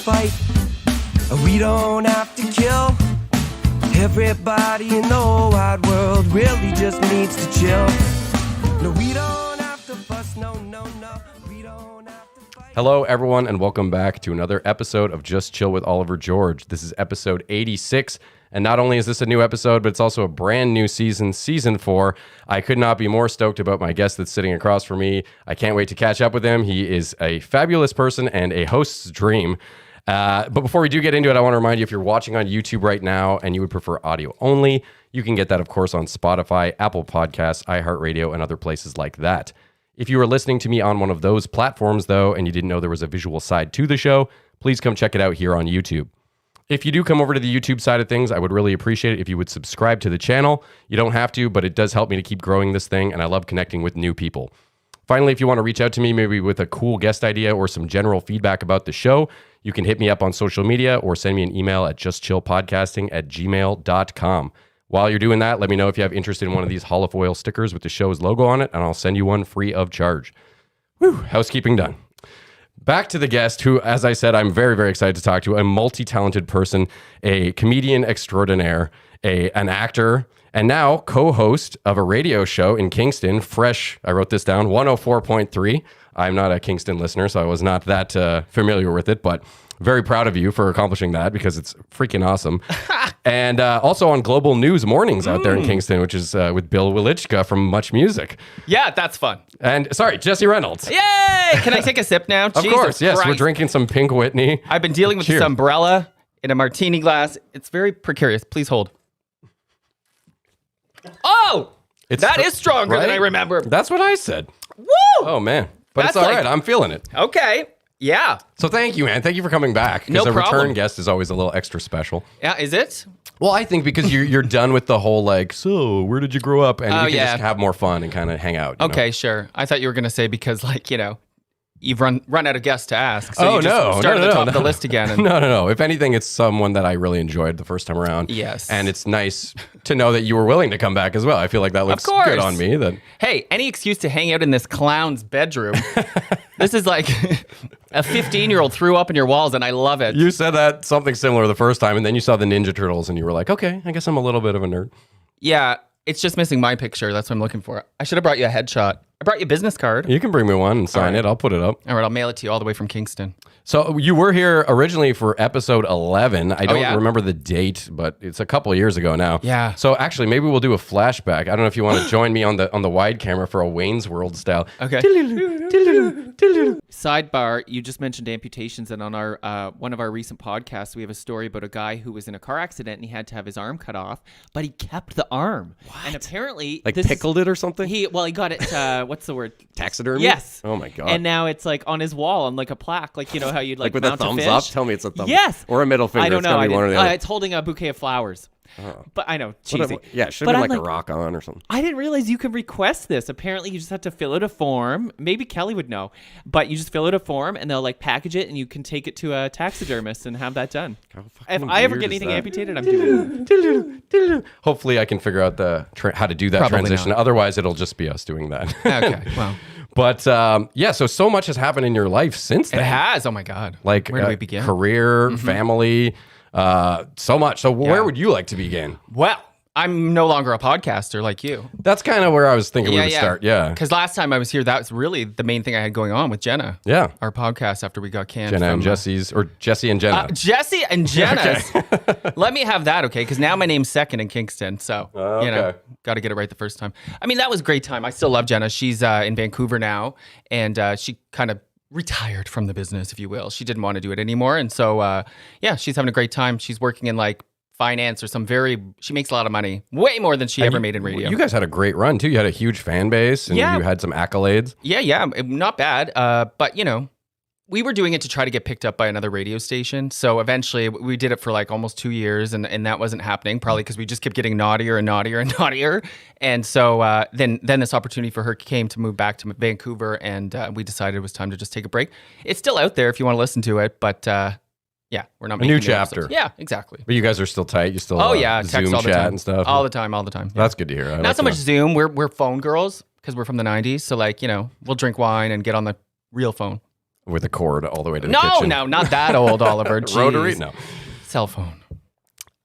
fight. We don't have to kill. Everybody in the whole wide world really just needs to chill. No, we don't have to fuss, no. We don't have to fight. Hello, everyone, and welcome back to another episode of Just Chill with Oliver George. This is episode 86, and not only is this a new episode, but it's also a brand new season, season 4. I could not be more stoked about my guest that's sitting across from me. I can't wait to catch up with him. He is a fabulous person and a host's dream. But before we do get into it, I want to remind you, if you're watching on YouTube right now and you would prefer audio only, you can get that, of course, on Spotify, Apple Podcasts, iHeartRadio, and other places like that. If you are listening to me on one of those platforms, though, and you didn't know there was a visual side to the show, please come check it out here on YouTube. If you do come over to the YouTube side of things, I would really appreciate it if you would subscribe to the channel. You don't have to, but it does help me to keep growing this thing, and I love connecting with new people. Finally, if you want to reach out to me, maybe with a cool guest idea or some general feedback about the show, you can hit me up on social media or send me an email at justchillpodcasting@gmail.com. While you're doing that, let me know if you have interest in one of these Hall of Oil stickers with the show's logo on it, and I'll send you one free of charge. Whew, housekeeping done. Back to the guest who, as I said, I'm very, very excited to talk to, a multi-talented person, a comedian extraordinaire, an actor, and now co-host of a radio show in Kingston, fresh, I wrote this down, 104.3. I'm not a Kingston listener, so I was not that familiar with it, but very proud of you for accomplishing that because it's freaking awesome. And also on Global News Mornings out there in Kingston, which is with Bill Wilichka from Much Music. Yeah, that's fun. And sorry, Jesse Reynolds. Yay! Can I take a sip now? Of course, yes. Christ. We're drinking some Pink Whitney. I've been dealing with this umbrella in a martini glass. It's very precarious. Please hold. Oh! That is stronger than I remember. That's what I said. Woo! Oh, man. But That's it's all right. I'm feeling it. Okay. Yeah. So thank you, man. Thank you for coming back. No Because a problem. return guest is always a little extra special. Yeah, is it? Well, I think because you're done with the whole so where did you grow up? And we can yeah. just have more fun and kind of hang out. You Okay, know? sure. I thought you were going to say because, you've run out of guests to ask. So Oh, you just start no, at the top no. of the list again. And No. If anything, it's someone that I really enjoyed the first time around. Yes. And it's nice to know that you were willing to come back as well. I feel like that looks good on me. That Hey, any excuse to hang out in this clown's bedroom. This is like a 15-year-old threw up in your walls, and I love it. You said that something similar the first time, and then you saw the Ninja Turtles, and you were like, okay, I guess I'm a little bit of a nerd. Yeah, it's just missing my picture. That's what I'm looking for. I should have brought you a headshot. I brought you a business card. You can bring me one and sign it. I'll put it up. All right, I'll mail it to you all the way from Kingston. So you were here originally for episode 11. I don't yeah? remember the date, but it's a couple of years ago now. Yeah. So actually, maybe we'll do a flashback. I don't know if you want to join me on the wide camera for a Wayne's World style. Okay. Sidebar, you just mentioned amputations, and on our one of our recent podcasts, we have a story about a guy who was in a car accident and he had to have his arm cut off, but he kept the arm. What? And apparently, Like pickled it or something? He got it. What's the word? Taxidermy? Yes. Oh my god. And now it's like on his wall on like a plaque, like you know how you'd like with a mount thumbs fish? up? Tell me it's a thumbs Yes. or a middle finger. I don't It's know. gotta be one or the other. It's holding a bouquet of flowers. Oh. But I know, cheesy. Yeah, it should But have been I'm like a rock on or something. I didn't realize you could request this. Apparently, you just have to fill out a form. Maybe Kelly would know, but you just fill out a form and they'll like package it, and you can take it to a taxidermist and have that done. If I ever get anything amputated, I'm doing it. Hopefully, I can figure out how to do that Probably transition. not. Otherwise, it'll just be us doing that. Okay, well. But so much has happened in your life since then. It has. Oh, my God. Like where do we begin? Career, family, so much. So where would you like to begin? Well, I'm no longer a podcaster like you. That's kind of where I was thinking we would start. Yeah. Because last time I was here, that was really the main thing I had going on with Jenna. Yeah. Our podcast after we got canned. Jenna from, and Jesse's, or Jesse and Jenna. Jesse and Jenna's. Let me have that, okay? Because now my name's second in Kingston. So, got to get it right the first time. I mean, that was a great time. I still love Jenna. She's in Vancouver now. And she kind of retired from the business, if you will. She didn't want to do it anymore. And so, she's having a great time. She's working in like finance or she makes a lot of money, way more than she ever made in radio. You guys had a great run too. You had a huge fan base and you had some accolades. Yeah, not bad. But we were doing it to try to get picked up by another radio station. So eventually we did it for like almost 2 years and that wasn't happening, probably because we just kept getting naughtier and naughtier and naughtier. And so then this opportunity for her came to move back to Vancouver, and we decided it was time to just take a break. It's still out there if you want to listen to it, but yeah, we're not a making new new chapter. episodes. Yeah, exactly. But you guys are still tight. You still Text Zoom all the chat time. and stuff. All the time. Yeah. That's good to hear. Not so much Zoom. We're phone girls because we're from the 90s. So we'll drink wine and get on the real phone. with a cord all the way to the kitchen. No, not that old, Oliver. Jeez. Rotary? No. Cell phone.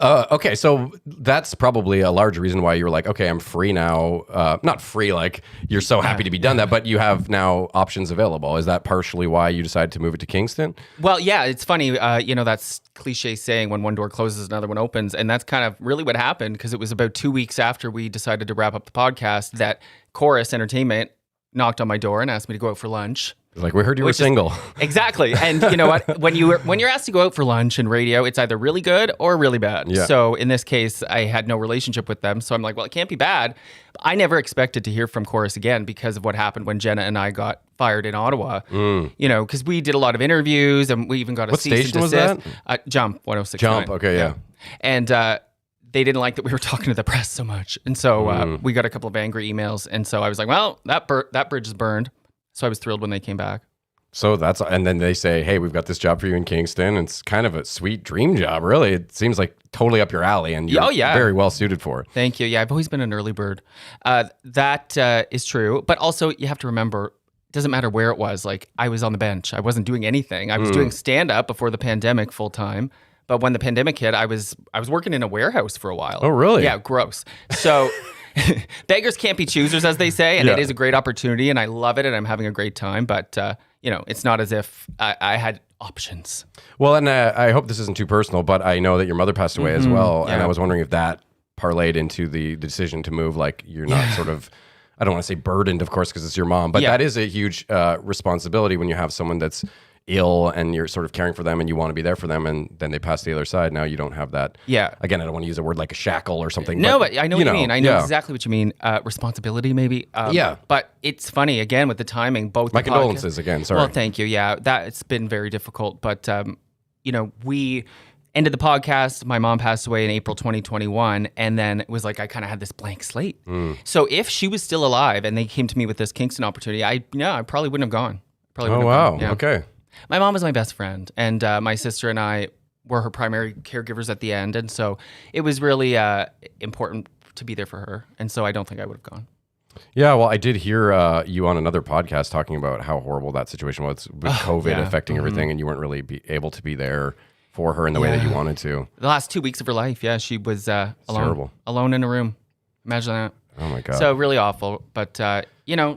Okay, so that's probably a large reason why you were like, okay, I'm free now. Not free, like you're so happy to be done that, but you have now options available. Is that partially why you decided to move it to Kingston? Well, yeah, it's funny. That's cliche saying when one door closes, another one opens. And that's kind of really what happened, because it was about 2 weeks after we decided to wrap up the podcast that Chorus Entertainment knocked on my door and asked me to go out for lunch. Like, we heard you were single. Exactly. And you know what? When you're asked to go out for lunch in radio, it's either really good or really bad. Yeah. So in this case, I had no relationship with them. So I'm like, well, it can't be bad. I never expected to hear from Chorus again because of what happened when Jenna and I got fired in Ottawa. Because we did a lot of interviews and we even got a What cease and station was desist. that? Jump 106.9. Jump, okay, yeah. And they didn't like that we were talking to the press so much. And so we got a couple of angry emails. And so I was like, well, that bridge is burned. So I was thrilled when they came back. So and then they say, hey, we've got this job for you in Kingston. It's kind of a sweet dream job, really. It seems like totally up your alley, and you're very well suited for it. Thank you. Yeah, I've always been an early bird. That is true. But also, you have to remember, it doesn't matter where it was. Like, I was on the bench. I wasn't doing anything. I was doing stand-up before the pandemic full time. But when the pandemic hit, I was working in a warehouse for a while. Oh, really? Yeah, gross. So beggars can't be choosers, as they say, and it is a great opportunity, and I love it, and I'm having a great time. But it's not as if I had options. Well, and I hope this isn't too personal, but I know that your mother passed away as well, and I was wondering if that parlayed into the decision to move. Like, you're not sort of, I don't want to say burdened, of course, because it's your mom, but that is a huge responsibility when you have someone that's ill and you're sort of caring for them and you want to be there for them, and then they pass to the other side. Now you don't have that. Yeah. Again, I don't want to use a word like a shackle or something. No, but I know what you mean. I know exactly what you mean. Responsibility, maybe. But it's funny, again, with the timing. Both my condolences again. Sorry. Well, thank you. Yeah, it's been very difficult. But, we ended the podcast. My mom passed away in April 2021. And then it was like I kind of had this blank slate. So if she was still alive and they came to me with this Kingston opportunity, I probably wouldn't have gone. Oh, wow. Yeah. Okay. My mom was my best friend, and my sister and I were her primary caregivers at the end, and so it was really important to be there for her, and so I don't think I would have gone. Yeah, well, I did hear you on another podcast talking about how horrible that situation was with COVID affecting everything, and you weren't really able to be there for her in the way that you wanted to. The last 2 weeks of her life, she was alone in a room. Imagine that. Oh my God. So really awful, but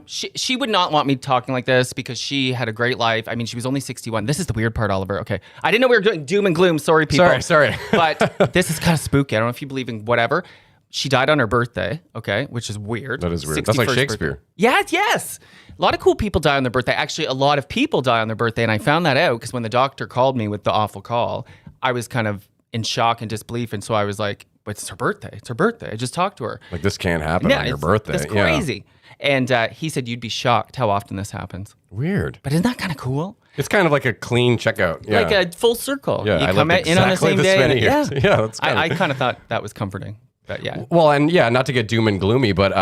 she would not want me talking like this because she had a great life. I mean, she was only 61. This is the weird part, Oliver. Okay. I didn't know we were doing doom and gloom. Sorry, people. Sorry. But this is kind of spooky. I don't know if you believe in whatever. She died on her birthday, okay, which is weird. That is weird. That's like Shakespeare. Yes. A lot of cool people die on their birthday. Actually, a lot of people die on their birthday, and I found that out because when the doctor called me with the awful call, I was kind of in shock and disbelief, and so I was like, but it's her birthday. It's her birthday. I just talked to her. Like, this can't happen on your birthday. That's crazy. And he said, you'd be shocked how often this happens. Weird. But isn't that kind of cool? It's kind of like a clean checkout. Yeah. Like a full circle. Yeah, you come in on the same day. Yeah, that's I kind of thought that was comforting. But yeah. Well, and not to get doom and gloomy, but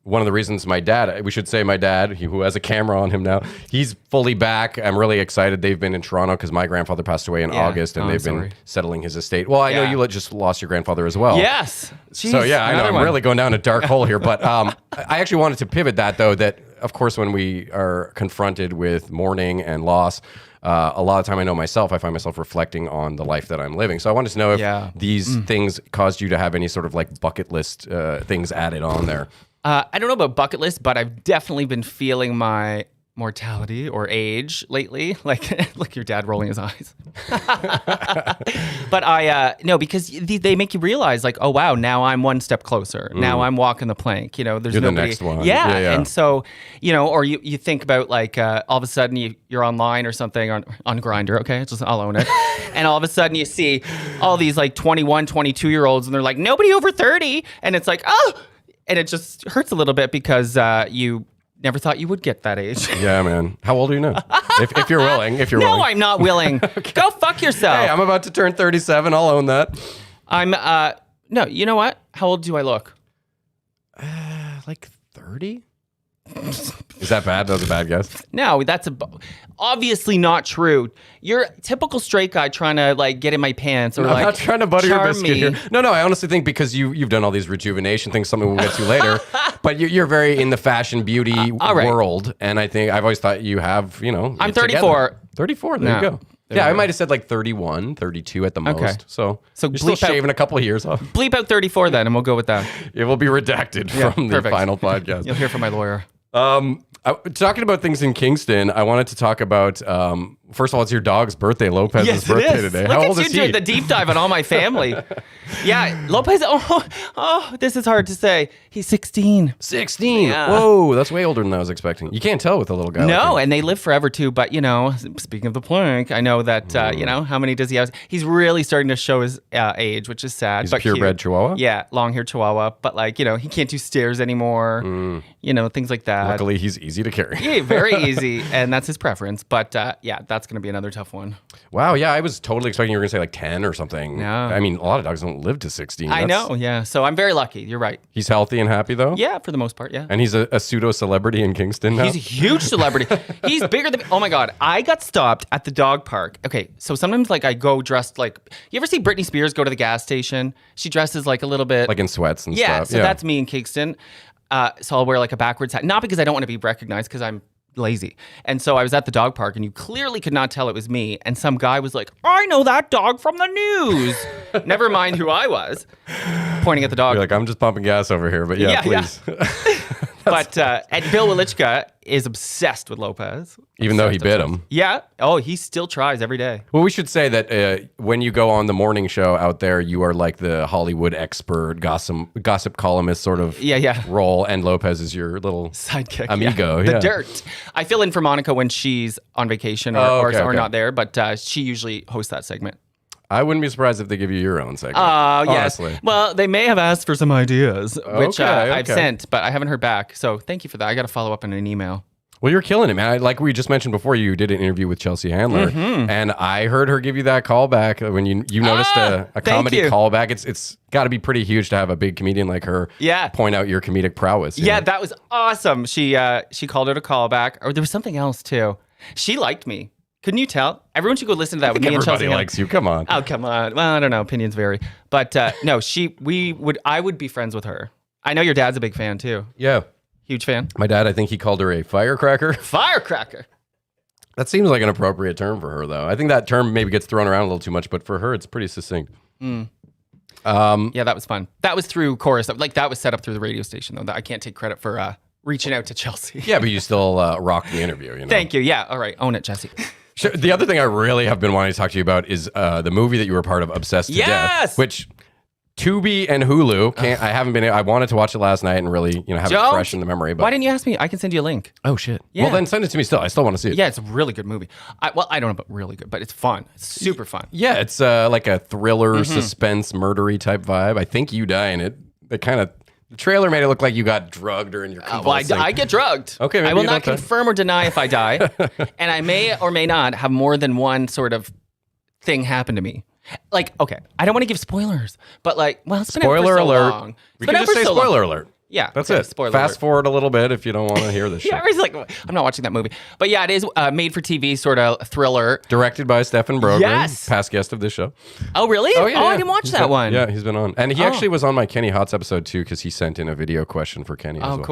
one of the reasons my dad, who has a camera on him now, he's fully back. I'm really excited. They've been in Toronto because my grandfather passed away in August, and they've been settling his estate. Well, I know you just lost your grandfather as well. Yes. Jeez, so I know I'm really going down a dark hole here, but I actually wanted to pivot that, though, that of course when we are confronted with mourning and loss, a lot of time I find myself reflecting on the life that I'm living. So I wanted to know if these things caused you to have any sort of like bucket list things added on there. I don't know about bucket list, but I've definitely been feeling my mortality or age lately. Like, look, your dad rolling his eyes. But no, because they make you realize, like, oh wow, now I'm one step closer. Now I'm walking the plank. There's You're nobody. The next one. Yeah. And so, or you think about like all of a sudden you're online or something on Grindr. Okay, I'll own it. And all of a sudden you see all these like 21, 22-year-olds, and they're like nobody over 30, and it's like and it just hurts a little bit because you never thought you would get that age. Yeah, man. How old are you now? if you're willing. No, I'm not willing. Okay. Go fuck yourself. Hey, I'm about to turn 37. I'll own that. I'm, no, you know what? How old do I look? Like 30? Is that bad? That was a bad guess. No, that's obviously not true. You're a typical straight guy trying to like get in my pants or I'm not trying to butter your charm biscuit me. here. No, I honestly think because you've done all these rejuvenation things, something we'll get to later, but you're very in the fashion beauty all right. world, and I think I've always thought you have, I'm it 34. together. 34, there No. you go. There Yeah, we I go. might have said like 31, 32 at the most. Okay. So So you're still bleep out- shaving a couple of years off. Bleep out 34 then, and we'll go with that. It will be redacted from the perfect. final podcast. You'll hear from my lawyer. Talking about things in Kingston, I wanted to talk about, first of all, it's your dog's birthday, Lopez's birthday today. Look How at old you is he? doing the deep dive on all my family. Yeah, Lopez. Oh, this is hard to say. He's 16. 16. Yeah. Whoa, that's way older than I was expecting. You can't tell with a little guy. No, like and they live forever too. But speaking of the plank, I know that how many does he have? He's really starting to show his age, which is sad. He's but a purebred cute. Chihuahua? Yeah, long-haired Chihuahua. But he can't do stairs anymore. Things like that. Luckily, he's easy to carry. Yeah, very easy, and that's his preference. But that's going to be another tough one. Wow, yeah, I was totally expecting you were going to say like 10 or something. No. I mean, a lot of dogs don't live to 16. I know, yeah. So I'm very lucky. You're right. He's healthy and happy, though? Yeah, for the most part, yeah. And he's a pseudo-celebrity in Kingston now? He's a huge celebrity. He's bigger than me. Oh my God. I got stopped at the dog park. Okay. So sometimes I go dressed like, you ever see Britney Spears go to the gas station? She dresses like a little bit. Like in sweats and yeah. stuff. So that's me in Kingston. So I'll wear like a backwards hat. Not because I don't want to be recognized, because I'm lazy. And so I was at the dog park and you clearly could not tell it was me. And some guy was like, I know that dog from the news. Never mind who I was. Pointing at the dog. You're like, I'm just pumping gas over here, but yeah, Yeah, please. But and Bill Welichka is obsessed with Lopez. Even though he bit Obsessed. him. Yeah. Oh, he still tries every day. Well, we should say that when you go on the morning show out there, you are like the Hollywood expert, gossip columnist sort of Yeah. role, and Lopez is your little Sidekick. amigo. The yeah. dirt. I fill in for Monica when she's on vacation or, Oh, okay, or okay. not there, but she usually hosts that segment. I wouldn't be surprised if they give you your own segment. Yes. honestly. Well, they may have asked for some ideas, which I've okay. sent, but I haven't heard back. So thank you for that. I got to follow up in an email. Well, you're killing it, man. Like we just mentioned before, you did an interview with Chelsea Handler, and I heard her give you that callback when you noticed a thank comedy you. callback. It's got to be pretty huge to have a big comedian like her point out your comedic prowess. you Yeah, know? that was awesome. She called it a callback. Or there was something else too. She liked me. Couldn't you tell? Everyone should go listen to that with me and Chelsea. Everybody likes you. Come on. Oh, come on. Well, I don't know. Opinions vary. But no, I would be friends with her. I know your dad's a big fan too. Yeah. Huge fan. My dad, I think he called her a firecracker. Firecracker. That seems like an appropriate term for her, though. I think that term maybe gets thrown around a little too much, but for her, it's pretty succinct. Yeah, that was fun. That was through chorus. Like that was set up through the radio station, though. I can't take credit for reaching out to Chelsea. Yeah, but you still rocked the interview, you know? Thank you. Yeah. All right. Own it, Jesse. Sure. The other thing I really have been wanting to talk to you about is the movie that you were part of, Obsessed to Death, Yes! which Tubi and Hulu I wanted to watch it last night and really have it fresh in the memory. But Why didn't you ask me? I can send you a link. oh shit! Yeah. Well, then send it to me. Still, I still want to see it. Yeah, it's a really good movie. I don't know about really good, but it's fun. It's super fun. Yeah, it's like a thriller, suspense, murdery type vibe. I think you die in it. The trailer made it look like you got drugged or in your Well, convulsing. I get drugged. Okay, maybe I will you not don't die. confirm or deny if I die, and I may or may not have more than one sort of thing happen to me. Like, okay, I don't want to give spoilers, but like, well, it's been out Spoiler for so alert. long. It's We been can out just for say so long. spoiler alert. Yeah, That's okay, it. spoiler Fast alert. forward a little bit if you don't want to hear this shit. Yeah, it's like I'm not watching that movie, but yeah, it is made for TV sort of thriller. Directed by Stephen Brogan, Yes. past guest of this show. Oh, really? I didn't watch He's that been- one. Yeah, he's been on. And he actually was on my Kenny Hots episode too because he sent in a video question for Kenny as Oh, well.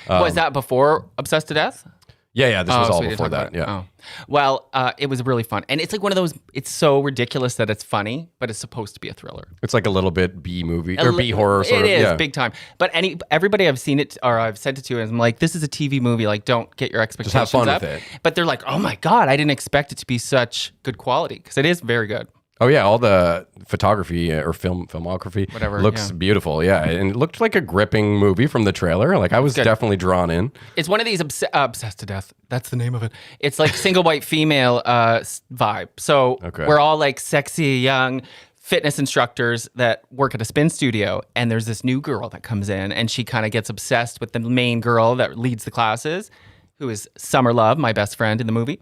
cool. Was that before Obsessed to Death? Yeah, this was so all we didn't before talk that. about Yeah. it. Oh. Well, it was really fun. And it's like one of those, it's so ridiculous that it's funny, but it's supposed to be a thriller. It's like a little bit B movie or B horror sort It of. is, Yeah. big time. But everybody I've seen it or I've sent it to, and I'm like, this is a TV movie. Like, don't get your expectations fun up. with it. But they're like, oh my God, I didn't expect it to be such good quality. Because it is very good. Oh yeah, all the photography or filmography Whatever, looks yeah. beautiful. Yeah, and it looked like a gripping movie from the trailer. Like I was Good. definitely drawn in. It's one of these obsessed to death. That's the name of it. It's like single white female vibe. So Okay. we're all like sexy young fitness instructors that work at a spin studio, and there's this new girl that comes in, and she kind of gets obsessed with the main girl that leads the classes, who is Summer Love, my best friend in the movie.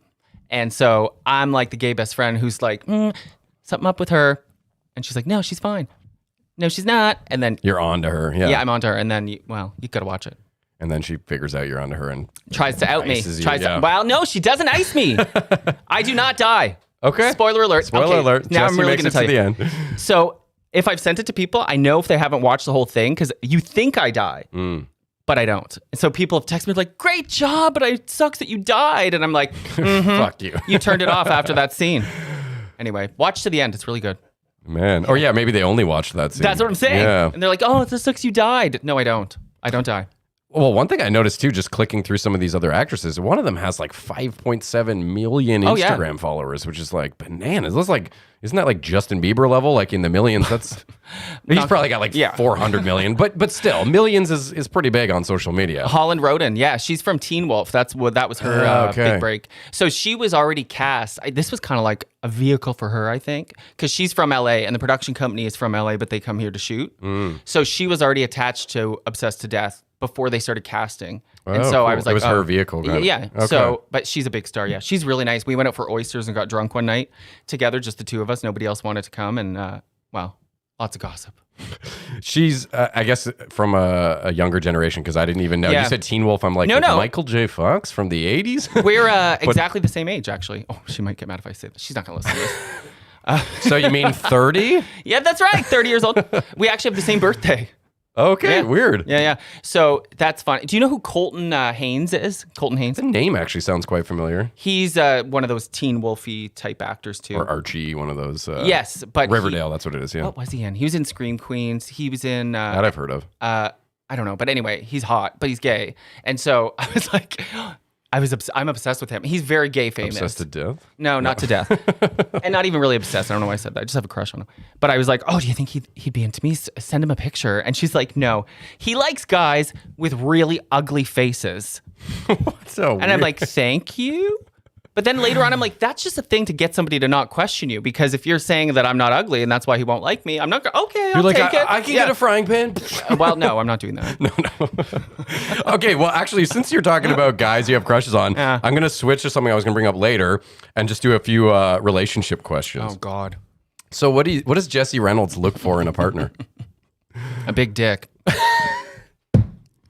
And so I'm like the gay best friend who's like, something up with her, and she's like, no, she's fine. No, she's not. And then You're on to her. Yeah. yeah, I'm onto her, and then you gotta watch it. And then she figures out you're onto her and tries to out me. ices you, yeah. Well, no, she doesn't ice me. I do not die. Okay. Spoiler alert. Spoiler alert. Now Jesse I'm really makes going to it tell to you. the end. So if I've sent it to people, I know if they haven't watched the whole thing because you think I die, but I don't. And so people have texted me like, "Great job, but it sucks that you died." And I'm like, Fuck you. You turned it off after that scene. Anyway, watch to the end. It's really good. Man. Or yeah, maybe they only watched that scene. That's what I'm saying. Yeah. And they're like, "Oh, this sucks you died." No, I don't. I don't die. Well, one thing I noticed too, just clicking through some of these other actresses, one of them has like 5.7 million Instagram followers, which is like bananas. That's like, isn't that like Justin Bieber level? Like in the millions? That's he's probably got like 400 million, but still, millions is pretty big on social media. Holland Roden, yeah, she's from Teen Wolf. That was her big break. So she was already cast. This was kind of like a vehicle for her, I think, because she's from LA and the production company is from LA, but they come here to shoot. So she was already attached to Obsessed to Death before they started casting. And so cool. I was like, it was her vehicle. Yeah. Okay. So, but she's a big star. Yeah. She's really nice. We went out for oysters and got drunk one night together, just the two of us. Nobody else wanted to come. And well, lots of gossip. She's, I guess, from a younger generation because I didn't even know. Yeah. You said Teen Wolf. I'm like, No. Michael J. Fox from the 80s? We're exactly the same age, actually. Oh, she might get mad if I say that. She's not going to listen to this. So you mean 30? Yeah, that's right. 30 years old. We actually have the same birthday. Okay, Yeah. weird. Yeah. So that's fun. Do you know who Colton Haynes is? Colton Haynes? The name actually sounds quite familiar. He's one of those Teen Wolfy type actors too. Or Archie, one of those. Yes, but Riverdale, that's what it is, yeah. What was he in? He was in Scream Queens. He was in... that I've heard of. I don't know. But anyway, he's hot, but he's gay. And so I was like... I'm obsessed with him. He's very gay famous. Obsessed to death? No, not to death. And not even really obsessed. I don't know why I said that. I just have a crush on him. But I was like, oh, do you think he'd be into me? Send him a picture. And she's like, no. He likes guys with really ugly faces. So And I'm like, thank you. But then later on, I'm like, that's just a thing to get somebody to not question you. Because if you're saying that I'm not ugly and that's why he won't like me, I'm not going, okay, I'll take it. I can get a frying pan. Well, no, I'm not doing that. No. Okay, well, actually, since you're talking about guys you have crushes on, Yeah. I'm going to switch to something I was going to bring up later and just do a few relationship questions. Oh, God. So what does Jesse Reynolds look for in a partner? A big dick.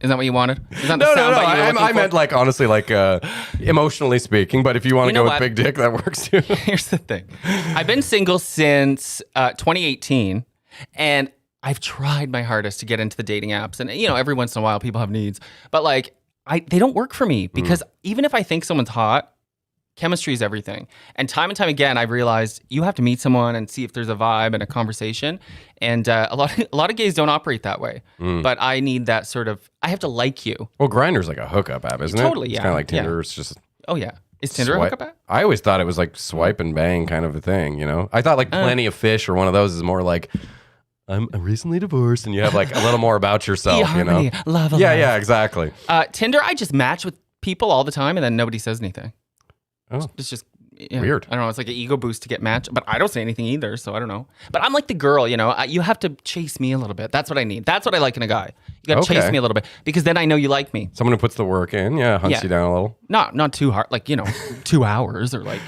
Is that what you wanted? Is that the No. soundbite you were looking I for? meant like, honestly, like emotionally speaking, but if you want to You know go with what? big dick, that works too. Here's the thing. I've been single since 2018, and I've tried my hardest to get into the dating apps. And, you know, every once in a while people have needs. But, like, they don't work for me because even if I think someone's hot, chemistry is everything. And time again, I've realized you have to meet someone and see if there's a vibe and a conversation. And a lot of gays don't operate that way. But I need that sort of, I have to like you. Well, Grindr's like a hookup app, isn't it? Totally, It's yeah. kind of like Tinder. Yeah. It's just Oh, yeah. Is Tinder a swipe. hookup app? I always thought it was like swipe and bang kind of a thing, you know? I thought like Plenty of Fish or one of those is more like, I'm recently divorced, and you have like a little more about yourself, you know? E-harmony, love, Yeah, exactly. Tinder, I just match with people all the time and then nobody says anything. Oh. It's just yeah, Weird. I don't know. It's like an ego boost to get matched, but I don't say anything either, so I don't know. But I'm like the girl, you know. You have to chase me a little bit. That's what I need. That's what I like in a guy. You got to chase me a little bit because then I know you like me. Someone who puts the work in, hunts Yeah. you down a little. Not too hard, like 2 hours or like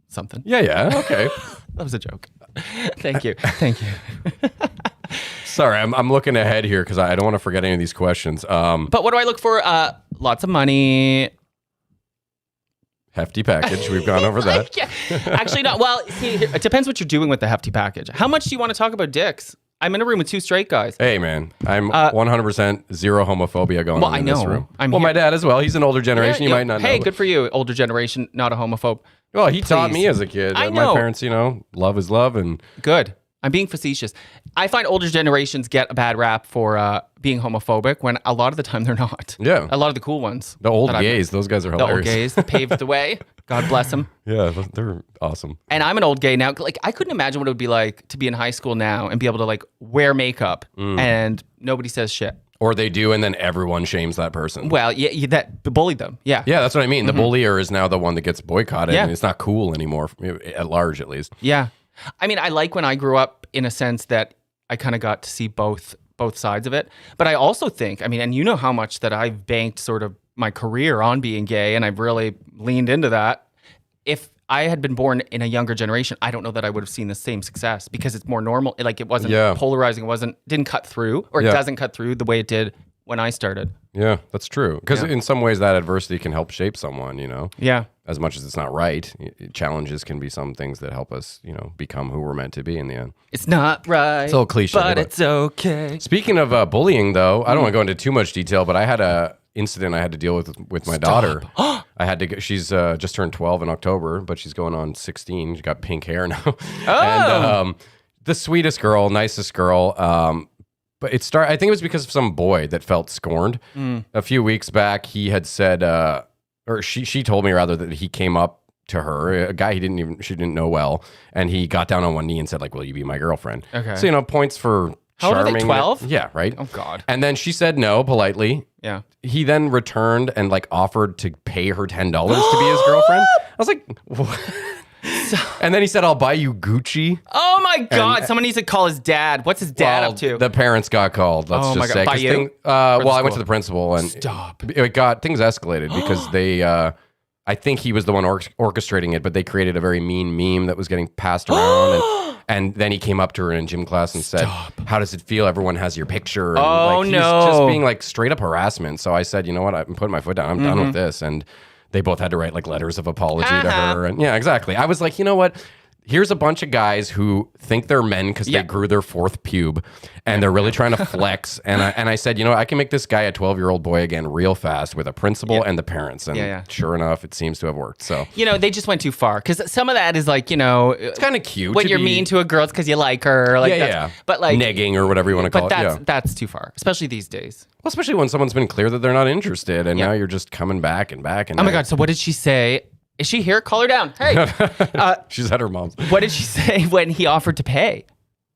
something. Yeah, okay. That was a joke. Thank you. Sorry, I'm looking ahead here because I don't want to forget any of these questions. But what do I look for? Lots of money. Hefty package. We've gone over that. Yeah. Actually, not. Well, see, it depends what you're doing with the hefty package. How much do you want to talk about dicks? I'm in a room with two straight guys. Hey, man, I'm 100% zero homophobia going on in this room. My dad as well. He's an older generation. You might not know. Hey, good for you. Older generation, not a homophobe. Well, he taught Please. me as a kid. I My know. parents, love is love. And Good. I'm being facetious. I find older generations get a bad rap for being homophobic when a lot of the time they're not. Yeah. A lot of the cool ones. the old that I've- gays, those guys are The hilarious. old gays paved the way. God bless them. Yeah, they're awesome. And I'm an old gay now. Like, I couldn't imagine what it would be like to be in high school now and be able to like wear makeup and nobody says shit. Or they do, and then everyone shames that person. Well, yeah, that bullied them. Yeah. Yeah, that's what I mean. The bullier is now the one that gets boycotted, Yeah. and it's not cool anymore, at large at least. Yeah. I mean, I like when I grew up in a sense that I kind of got to see both sides of it. But I also think, I mean, and you know how much that I've banked sort of my career on being gay, and I've really leaned into that. If I had been born in a younger generation, I don't know that I would have seen the same success because it's more normal. Like, it wasn't polarizing. Didn't cut through, or it doesn't cut through the way it did when I started. Yeah, that's true. Because in some ways that adversity can help shape someone, you know? Yeah. As much as it's not right, challenges can be some things that help us, become who we're meant to be in the end. It's not right. It's a little cliche. But it's okay. Speaking of bullying, though, I don't want to go into too much detail, but I had a incident I had to deal with my daughter. I had to go, she's just turned 12 in October, but she's going on 16. She's got pink hair now. And the sweetest girl, nicest girl. But I think it was because of some boy that felt scorned. A few weeks back, he had said, or she told me rather that he came up to her, a guy she didn't know well, and he got down on one knee and said, like, will you be my girlfriend? Okay. So, points for How old are charming. they, 12? Yeah, right? Oh, God. And then she said no politely. Yeah. He then returned and like offered to pay her $10 to be his girlfriend. I was like, what? And then he said, I'll buy you Gucci. Oh my God. Someone needs to call his dad. What's his dad up to? The parents got called. Let's Oh just my God. say. By 'Cause you? I went to the principal and Stop. things escalated because they, I think he was the one orchestrating it, but they created a very mean meme that was getting passed around. And then he came up to her in gym class and said, how does it feel? Everyone has your picture. And Oh, he's no. just being like straight up harassment. So I said, you know what? I'm putting my foot down. I'm done with this. And they both had to write like letters of apology to her. And yeah, exactly. I was like, you know what? Here's a bunch of guys who think they're men because they grew their fourth pube and they're really trying to flex. And I said, I can make this guy a 12-year-old boy again real fast with a principal and the parents. And sure enough, it seems to have worked. So, they just went too far because some of that is like, it's kind of cute. When you're mean to a girl, it's because you like her. Like But like negging or whatever you want to call it. That's too far, especially these days. Well, especially when someone's been clear that they're not interested and now you're just coming back and back. And oh my God. So what did she say? Is she here? Call her down. Hey. She's at her mom's. What did she say when he offered to pay?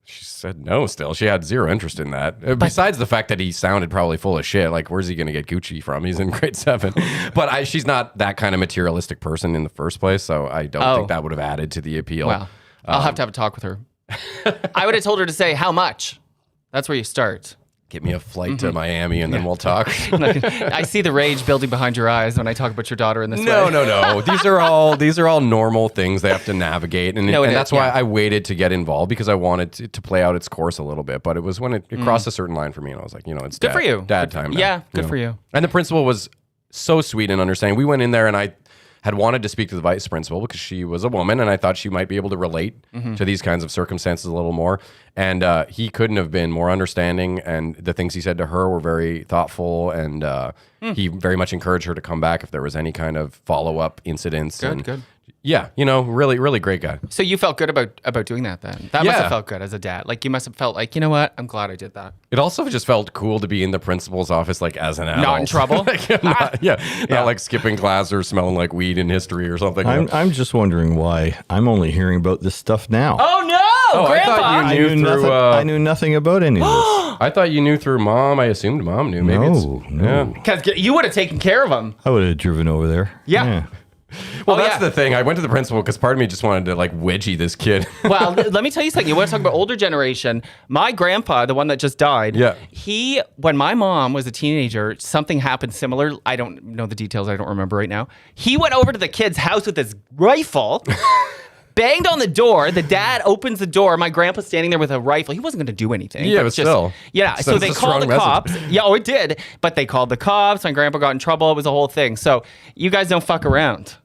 She said no still. She had zero interest in that. Besides the fact that he sounded probably full of shit. Like, where's he going to get Gucci from? He's in grade 7. But she's not that kind of materialistic person in the first place, so I don't think that would have added to the appeal. Well, I'll have to have a talk with her. I would have told her to say, how much? That's where you start. Get me a flight to Miami and then we'll talk. I see the rage building behind your eyes when I talk about your daughter in this way. No. These are all normal things they have to navigate. And that's why I waited to get involved because I wanted to play out its course a little bit. But it was when it crossed a certain line for me and I was like, it's good for you. Dad time now. Yeah, good for you. And the principal was so sweet and understanding. We went in there and I had wanted to speak to the vice principal because she was a woman and I thought she might be able to relate to these kinds of circumstances a little more. And he couldn't have been more understanding. And the things he said to her were very thoughtful. And he very much encouraged her to come back if there was any kind of follow-up incidents. Good. Yeah, really, really great guy. So you felt good about doing that then? That must have felt good as a dad. Like you must have felt like, you know what? I'm glad I did that. It also just felt cool to be in the principal's office like as an adult. Not in trouble? Not like skipping class or smelling like weed in history or something. I'm just wondering why I'm only hearing about this stuff now. Oh no, Grandpa! I thought you knew through. I knew nothing about any of this. I thought you knew through Mom. I assumed Mom knew. Maybe No. Yeah. Because you would have taken care of him. I would have driven over there. Yeah. Well, that's the thing. I went to the principal because part of me just wanted to like wedgie this kid. Well, let me tell you something. You want to talk about older generation? My grandpa, the one that just died, when my mom was a teenager, something happened similar. I don't know the details. I don't remember right now. He went over to the kid's house with his rifle, banged on the door. The dad opens the door. My grandpa's standing there with a rifle. He wasn't going to do anything. Yeah, but still. Yeah, so they called the cops. Yeah, it did. But they called the cops. My grandpa got in trouble. It was a whole thing. So you guys don't fuck around.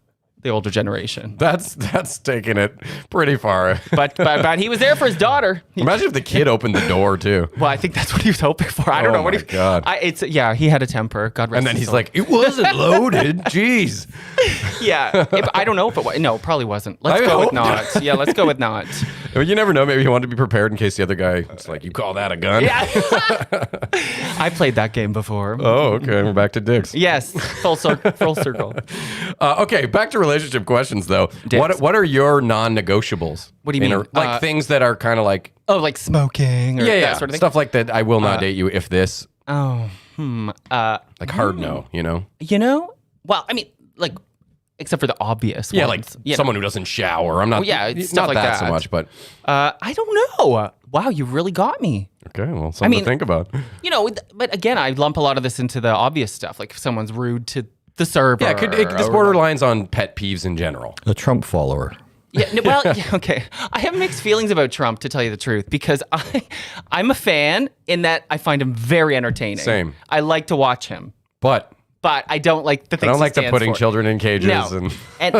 The older generation. That's taking it pretty far. But he was there for his daughter. Imagine if the kid opened the door too. Well, I think that's what he was hoping for. I don't know what he. God. He had a temper. God rest. And then his he's soul. like, it wasn't loaded. Jeez. Yeah, I don't know if it was. No, it probably wasn't. Let's go with not. Yeah, let's go with not. Well, you never know. Maybe he wanted to be prepared in case the other guy was like, you call that a gun? Yeah. I played that game before. Oh, okay. We're back to dicks. Yes, full circle. Okay, back to relationship questions though. What are your non-negotiables? What do you mean? Like things that are kind of like like smoking or that sort of thing? Stuff like that. I will not date you if this. Like hard no, Well, I mean, like, except for the obvious Yeah, ones. like someone who doesn't shower. I'm not. It's stuff not like that that so much, but I don't know. Wow, you really got me. okay. Well, something to think about. But again, I lump a lot of this into the obvious stuff, like if someone's rude to the server. Yeah, this borderlines on pet peeves in general. A Trump follower. Yeah, well, okay. I have mixed feelings about Trump, to tell you the truth, because I'm a fan in that I find him very entertaining. Same. I like to watch him, But but I don't like the things I don't he like the stands putting for. children in cages. No. And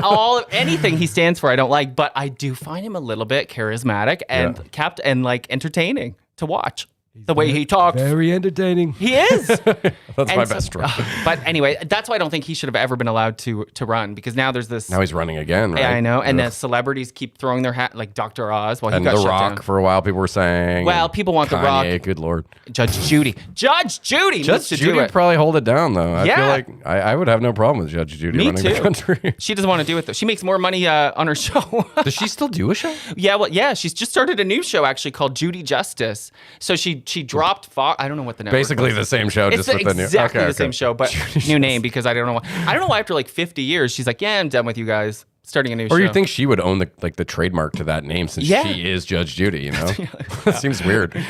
anything he stands for, I don't like. But I do find him a little bit charismatic and like entertaining to watch. The way he talks. Very entertaining. He is. That's my best Trump. But anyway, that's why I don't think he should have ever been allowed to run, because now there's this. Now he's running again, right? Yeah, I know. And Ugh. the celebrities keep throwing their hat, like Dr. Oz, while he And got The shut Rock down. for a while, people were saying. Well, people want The Kanye, Rock. Good Lord. Judge Judy needs to Judy do would it. probably hold it down, though. I Yeah. feel like I would have no problem with Judge Judy Me running too. the country. She doesn't want to do it though. She makes more money on her show. Does she still do a show? Yeah. She's just started a new show actually called Judy Justice. So she dropped Fox. I don't know what the network Basically was. the same show, It's just with the new. exactly Okay, the same show, but new name, because I don't know why. I don't know why after like 50 years she's like, yeah, I'm done with you guys. Starting a new show. Or you think she would own the trademark to that name since Yeah. she is Judge Judy, you know? That seems weird.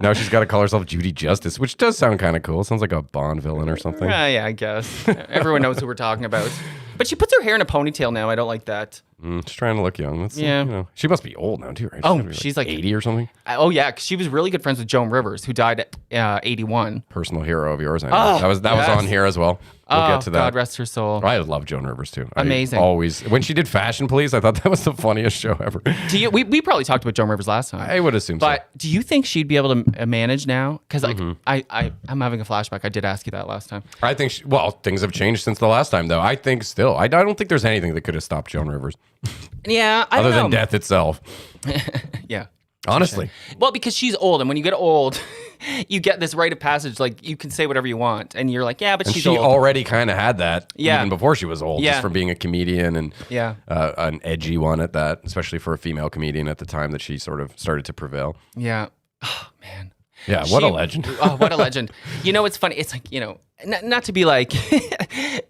Now she's got to call herself Judy Justice, which does sound kind of cool. Sounds like a Bond villain or something. Yeah, I guess. Everyone knows who we're talking about. But she puts her hair in a ponytail now. I don't like that. She's trying to look young. That's, Yeah. You know, she must be old now too, right? Oh, gotta be she's like 80 or something. Oh yeah, 'cause she was really good friends with Joan Rivers, who died at 81. Personal hero of yours, I know. Oh, that was yes. on here as well. We'll get to that. God rest her soul. I love Joan Rivers too. Amazing. I always, when she did Fashion Police, I thought that was the funniest show ever. We probably talked about Joan Rivers last time. I would assume so. But do you think she'd be able to manage now? Because like I'm having a flashback. I did ask you that last time. I think, things have changed since the last time, though. I think still, I don't think there's anything that could have stopped Joan Rivers Yeah, I other don't than know. death itself. Yeah. Honestly, Well, because she's old, and when you get old, you get this rite of passage. Like you can say whatever you want, and you're like, yeah, but and she's she old. already kind of had that Yeah. even before she was old, Yeah. just from being a comedian and Yeah. an edgy one at that, especially for a female comedian at the time that she sort of started to prevail. Yeah. Oh man. Yeah, what a legend. Oh, what a legend. You know, it's funny. It's like, you know, not to be like,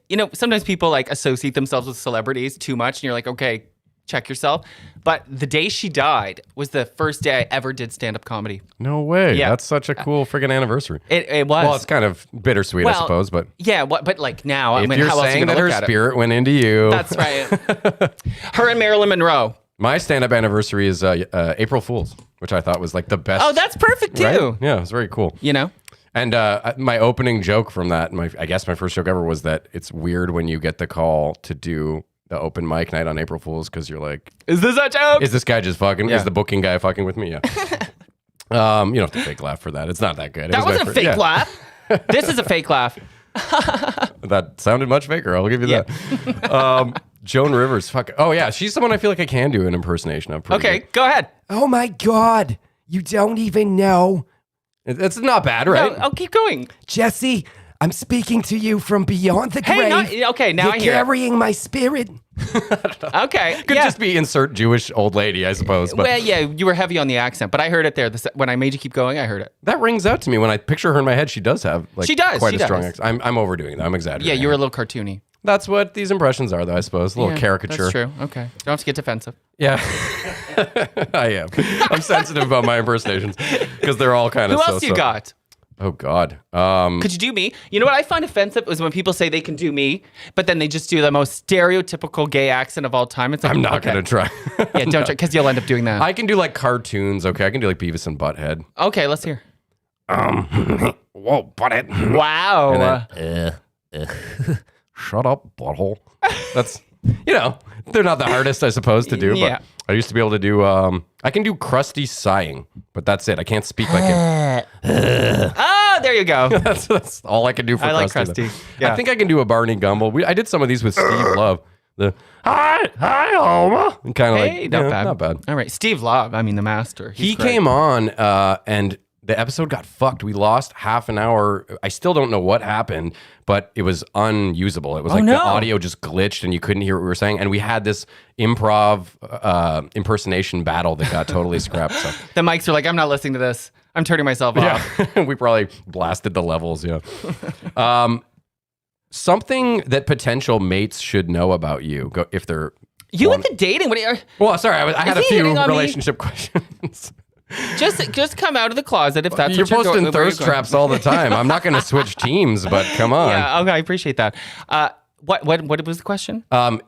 you know, sometimes people like associate themselves with celebrities too much, and you're like, okay, check yourself. But the day she died was the first day I ever did stand-up comedy. No way. Yeah. That's such a cool friggin' anniversary. It was. Well, it's kind of bittersweet, I Well, suppose, but Yeah, but like now, I if mean, you're how else are you saying gonna that her look at it? spirit went into you. That's right. Her and Marilyn Monroe. My stand-up anniversary is April Fool's, which I thought was like the best. Oh, that's perfect too. right? Yeah, it was very cool. You know? And my opening joke from that, I guess my first joke ever was that it's weird when you get the call to do the open mic night on April Fool's because you're like, Is this a joke? is this guy just fucking? Yeah. Is the booking guy fucking with me? Yeah. You don't have to fake laugh for that. It's not that good. It That was my wasn't a fake yeah. laugh. This is a fake laugh. That sounded much faker. I'll give you that. Joan Rivers. Fuck. Oh yeah, she's someone I feel like I can do an impersonation of. pretty Okay, good. go ahead. Oh my God, you don't even know. It's not bad, right? No, keep going. Jesse, I'm speaking to you from beyond the Hey, grave. okay, now You're I hear it. carrying my spirit. Okay. Could yeah. just be insert Jewish old lady, I suppose. But Well, yeah, you were heavy on the accent, but I heard it there. When I made you keep going, I heard it. that rings out to me when I picture her in my head. She does have like She does, quite she a strong does. accent. I'm overdoing that. I'm exaggerating. Yeah, you were a little cartoony. That's what these impressions are, though. I suppose a little Yeah, caricature. That's true. Okay. Don't have to get defensive. Yeah, I am. I'm sensitive about my impersonations because they're all kind of. Who else you got? Oh God. Could you do me? You know what I find offensive is when people say they can do me, but then they just do the most stereotypical gay accent of all time. It's like, I'm not okay. gonna try. Yeah, don't try, because you'll end up doing that. I can do like cartoons. Okay, I can do like Beavis and Butthead. Okay, let's hear. Whoa, Butthead. Wow. And then, shut up, butthole. That's, they're not the hardest, I suppose, to do. Yeah. But I used to be able to do. I can do crusty sighing, but that's it. I can't speak like it. Oh, there you go. That's all I can do for I like crusty. crusty. Yeah. I think I can do a Barney Gumble. I did some of these with Steve Love. The hi, Homer. Kind of Hey, like not bad. Not bad. All right, Steve Love. I mean, the master. He's He great. came on and the episode got fucked. We lost half an hour. I still don't know what happened, but it was unusable. It was like no. the audio just glitched and you couldn't hear what we were saying. And we had this improv impersonation battle that got totally scrapped. So. The mics are like, I'm not listening to this. I'm turning myself off. Yeah, we probably blasted the levels. Yeah. Something that potential mates should know about you if they're. You and the dating. What are you, Well, sorry, I had a he few hitting on me? relationship questions. just come out of the closet if that's You're what you're posting going, where you're thirst going. traps all the time. I'm not going to switch teams, but come on. Yeah, okay, I appreciate that. What was the question?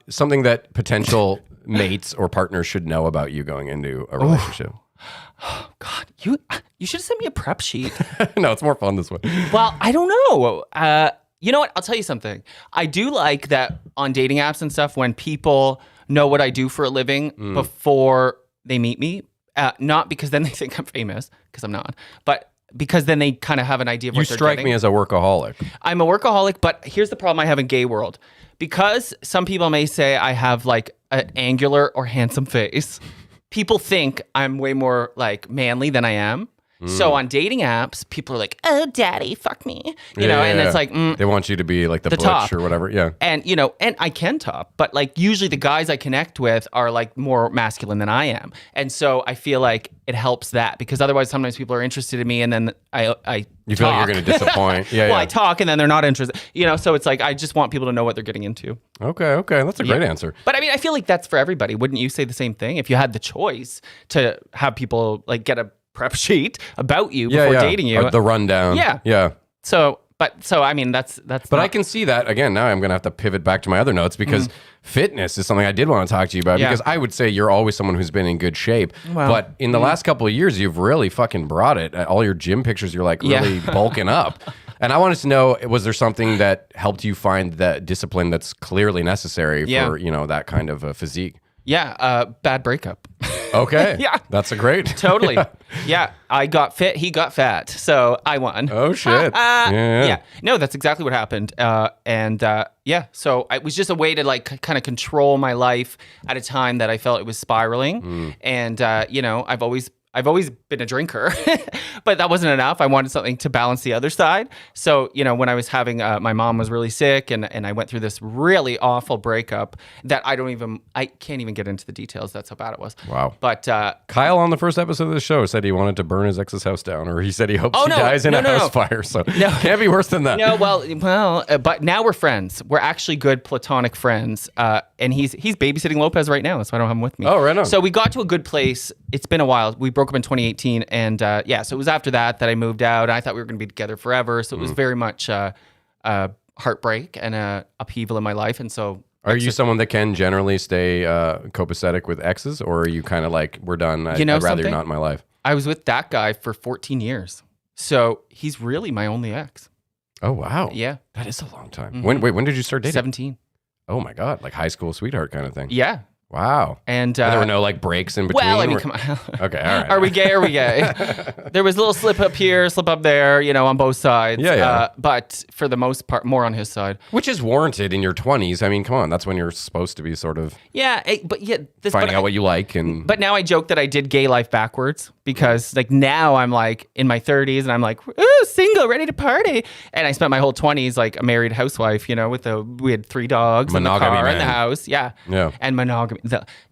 Something that potential mates or partners should know about you going into a relationship? God, you should have sent me a prep sheet. No, it's more fun this way. Well, I don't know. You know what? I'll tell you something. I do like that on dating apps and stuff when people know what I do for a living before they meet me. Not because then they think I'm famous, because I'm not, but because then they kind of have an idea of what You they're strike getting. me as a workaholic. I'm a workaholic, but here's the problem I have in gay world. Because some people may say I have like an angular or handsome face, people think I'm way more like manly than I am. So on dating apps, people are like, "Oh, daddy, fuck me," you know, and it's like they want you to be like the butch top. or whatever. Yeah, and and I can top, but like usually the guys I connect with are like more masculine than I am, and so I feel like it helps that because otherwise sometimes people are interested in me, and then I you feel like you're going to disappoint. Yeah, well, I talk and then they're not interested, so it's like I just want people to know what they're getting into. Okay, that's a great answer. But I mean, I feel like that's for everybody. Wouldn't you say the same thing if you had the choice to have people like get a prep sheet about you before dating you? Or the rundown. Yeah. So I mean, that's. But I can see that again. Now I'm going to have to pivot back to my other notes because fitness is something I did want to talk to you about because I would say you're always someone who's been in good shape. Well, but in the last couple of years, you've really fucking brought it. All your gym pictures, you're like really bulking up. And I wanted to know, was there something that helped you find that discipline that's clearly necessary for, that kind of a physique? Yeah, bad breakup. Okay. Yeah. That's a great. Totally. Yeah, I got fit, he got fat, so I won. Oh, shit. Yeah. No, that's exactly what happened. So it was just a way to like kind of control my life at a time that I felt it was spiraling. And, I've always been a drinker, but that wasn't enough. I wanted something to balance the other side. So, when I was having, my mom was really sick and I went through this really awful breakup that I can't even get into the details. That's how bad it was. Wow. But, Kyle on the first episode of the show said he wanted to burn his ex's house down, or he said he hopes he dies in a house fire. So can't be worse than that. No, but now we're friends. We're actually good platonic friends. And he's babysitting Lopez right now. That's why I don't have him with me. Oh, right on. So we got to a good place. It's been a while. We broke up in 2018. And so it was after that I moved out. I thought we were going to be together forever. So it was very much a heartbreak and a upheaval in my life. And so... Are you someone that can generally stay copacetic with exes, or are you kind of like, we're done, I'd rather you're not in my life? I was with that guy for 14 years. So he's really my only ex. Oh, wow. Yeah. That is a long time. When did you start dating? 17. Oh, my God. Like high school sweetheart kind of thing. Yeah. Wow. And there were no like breaks in between? Well, I mean, come on. Okay, all right. Are we gay? Are we gay? There was a little slip up here, slip up there, on both sides. Yeah. But for the most part, more on his side. Which is warranted in your 20s. I mean, come on. That's when you're supposed to be sort of finding out what you like. But now I joke that I did gay life backwards because like now I'm like in my 30s and I'm like, ooh, single, ready to party. And I spent my whole 20s like a married housewife, we had 3 dogs in the car in the house. Yeah. And monogamy.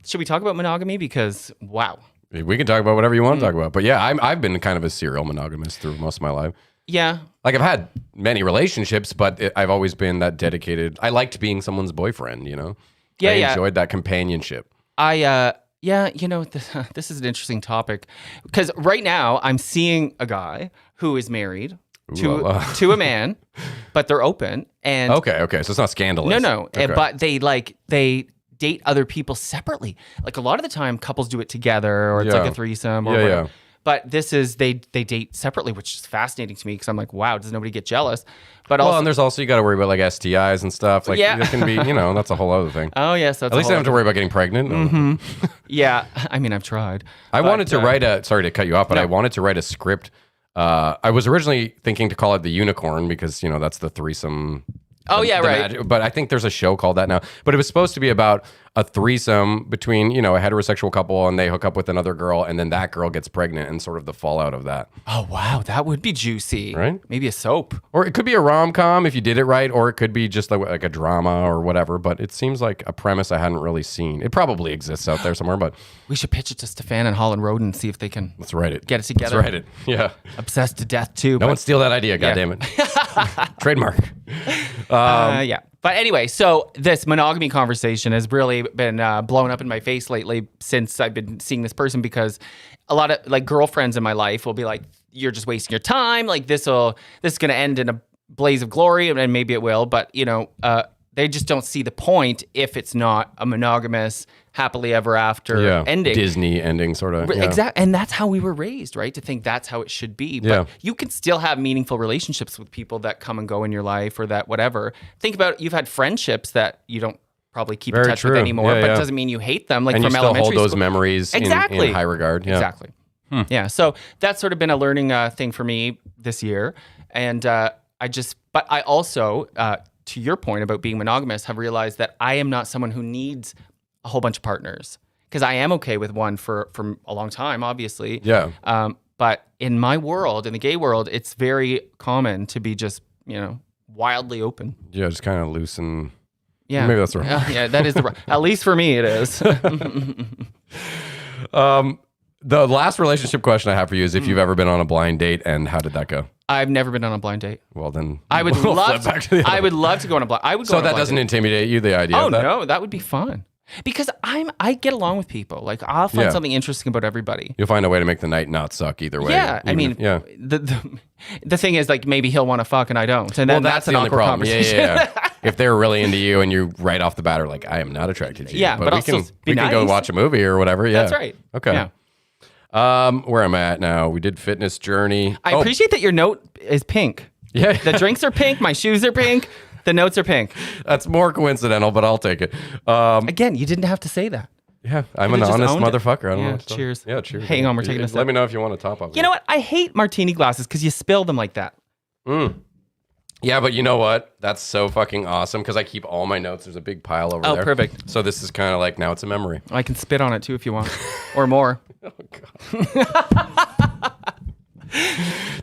Should we talk about monogamy? Because, wow. We can talk about whatever you want to talk about. But yeah, I've been kind of a serial monogamist through most of my life. Yeah. Like I've had many relationships, but I've always been that dedicated. I liked being someone's boyfriend, Yeah, I enjoyed that companionship. This is an interesting topic because right now I'm seeing a guy who is married to a man, but they're open. And Okay. So it's not scandalous. No. Okay. But they date other people separately. Like a lot of the time couples do it together or it's like a threesome or whatever. Yeah. But this is, they date separately, which is fascinating to me because I'm like, wow, does nobody get jealous? But also, and there's also, you got to worry about like STIs and stuff. Like it can be, that's a whole other thing. Oh, yes. That's At least I don't have to worry about getting pregnant. Mm-hmm. Yeah. I mean, I've tried. I wanted to write sorry to cut you off, but I wanted to write a script. I was originally thinking to call it The Unicorn because, that's the threesome. Oh, yeah, right. But I think there's a show called that now. But it was supposed to be about a threesome between, a heterosexual couple and they hook up with another girl and then that girl gets pregnant and sort of the fallout of that. Oh, wow. That would be juicy. Right? Maybe a soap. Or it could be a rom-com if you did it right, or it could be just like a drama or whatever. But it seems like a premise I hadn't really seen. It probably exists out there somewhere, but... We should pitch it to Stefan and Holland Road and see if they can... Let's write it. Get it together. Let's write it. Yeah. Obsessed to death, too. No one steal that idea, goddammit. Trademark. Yeah. But anyway, so this monogamy conversation has really been blown up in my face lately since I've been seeing this person because a lot of like girlfriends in my life will be like, you're just wasting your time. Like this is going to end in a blaze of glory and maybe it will. But, they just don't see the point if it's not a monogamous happily ever after ending. Disney ending sort of. Exactly. And that's how we were raised, right? To think that's how it should be. But you can still have meaningful relationships with people that come and go in your life or that whatever. Think about you've had friendships that you don't probably keep in touch with anymore, but it doesn't mean you hate them. Like and from you still elementary hold those school. memories in high regard. Yeah. Exactly. Yeah. So that's sort of been a learning thing for me this year. And but I also, to your point about being monogamous, have realized that I am not someone who needs a whole bunch of partners because I am okay with one for a long time, obviously. Yeah. But in my world, in the gay world, it's very common to be just, wildly open. Yeah, just kind of loose and... Yeah. Maybe that's wrong. Yeah, that is at least for me, it is. The last relationship question I have for you is if you've ever been on a blind date and how did that go? I've never been on a blind date. Well, then I would we'll love flip back to the other I would love to go on a blind. I would go So on a that blind doesn't date. intimidate you, the idea Oh of that? no, that would be fun. Because I get along with people. Like I'll find something interesting about everybody. You'll find a way to make the night not suck either way. Yeah, I mean, the thing is like maybe he'll want to fuck and I don't, and then that's an the only awkward problem. conversation. Yeah. If they're really into you and you right off the bat are like, I am not attracted to you. Yeah, but we also can be can go nice. watch a movie or whatever. Yeah, That's right. Okay. Yeah. Where am I at now? We did fitness journey. I appreciate that your note is pink. Yeah, The drinks are pink. My shoes are pink. The notes are pink. that's more coincidental, but I'll take it. Again, you didn't have to say that. Yeah, I'm an Could've just honest owned it. motherfucker. I don't Yeah, know. what to say. cheers. Yeah, cheers. Hang on, we're taking a Let sip. me know if you want to top up. You know what? I hate martini glasses because you spill them like that. Yeah, but you know what? That's so fucking awesome because I keep all my notes. There's a big pile over Oh, there. perfect. So this is kind of like now it's a memory. I can spit on it too if you want, or more.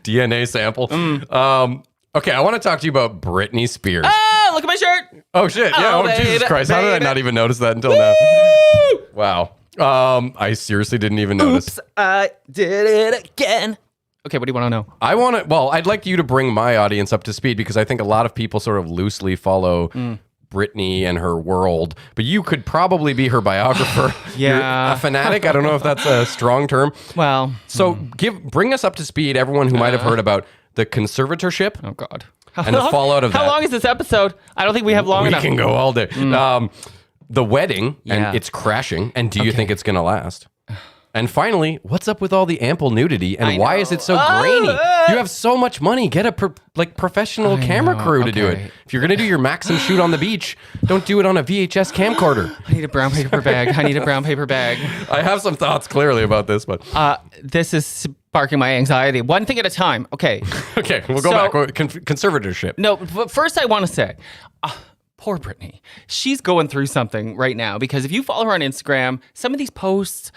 DNA sample. Okay, I want to talk to you about Britney Spears. Oh, look at my shirt. Oh shit! Yeah. Oh, Oh, Jesus baby, Christ! How did I baby. not even notice that until now? Wow. I seriously didn't even notice. Oops, I did it again. Okay, what do you want to know? I want to. Well, I'd like you to bring my audience up to speed because I think a lot of people sort of loosely follow Britney and her world, but you could probably be her biographer. Yeah. You're a fanatic. I don't know if that's a strong term. Well, So bring us up to speed, everyone who might have heard about the conservatorship. oh God. And the fallout of How that. long is this episode? I don't think we have long We enough. can go all day. The wedding, Yeah. and it's crashing. And do you think it's going to last? And finally, what's up with all the ample nudity, and I why know. is it so grainy? You have so much money. Get a professional camera know. crew to do Okay. it. If you're going to do your Maxim shoot on the beach, don't do it on a VHS camcorder. I need a brown paper bag. I need a brown paper bag. I have some thoughts clearly about this, but This is sparking my anxiety. One thing at a time. Okay. okay, we'll go So- back. Conservatorship. No, but first I want to say, poor Britney. She's going through something right now because if you follow her on Instagram, some of these posts,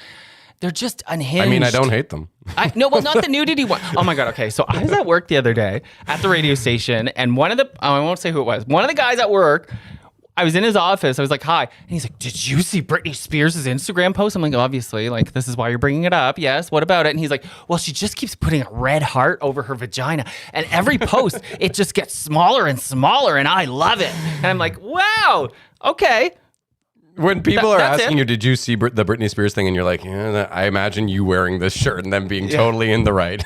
they're just unhinged. I mean, I don't hate them. No, well, not the nudity one. Oh my God. Okay. So I was at work the other day at the radio station, and one of the, I won't say who it was, one of the guys at work, I was in his office. I was like, hi. And he's like, did you see Britney Spears' Instagram post? I'm like, obviously, like, this is why you're bringing it up. Yes. What about it? And he's like, well, she just keeps putting a red heart over her vagina. And every post, it just gets smaller and smaller. And I love it. And I'm like, wow. Okay. When people are that's asking it. you, did you see the Britney Spears thing? And you're like, yeah, I imagine you wearing this shirt and them being totally in the right.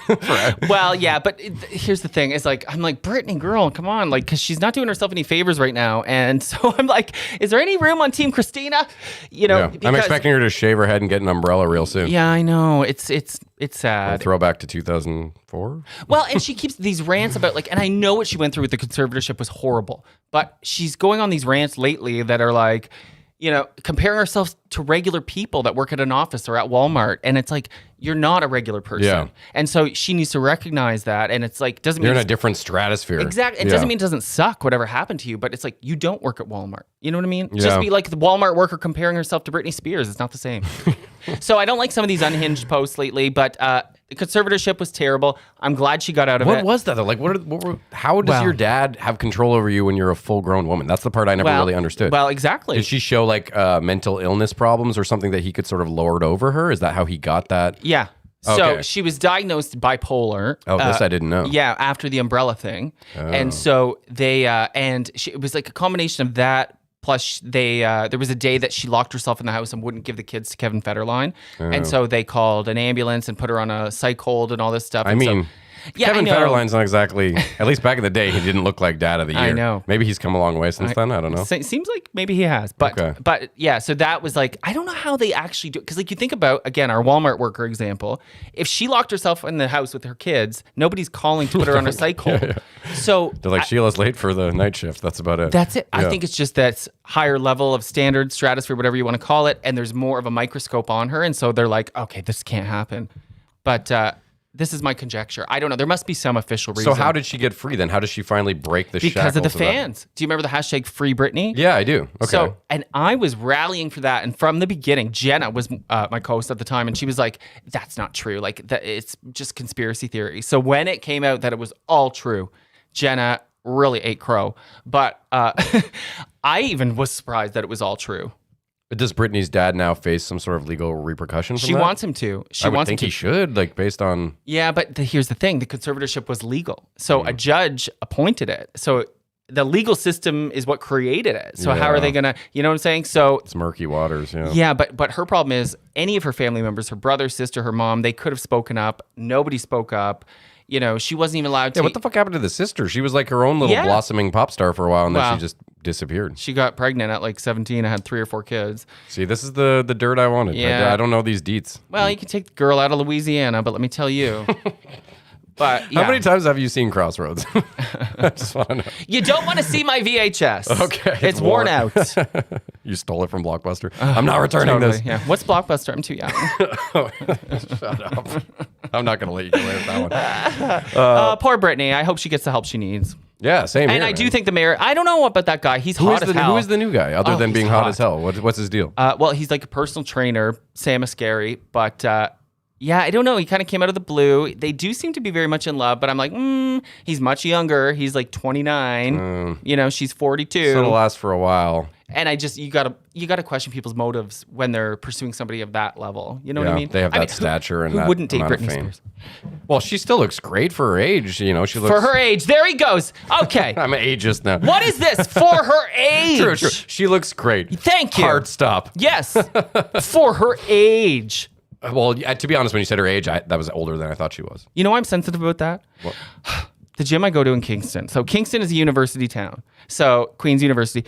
Well, yeah, but here's the thing. It's like, I'm like, Britney, girl, come on. Like, because she's not doing herself any favors right now. And so I'm like, is there any room on Team Christina? You know, Yeah. I'm expecting her to shave her head and get an umbrella real soon. Yeah, I know. It's sad. Throwback to 2004. Well, and she keeps these rants about like, and I know what she went through with the conservatorship was horrible, but she's going on these rants lately that are like, you know, comparing herself to regular people that work at an office or at Walmart. And it's like, you're not a regular person. Yeah. And so she needs to recognize that. And it's like, doesn't You're mean in a different stratosphere. exactly. It doesn't mean it doesn't suck, whatever happened to you, but it's like, you don't work at Walmart. You know what I mean? Yeah. Just be like the Walmart worker comparing herself to Britney Spears. It's not the same. So I don't like some of these unhinged posts lately, but the conservatorship was terrible. I'm glad she got out of it. What was that though? Like, how does Well- your dad have control over you when you're a full grown woman? That's the part I never really understood. Well, exactly. Did she show like mental illness problems or something that he could sort of lord over her? Is that how he got that? Yeah. So Okay. she was diagnosed bibipolar. Oh, this I didn't know. Yeah, after the umbrella thing. And so they, it was like a combination of that. Plus, there was a day that she locked herself in the house and wouldn't give the kids to Kevin Federline. And so they called an ambulance and put her on a psych hold and all this stuff. I And mean, Yeah, Kevin I know. Federline's not exactly, at least back in the day, he didn't look like Dad of the Year. I know. Maybe he's come a long way since then. I don't know. Seems like maybe he has, but yeah. So that was like, I don't know how they actually do it, because like you think about again our Walmart worker example. If she locked herself in the house with her kids, nobody's calling to put her on a psych hold. So They're like, Sheila's late for the night shift. That's about it. that's it. I Yeah. think it's just that higher level of standard stratosphere, whatever you want to call it, and there's more of a microscope on her, and so they're like, okay, this can't happen. But this is my conjecture. I don't know. There must be some official reason. So how did she get free then? How does she finally break the because of the shackles that? fans. Do you remember the hashtag Free Britney? Yeah, I do. Okay. So, and I was rallying for that. And from the beginning, Jenna was my co-host at the time, and she was like, that's not true. Like, that it's just conspiracy theory. So when it came out that it was all true, Jenna really ate crow. But I even was surprised that it was all true. Does Britney's dad now face some sort of legal repercussion from She that? wants him to. I would think he should, like, based on... Yeah, but here's the thing. The conservatorship was legal. So a judge appointed it. So the legal system is what created it. So how are they going to, you know what I'm saying? So It's murky waters, yeah. yeah, but her problem is any of her family members, her brother, sister, her mom, they could have spoken up. Nobody spoke up. You know, she wasn't even allowed to. Yeah, what the fuck happened to the sister? She was like her own little Yeah. blossoming pop star for a while, and then Wow. she just disappeared. She got pregnant at like 17 and had 3 or 4 kids. See, this is the dirt I wanted. Yeah. I don't know these deets. Well, you can take the girl out of Louisiana, but let me tell you. But yeah. How many times have you seen Crossroads? I just want to know. You don't want to see my VHS. Okay, It's worn out. You stole it from Blockbuster. I'm not returning Totally, this. yeah. What's Blockbuster? I'm too young. Shut up. I'm not going to let you get away with that one. Poor Brittany. I hope she gets the help she needs. Yeah, same here. And I do man. think the mayor, I don't know about that guy. He's hot as hell. Who is the new guy, other Oh, than he's being hot hot. as hell? What's his deal? Well, he's like a personal trainer, Sam Ascari, but yeah, I don't know. He kind of came out of the blue. They do seem to be very much in love, but I'm like, he's much younger. He's like 29. You know, she's 42. So it'll last for a while. And I just you gotta question people's motives when they're pursuing somebody of that level. You know what I mean? They have I that mean, stature and who that wouldn't date amount of Britney fame. Spears? Well, she still looks great for her age. You know, she looks For her age, there he goes. Okay, I'm ageist now. what is this for her age? True, true. She looks great. Thank you. Hard stop. Yes, for her age. Well, to be honest, when you said her age, that was older than I thought she was. You know why I'm sensitive about that? What? The gym I go to in Kingston. So Kingston is a university town. So Queen's University.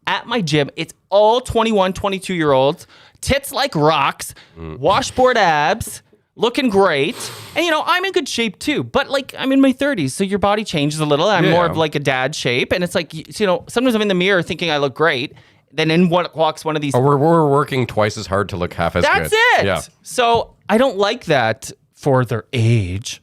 At my gym, it's all 21, 22-year-olds, tits like rocks, washboard abs, looking great. And, you know, I'm in good shape too. But, like, I'm in my 30s, so your body changes a little. I'm more of like a dad shape. And it's like, you know, sometimes I'm in the mirror thinking I look great. Then in walks one of these. Oh, we're working twice as hard to look half as good. That's it. Yeah. So I don't like that for their age.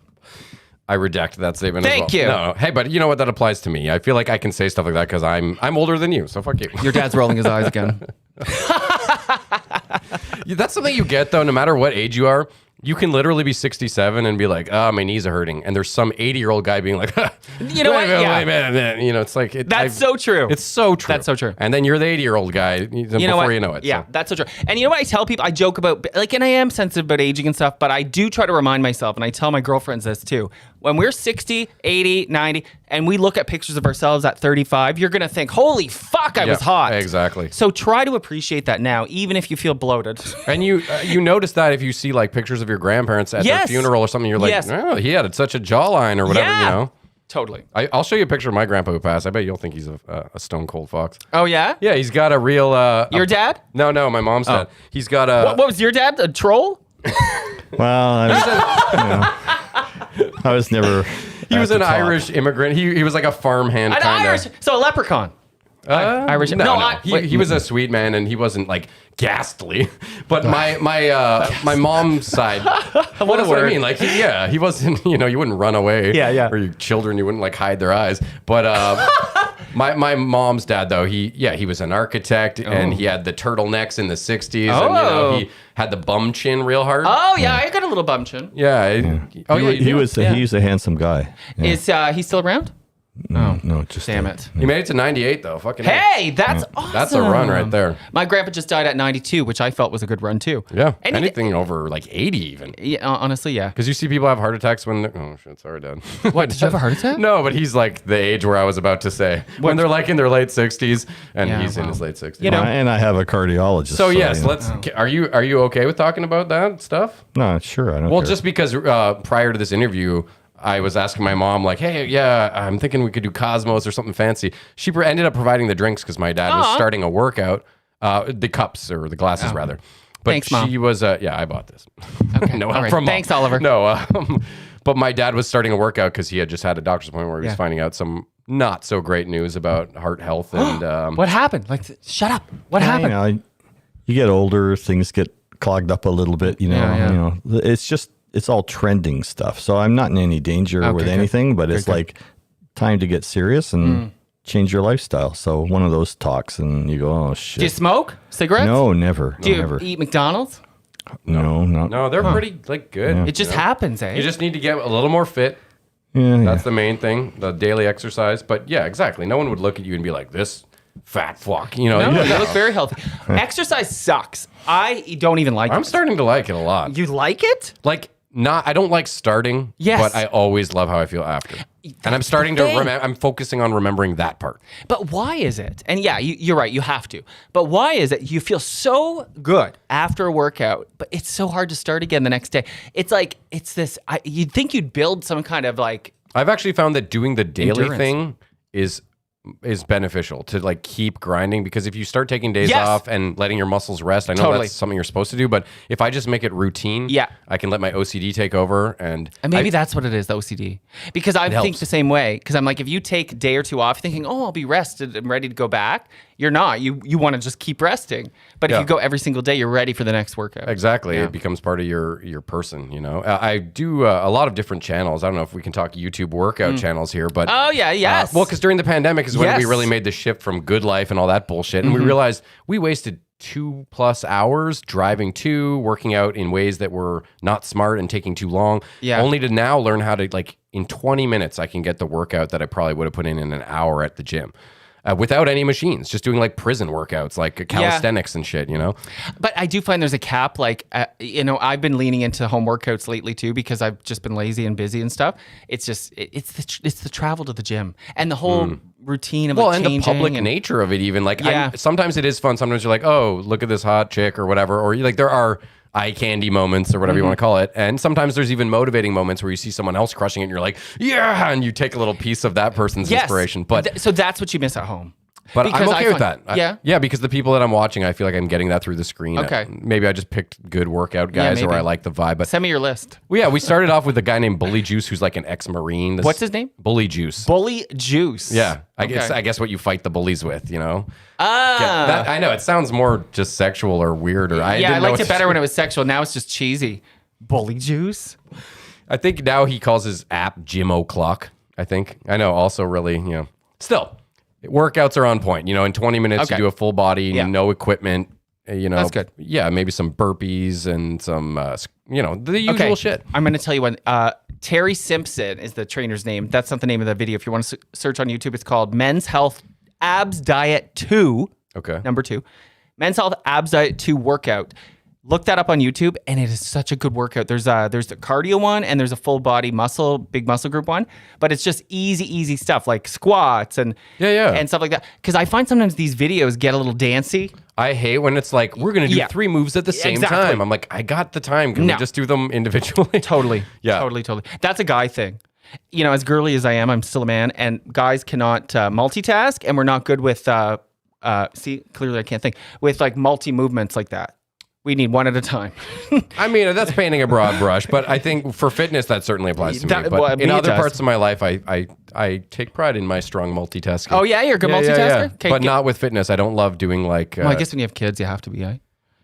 I redact that statement Thank as you. well. No. Hey, but you know what? That applies to me. I feel like I can say stuff like that because I'm older than you, so fuck you. Your dad's rolling his eyes again. That's something you get, though, no matter what age you are. You can literally be 67 and be like, my knees are hurting. And there's some 80-year-old guy being like, You know what? Yeah. wait a minute. You know, it's like... That's so true. It's so true. That's so true. And then you're the 80-year-old guy before you know it. Yeah, so. that's so true. And you know what I tell people? I joke about, like, and I am sensitive about aging and stuff, but I do try to remind myself, and I tell my girlfriends this too. When we're 60, 80, 90, and we look at pictures of ourselves at 35, you're going to think, holy fuck, I was hot. Exactly. So try to appreciate that now, even if you feel bloated. And you notice that if you see like pictures of your grandparents at their funeral or something, you're like, oh, he had such a jawline or whatever, you know? Totally. I'll show you a picture of my grandpa who passed. I bet you'll think he's a stone cold fox. Oh, yeah? Yeah, he's got a real... Your dad? No, my mom's dad. He's got a... What was your dad? A troll? Well, I was never. He was an Irish immigrant. He was like a farmhand An kind Irish. So a leprechaun. Irish. No. He was a sweet man, and he wasn't like ghastly. But my mom's side. That's what I mean. Like he wasn't. You know, you wouldn't run away. Yeah. Or your children, you wouldn't like hide their eyes. But my mom's dad though, he was an architect, and he had the turtlenecks in the '60s, and you know he had the bum chin real hard. Oh yeah, I got a little bum chin. Yeah. He was a handsome guy. Yeah. Is he still around? No, just Damn it. He made it to 98 though. Fucking Hey, that's awesome. That's a run right there. My grandpa just died at 92, which I felt was a good run too. Yeah. And anything over like 80 even. Yeah, honestly, yeah. Because you see people have heart attacks when they're... Oh, shit. Sorry, Dad. What, did you have a heart attack? No, but he's like the age where I was about to say. When they're like in their late 60s, and Yeah, he's in wow. his late 60s. You know- And I have a cardiologist. So yes, you know. let's... Are you okay with talking about that stuff? No, sure. I don't Well, care. just because prior to this interview... I was asking my mom, like, hey, yeah, I'm thinking we could do Cosmos or something fancy. She ended up providing the drinks because my dad was starting a workout, the cups or the glasses rather. But Thanks, Mom. she was, I bought this. Okay. No All help right. from Mom. Thanks, Oliver. No, but my dad was starting a workout because he had just had a doctor's appointment where he was finding out some not so great news about heart health and What happened? Like, shut up. What happened? You know, you get older, things get clogged up a little bit. You know, Yeah. you know, it's all trending stuff. So I'm not in any danger with good. anything, but it's like time to get serious and change your lifestyle. So one of those talks, and you go, oh shit. Do you smoke cigarettes? No, never. Do you never. eat McDonald's? No, no. no, they're pretty good. It just happens, eh? You just need to get a little more fit. Yeah, That's the main thing, the daily exercise. But yeah, exactly. No one would look at you and be like, this fat fuck. You know, No, you look very healthy. Exercise sucks. I don't even like I'm it. starting to like it a lot. You like it? Like, I don't like starting, Yes. but I always love how I feel after. And I'm starting to I'm focusing on remembering that part. But why is it? And yeah, you're right. You have to. But why is it you feel so good after a workout, but it's so hard to start again the next day? It's like, it's this, you'd think you'd build some kind of like, I've actually found that doing the daily Endurance. thing is beneficial to like keep grinding, because if you start taking days Yes. off and letting your muscles rest, I know Totally. that's something you're supposed to do, but if I just make it routine, Yeah. I can let my OCD take over and maybe that's what it is, the OCD. Because I think helps. the same way. Because I'm like, if you take a day or two off thinking, oh, I'll be rested and ready to go back, you're not. You want to just keep resting. But if Yeah. you go every single day, you're ready for the next workout. Exactly. Yeah. It becomes part of your person, you know. I do a lot of different channels. I don't know if we can talk YouTube workout channels here, but Oh, yeah, yes. well, because during the pandemic is when we Yes. really made the shift from good life and all that bullshit, and we realized we wasted 2+ hours driving to working out in ways that were not smart and taking too long. Yeah. Only to now learn how to, like, in 20 minutes, I can get the workout that I probably would have put in an hour at the gym. Without any machines, just doing like prison workouts, like calisthenics and shit, you know? But I do find there's a cap. Like, you know, I've been leaning into home workouts lately too because I've just been lazy and busy and stuff. It's just it's the travel to the gym and the whole routine of like and the changing public and nature of it, even like Yeah. sometimes it is fun. Sometimes you're like, oh, look at this hot chick or whatever, or like there are eye candy moments or whatever you want to call it, and sometimes there's even motivating moments where you see someone else crushing it and you're like, yeah, and you take a little piece of that person's Yes. inspiration. But so that's what you miss at home. But Because I'm I okay with find- that. Yeah, because the people that I'm watching, I feel like I'm getting that through the screen. Okay. Maybe I just picked good workout guys, or maybe. I like the vibe. But Send me your list. well, yeah, we started off with a guy named Bully Juice, who's like an ex-Marine. What's his name? Bully Juice. Bully Juice. Yeah, I guess Okay. I guess what you fight the bullies with, you know. Ah. I know it sounds more just sexual or weird, or I Yeah, I didn't know liked it it's- better when it was sexual. Now it's just cheesy. Bully Juice. I think now he calls his app Jim O'Clock. I think I know. Also, really, you know, still workouts are on point. You know, in 20 minutes Okay. you do a full body, Yeah. no equipment. You know, That's good. Yeah, maybe some burpees and some, you know, the usual shit. I'm going to tell you one. Terry Simpson is the trainer's name. That's not the name of the video. If you want to search on YouTube, it's called Men's Health Abs Diet 2. Okay. Number 2. Men's Health Abs Diet 2 workout. Look that up on YouTube, and it is such a good workout. There's the cardio one, and there's a full body muscle, big muscle group one. But it's just easy stuff like squats and and stuff like that. Because I find sometimes these videos get a little dancey. I hate when it's like, we're going to do Yeah. 3 moves at the same Exactly. time. I'm like, I got the time. Can No. we just do them individually? Totally. Yeah. Totally. That's a guy thing. You know, as girly as I am, I'm still a man, and guys cannot multitask, and we're not good with, see, clearly I can't think, with like multi movements like that. We need one at a time. I mean, that's painting a broad brush, but I think for fitness, that certainly applies to me. That- But well, in me it other does. parts of my life, I take pride in my strong multitasking. Oh, yeah? You're a good multitasker? Okay, But not with fitness. I don't love doing like... Well, I guess when you have kids, you have to be, eh?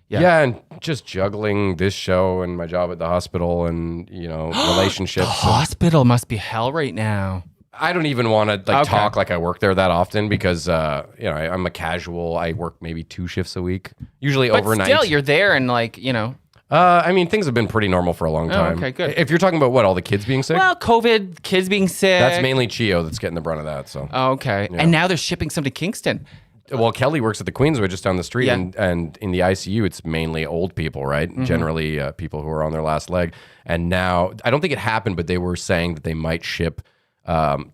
yeah, and just juggling this show and my job at the hospital and, you know, relationships. and- Hospital must be hell right now. I don't even want to like Okay. talk like I work there that often because, you know, I'm a casual. I work maybe 2 shifts a week, usually But overnight. still, you're there and like, you know. I mean, things have been pretty normal for a long time. okay, good. If you're talking about what, all the kids being sick? Well, COVID, kids being sick. That's mainly Chio that's getting the brunt of that. So, Okay. And now they're shipping some to Kingston. well, Kelly works at the Queensway just down the street, Yeah. and in the ICU, it's mainly old people, right? Generally, people who are on their last leg. And now, I don't think it happened, but they were saying that they might ship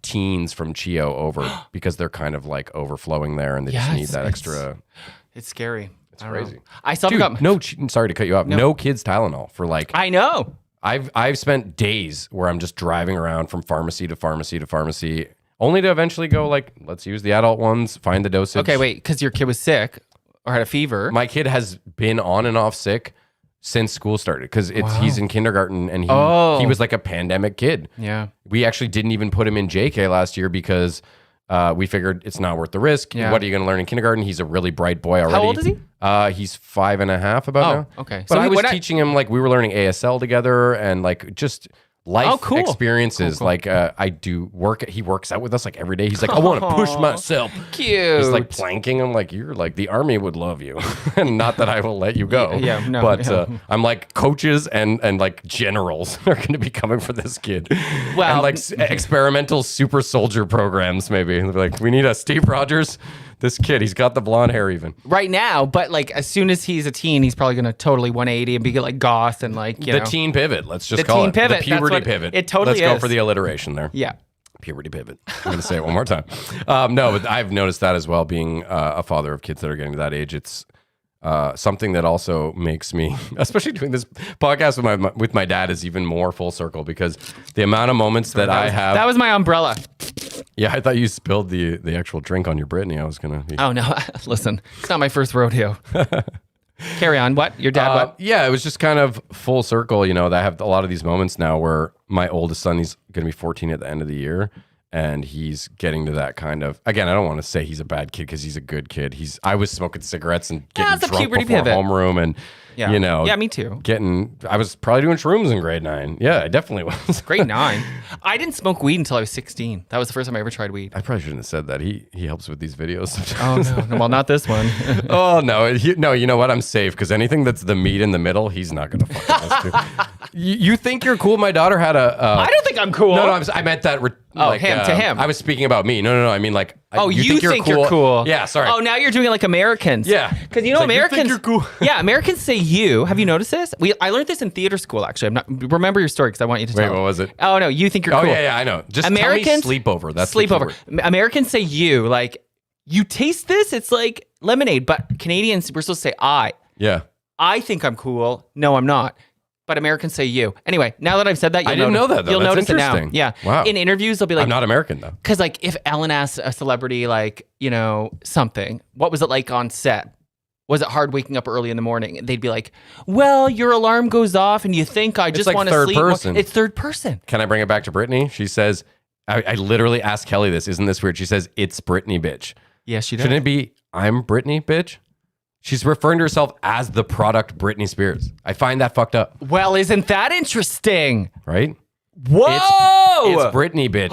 teens from Chio over because they're kind of like overflowing there, and they just need that extra. It's scary. It's crazy. I still Dude, got sorry to cut you off. No kids Tylenol for like I know. I've spent days where I'm just driving around from pharmacy to pharmacy to pharmacy, only to eventually go like, let's use the adult ones, find the dosage. Okay, wait, because your kid was sick or had a fever. My kid has been on and off sick since school started because he's in kindergarten and he was like a pandemic kid. Yeah. We actually didn't even put him in JK last year because we figured it's not worth the risk. Yeah. What are you going to learn in kindergarten? He's a really bright boy already. How old is he? He's 5.5 about now. Okay. But So I was when teaching him, like, we were learning ASL together and like just life experiences. Cool. Like I do work. He works out with us like every day. He's like, I want to push myself. Cute. He's like planking. I'm like, you're like, the army would love you. And not that I will let you go. I'm like, coaches and like generals are going to be coming for this kid. Well, and like experimental super soldier programs, maybe. They're like, we need a Steve Rogers. This kid, he's got the blonde hair even. Right now, but like as soon as he's a teen, he's probably going to totally 180 and be like goth and like, you know. The teen pivot, let's just The call teen it. pivot, The puberty that's what pivot. it totally Let's go is. for the alliteration there. Yeah. Puberty pivot. I'm going to say it one more time. No, but I've noticed that as well, being a father of kids that are getting to that age. It's something that also makes me, especially doing this podcast with my dad, is even more full circle because the amount of moments that I have. That was my umbrella. Yeah, I thought you spilled the actual drink on your Brittany. I was going to be. Oh, no. Listen, it's not my first rodeo. Carry on. What? Your dad, what? Yeah, it was just kind of full circle. You know, I have a lot of these moments now where my oldest son, he's going to be 14 at the end of the year. And he's getting to that kind of, again, I don't want to say he's a bad kid because he's a good kid. I was smoking cigarettes and getting it's a drunk puberty before pivot. homeroom and, Yeah. you know. Yeah, me too. I was probably doing shrooms in grade 9. Yeah, I definitely was. Grade 9. I didn't smoke weed until I was 16. That was the first time I ever tried weed. I probably shouldn't have said that. He helps with these videos sometimes. Oh, no. Well, not this one. Oh, no. No, you know what? I'm safe because anything that's the meat in the middle, he's not going to fucking mess to. You think you're cool? My daughter had I don't think I'm cool. No, I meant that. To him. I was speaking about me. No. I mean, like. You think you're cool? Yeah, sorry. Oh, now you're doing it like Americans. Yeah. Because you know, It's like, Americans. you think you're cool. Yeah, Americans say you. Have you noticed this? I learned this in theater school, actually. Remember your story because I want you to tell. Wait, what was it? Oh, no, you think you're cool. Oh, yeah, I know. Just Americans, tell me sleepover. That's the sleepover. keyword. Americans say you. Like, you taste this? It's like lemonade. But Canadians, we're supposed to say I. Yeah. I think I'm cool. No, I'm not. But Americans say you. Anyway, now that I've said that, I didn't know that, though. You'll That's notice it now. interesting. Yeah. Wow. In interviews, they'll be like, I'm not American, though. because like if Ellen asks a celebrity like, you know, something, what was it like on set? Was it hard waking up early in the morning? They'd be like, well, your alarm goes off and you think I just like want to third sleep. person. It's third person. Can I bring it back to Brittany? She says, I literally asked Kelly this. Isn't this weird? She says, it's Brittany, bitch. Yes, she does. Shouldn't it be, I'm Brittany, bitch? She's referring to herself as the product Britney Spears. I find that fucked up. Well, isn't that interesting? Right? Whoa! It's Brittany, bitch.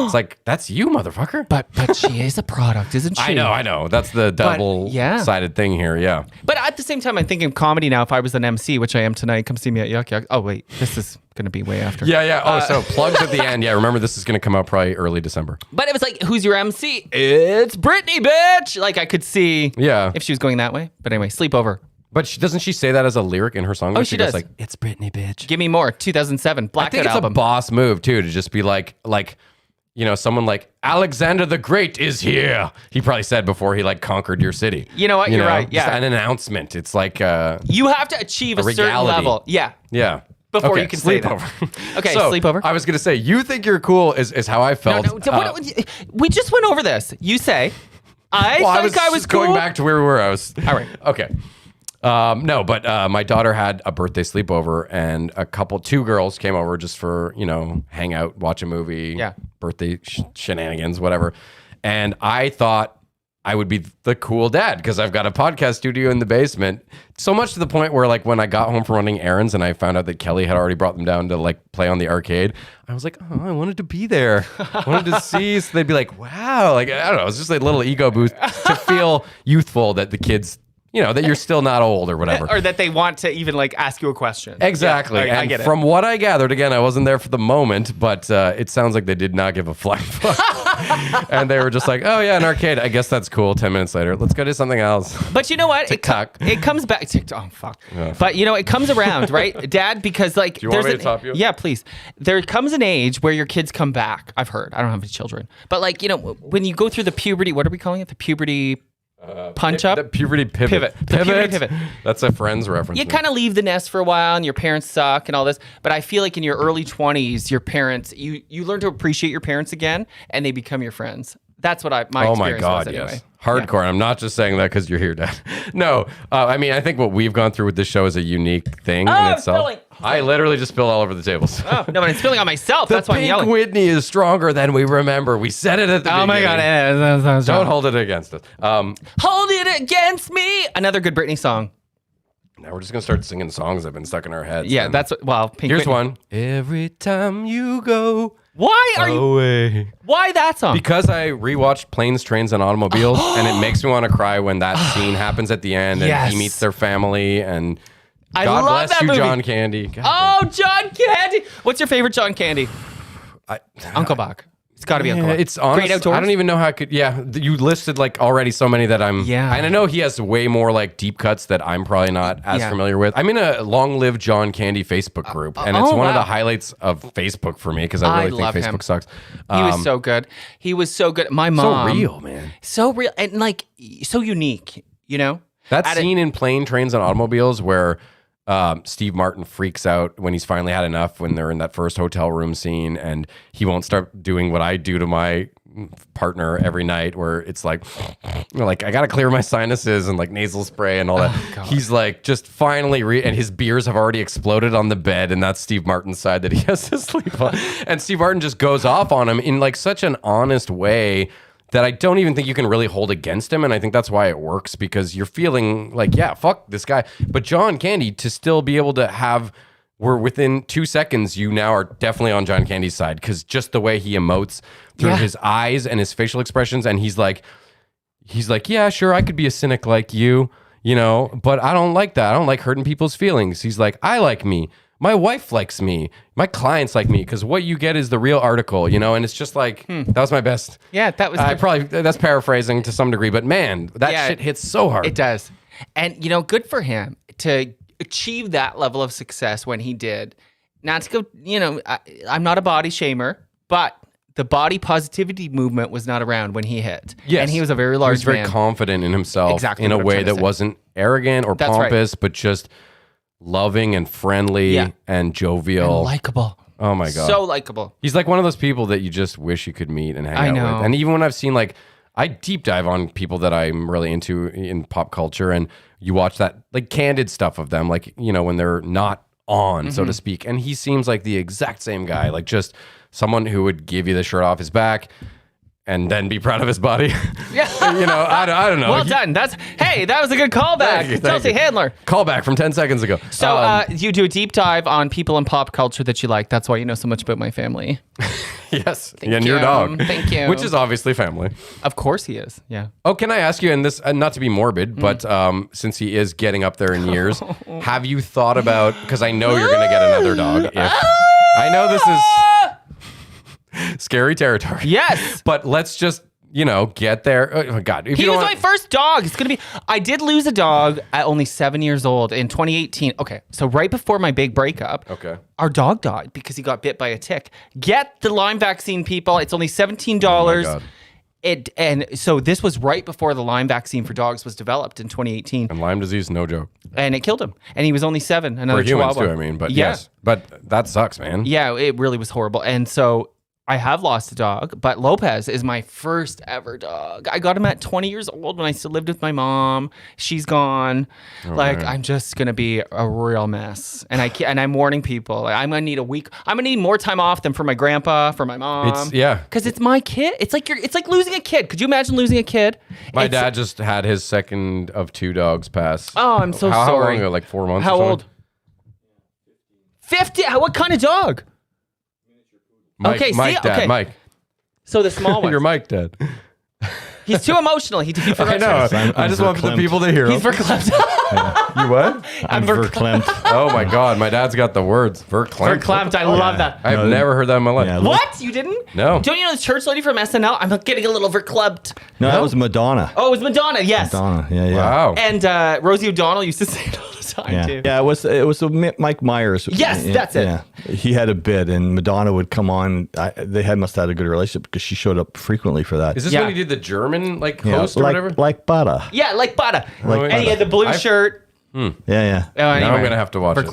It's like, that's you, motherfucker. But she is a product, isn't she? I know. That's the double-sided thing here, yeah. But at the same time, I'm thinking comedy now. If I was an MC, which I am tonight, come see me at Yuck Yuck. Oh, wait. This is going to be way after. Yeah. Oh, so plugs at the end. Yeah, remember, this is going to come out probably early December. But it was like, who's your MC? It's Britney, bitch. Like, I could see if she was going that way. But anyway, sleepover. But doesn't she say that as a lyric in her song? Oh, she does. Goes like, it's Britney, bitch. Give me more. 2007. I Blackout think it's album. a boss move, too, to just be like, you know, someone like Alexander the Great is here. He probably said before he like conquered your city. You know what? You're right. Just Yeah. an announcement. It's like you have to achieve a certain regality. level. Yeah. Yeah. Before you can say that. Okay, so, sleepover. I was going to say, you think you're cool is how I felt. No, we just went over this. You say, I was just cool. going back to where we were. All right. Okay. No, but my daughter had a birthday sleepover and two girls came over just for, you know, hang out, watch a movie, birthday shenanigans, whatever. And I thought I would be the cool dad because I've got a podcast studio in the basement. So much to the point where like when I got home from running errands and I found out that Kelly had already brought them down to like play on the arcade, I was like, oh, I wanted to be there. I wanted to see. So they'd be like, wow. Like, I don't know. It's just a little ego boost to feel youthful that the kids, you know, that you're still not old or whatever. Or that they want to even like ask you a question. Exactly. Yeah, I and get it. from what I gathered, again, I wasn't there for the moment, but it sounds like they did not give a flying fuck. And they were just like, oh yeah, an arcade. I guess that's cool. 10 minutes later, let's go do something else. But you know what? TikTok. It comes back. TikTok. Oh, fuck. But you know, it comes around, right? Dad, because like, do you want me to top you? Yeah, please. There comes an age where your kids come back. I've heard. I don't have any children. But like, you know, when you go through the puberty, what are we calling it? The puberty Punch up. The puberty pivot. The puberty pivot. That's a Friends reference. You kind of leave the nest for a while and your parents suck and all this. But I feel like in your early 20s, your parents, you learn to appreciate your parents again and they become your friends. That's what my Oh my experience God, was anyway. yes. Hardcore. I'm not just saying that because you're here, Dad. No, I mean, I think what we've gone through with this show is a unique thing in I'm itself. spilling. I literally just spilled all over the tables. Oh, no, but I'm spilling on myself. The That's why I'm pink yelling. Whitney is stronger than we remember. We said it at the beginning. Oh my God. Don't hold it against us. Hold it against me. Another good Britney song. Now we're just going to start singing songs that have been stuck in our heads. Yeah, And that's what, well, Pink here's Whitney. one. Every time you go Why are you, away. why that song? Because I rewatched Planes, Trains, and Automobiles, and it makes me want to cry when that scene happens at the end, and Yes. he meets their family, and I God love bless that you, movie. John Candy. God Oh, John Candy. What's your favorite John Candy? Uncle Buck. It's got to be Uncle Buck. It's honest. Great Outdoors. I don't even know how I could. Yeah, you listed like already so many that I'm. Yeah. and I know he has way more like deep cuts that I'm probably not as Yeah. familiar with. I'm in a Long Live John Candy Facebook group, and it's oh, one of wow. the highlights of Facebook for me because I I really love think him. Facebook sucks. He was so good. He was so good. My mom. so real, man. So real and like so unique, you know? That At a- scene in Plane, Trains, and Automobiles where Steve Martin freaks out when he's finally had enough when they're in that first hotel room scene and he won't start doing what I do to my partner every night where it's like I gotta clear my sinuses and like nasal spray and all that. He's like just finally and his beers have already exploded on the bed and that's Steve Martin's side that he has to sleep on. And Steve Martin just goes off on him in like such an honest way that I don't even think you can really hold against him. And I think that's why it works because you're feeling like, yeah, fuck this guy. But John Candy, to still be able to have, where within 2 seconds, you now are definitely on John Candy's side because just the way he emotes through his eyes and his facial expressions. And he's like, yeah, sure, I could be a cynic like you know, but I don't like that. I don't like hurting people's feelings. He's like, I like me. My wife likes me. My clients like me because what you get is the real article, you know? And it's just like, that was my best. Yeah, that was that's paraphrasing to some degree, but man, that shit hits so hard. It does. And, you know, good for him to achieve that level of success when he did. Not to go, you know, I'm not a body shamer, but the body positivity movement was not around when he hit. Yes. And he was a very large He was very man. confident in himself Exactly in a what I'm way trying to that say. wasn't arrogant or That's right. pompous, but just loving and friendly and jovial. Likable. Oh my God. So likable. He's like one of those people that you just wish you could meet and hang I out know. with. And even when I've seen like, I deep dive on people that I'm really into in pop culture and you watch that like candid stuff of them, like, you know, when they're not on, so Mm-hmm. to speak. And he seems like the exact same guy, like just someone who would give you the shirt off his back and then be proud of his body. Yeah. You know, I don't know. Well done. Hey, that was a good callback. Thank Chelsea you. Handler. Callback from 10 seconds ago. So you do a deep dive on people in pop culture that you like. That's why you know so much about my family. yes. Thank and your you. dog. Thank you. Which is obviously family. Of course he is. Yeah. Oh, can I ask you, and this, not to be morbid, but since he is getting up there in years, have you thought about, because I know you're going to get another dog. I know this is scary territory. Yes. But let's just, you know, get there. Oh, God. If He you don't was want- my first dog. It's going to be. I did lose a dog at only 7 years old in 2018. Okay. So right before my big breakup, Okay. our dog died because he got bit by a tick. Get the Lyme vaccine, people. It's only $17. Oh my God. And so this was right before the Lyme vaccine for dogs was developed in 2018. And Lyme disease, no joke. And it killed him. And he was only 7. Another For humans chihuahua. too, I mean. But Yeah. yes. But that sucks, man. Yeah, it really was horrible. And so I have lost a dog, but Lopez is my first ever dog. I got him at 20 years old when I still lived with my mom. She's gone. man. I'm just gonna be a real mess. And I'm warning people. I'm gonna need a week. I'm gonna need more time off than for my grandpa, for my mom. Because it's my kid. It's like losing a kid. Could you imagine losing a kid? My It's- dad just had his second of 2 dogs pass. Oh, I'm so How sorry. long ago? Like 4 months How or something? old? 50. What kind of dog? Mike, Okay, see? Mike, Dad, Okay. Mike. So the small one. Your Mike, Dad. He's too emotional. He I forgot. know. I'm I just want the verklempt. people to hear He's him. verklempt. You what? I'm verklempt. Oh my God, my dad's got the words. Verklempt. Verklempt. I love that. I've No, never heard that in my life. Yeah, What? You didn't? No. Don't you know the church lady from SNL? I'm getting a little verklempt. No, that was Madonna. Oh, it was Madonna. Yes. Madonna. Yeah. Wow. And Rosie O'Donnell used to say it all the time Yeah. too. Yeah, it was Mike Myers. Yes, that's it. Yeah, he had a bit, and Madonna would come on. They must have had a good relationship because she showed up frequently for that. Is this Yeah. when he did the German German like host or whatever. Like butter. Yeah, like Bada. Like and he had the blue shirt. Yeah. Oh, anyway. Now I'm gonna have to watch it.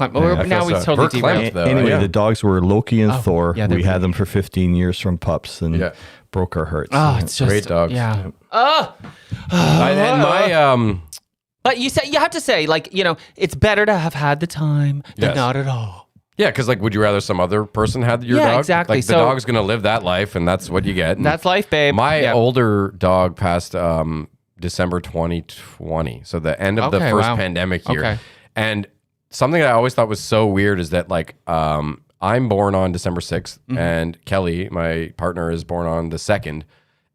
Now we totally derailed. though. Anyway, yeah. the dogs were Loki and Thor. yeah, they're we had them for 15 years from pups and broke our hearts. Oh, it's just Great dogs. Yeah. And my But you have to say, like, it's better to have had the time than Yes. not at all. yeah, because like, would you rather some other person had your Yeah, dog? exactly. Like the So- dog's gonna live that life, and that's what you get. And That's life, babe. my Yeah. older dog passed December 2020, so the end of the Okay, first wow. pandemic year. Okay. And something that I always thought was so weird is that like I'm born on December 6th, Mm-hmm. and Kelly, my partner, is born on the 2nd,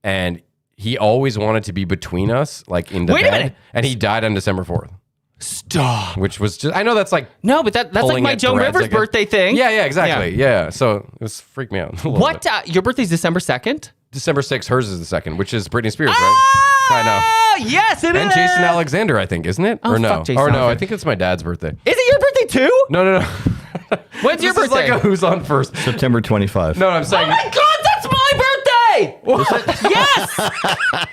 and he always wanted to be between us, like in the Wait a bed, minute. and he died on December 4th, Stop. which was just, I know that's like No, but that's like pulling my at Joan threads, I Rivers guess. birthday thing. Yeah, exactly. Yeah. So it was freaked me out. a little What? bit. Your birthday's December 2nd? December 6th, hers is the 2nd, which is Britney Spears, right? I know. Oh, yes, it is. And Jason Alexander, I think, isn't it? Oh, or no? fuck Jason Or no, I Alexander. think it's my dad's birthday. Is it your birthday too? No. When's your This is birthday? like a who's on first. September 25. No, I'm Oh saying. my God, that's my birthday! Yes!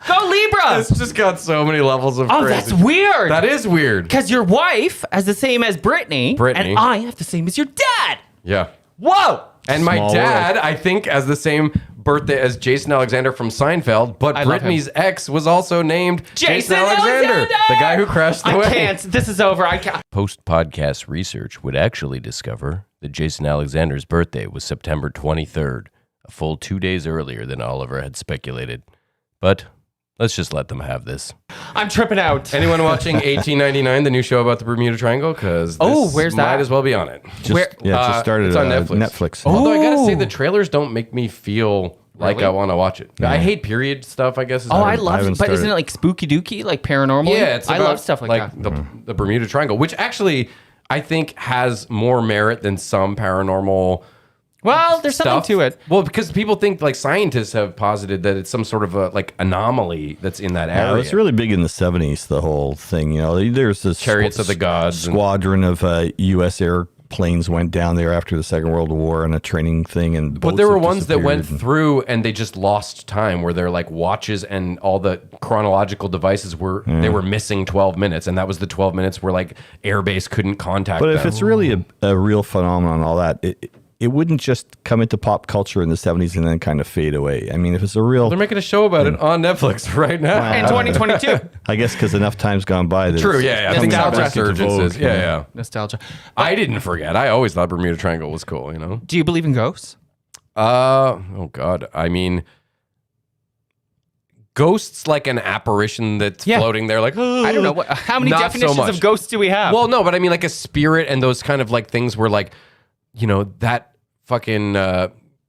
Go Libra! It's just got so many levels of Oh, crazy. that's weird. That is weird. Because your wife has the same as Brittany, and I have the same as your dad. Yeah. Whoa! And my Small dad, I think, has the same birthday as Jason Alexander from Seinfeld, but I love Brittany's ex was also named Jason Alexander, Alexander! the guy who crashed the I wedding. can't. This is over. I can't. Post-podcast research would actually discover that Jason Alexander's birthday was September 23rd, a full 2 days earlier than Oliver had speculated. But let's just let them have this. I'm tripping out. Anyone watching 1899, the new show about the Bermuda Triangle? Because where's might that? as well be on it. Where- Yeah, it just started it's on Netflix. Netflix. Although I gotta say, Ooh. the trailers don't make me feel like Really? I want to watch it. I hate period stuff, I guess. Oh, I haven't love it. But started. isn't it like spooky dooky, like paranormal? Yeah, it's I about, love stuff like that. the Bermuda Triangle, which actually I think has more merit than some paranormal Well, there's stuff. something to it. Well, because people think, like, scientists have posited that it's some sort of a like anomaly that's in that Yeah, area. it was really big in the 70s, the whole thing. You know, there's this Chariots of the Gods and- squadron of U.S. airplanes went down there after the Second World War on a training thing. And But boats there were have ones that went disappeared. through and they just lost time, where they're like watches and all the chronological devices were they were missing 12 minutes, and that was the 12 minutes where like airbase couldn't contact But them. if it's really a real phenomenon, all that, it wouldn't just come into pop culture in the 70s and then kind of fade away. I mean, if it's a real, They're making a show about it on Netflix right now. In 2022. I guess because enough time's gone by. That True, it's- yeah. I think that Nostalgia. resurgence is, yeah. Nostalgia. I didn't forget. I always thought Bermuda Triangle was cool, you know? Do you believe in ghosts? Oh, God. I mean, ghosts like an apparition that's Yeah. floating there, like, I don't know. How many Not so definitions much. of ghosts do we have? Well, no, but I mean, like a spirit and those kind of like things where, like, you know, that fucking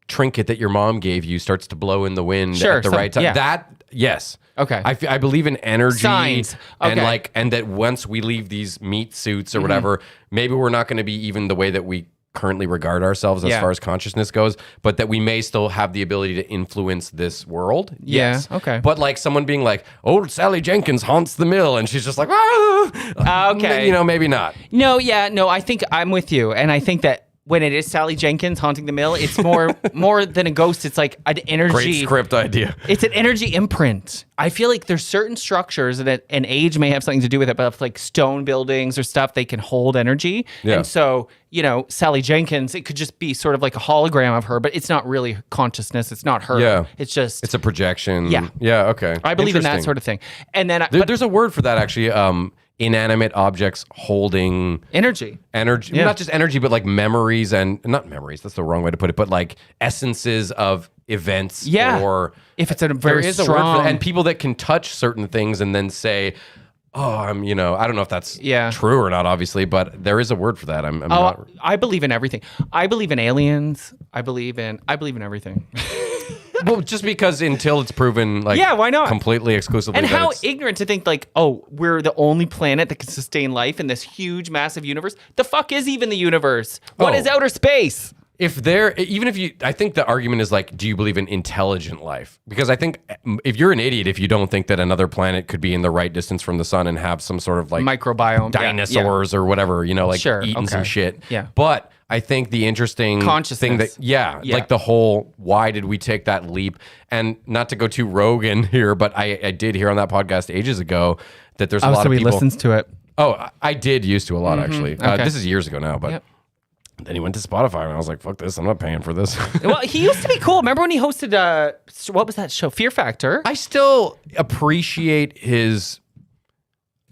trinket that your mom gave you starts to blow in the wind Sure, at the right time. yeah. That, yes. Okay. I believe in energy. Signs. And Okay. like, and that once we leave these meat suits or whatever, maybe we're not going to be even the way that we currently regard ourselves as Yeah. far as consciousness goes, but that we may still have the ability to influence this world. Yeah, Yes. okay. But like someone being like, "Old Sally Jenkins haunts the mill," and she's just like, "Ah." Okay. You know, maybe not. No, I think I'm with you. And I think that when it is Sally Jenkins haunting the mill, it's more than a ghost. It's like an energy. Great script idea. It's an energy imprint. I feel like there's certain structures that an age may have something to do with it, but if like stone buildings or stuff, they can hold energy. Yeah. And so, Sally Jenkins, it could just be sort of like a hologram of her, but it's not really consciousness. It's not her. Yeah. It's just, It's a projection. Yeah. Yeah. Okay. I believe in that Interesting. sort of thing. And then, There's a word for that actually. Inanimate objects holding energy. energy, Yeah. not just energy, but like memories and not memories. That's the wrong way to put it, but like essences of events. Yeah. Or If it's a there very is a word strong, for that. And people that can touch certain things and then say, "Oh, I don't know if that's Yeah. true or not, obviously, but there is a word for that." I'm not. I believe in everything. I believe in aliens. I believe in everything. Well, just because until it's proven like Yeah, why not? completely exclusively. And that how it's- ignorant to think like, oh, we're the only planet that can sustain life in this huge, massive universe. The fuck is even the universe? What Oh. is outer space? I think the argument is like, do you believe in intelligent life? Because I think if you're an idiot, if you don't think that another planet could be in the right distance from the sun and have some sort of like Microbiome. Yeah, dinosaurs or whatever, like Sure, eating okay. some shit. Yeah. But I think the interesting thing Consciousness. that, like the whole, why did we take that leap? And not to go too Rogan here, but I did hear on that podcast ages ago that there's a lot of people. listens to it. Oh, I did used to a lot, actually. Okay. This is years ago now, but then he went to Spotify, and I was like, fuck this, I'm not paying for this. Well, he used to be cool. Remember when he hosted, what was that show? Fear Factor? I still appreciate his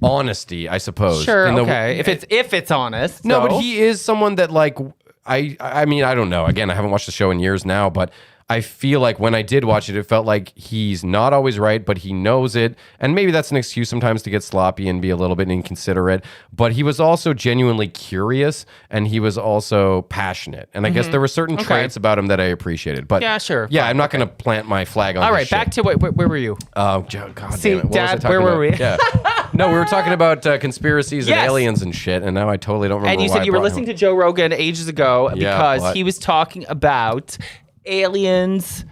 honesty, I suppose. Sure, okay. If it's honest. No, so. but he is someone that, like, I mean, I don't know. Again, I haven't watched the show in years now, but I feel like when I did watch it, it felt like he's not always right, but he knows it. And maybe that's an excuse sometimes to get sloppy and be a little bit inconsiderate. But he was also genuinely curious, and he was also passionate. And I guess there were certain traits about him that I appreciated. But yeah, sure. Yeah, I'm not going to plant my flag on All this right, shit. back to where were you? Oh, God See, damn it. What Dad, was I talking where were about? we? Yeah. No, we were talking about conspiracies and Yes. aliens and shit, and now I totally don't remember And you why said I you were brought listening him. to Joe Rogan ages ago because but- he was talking about aliens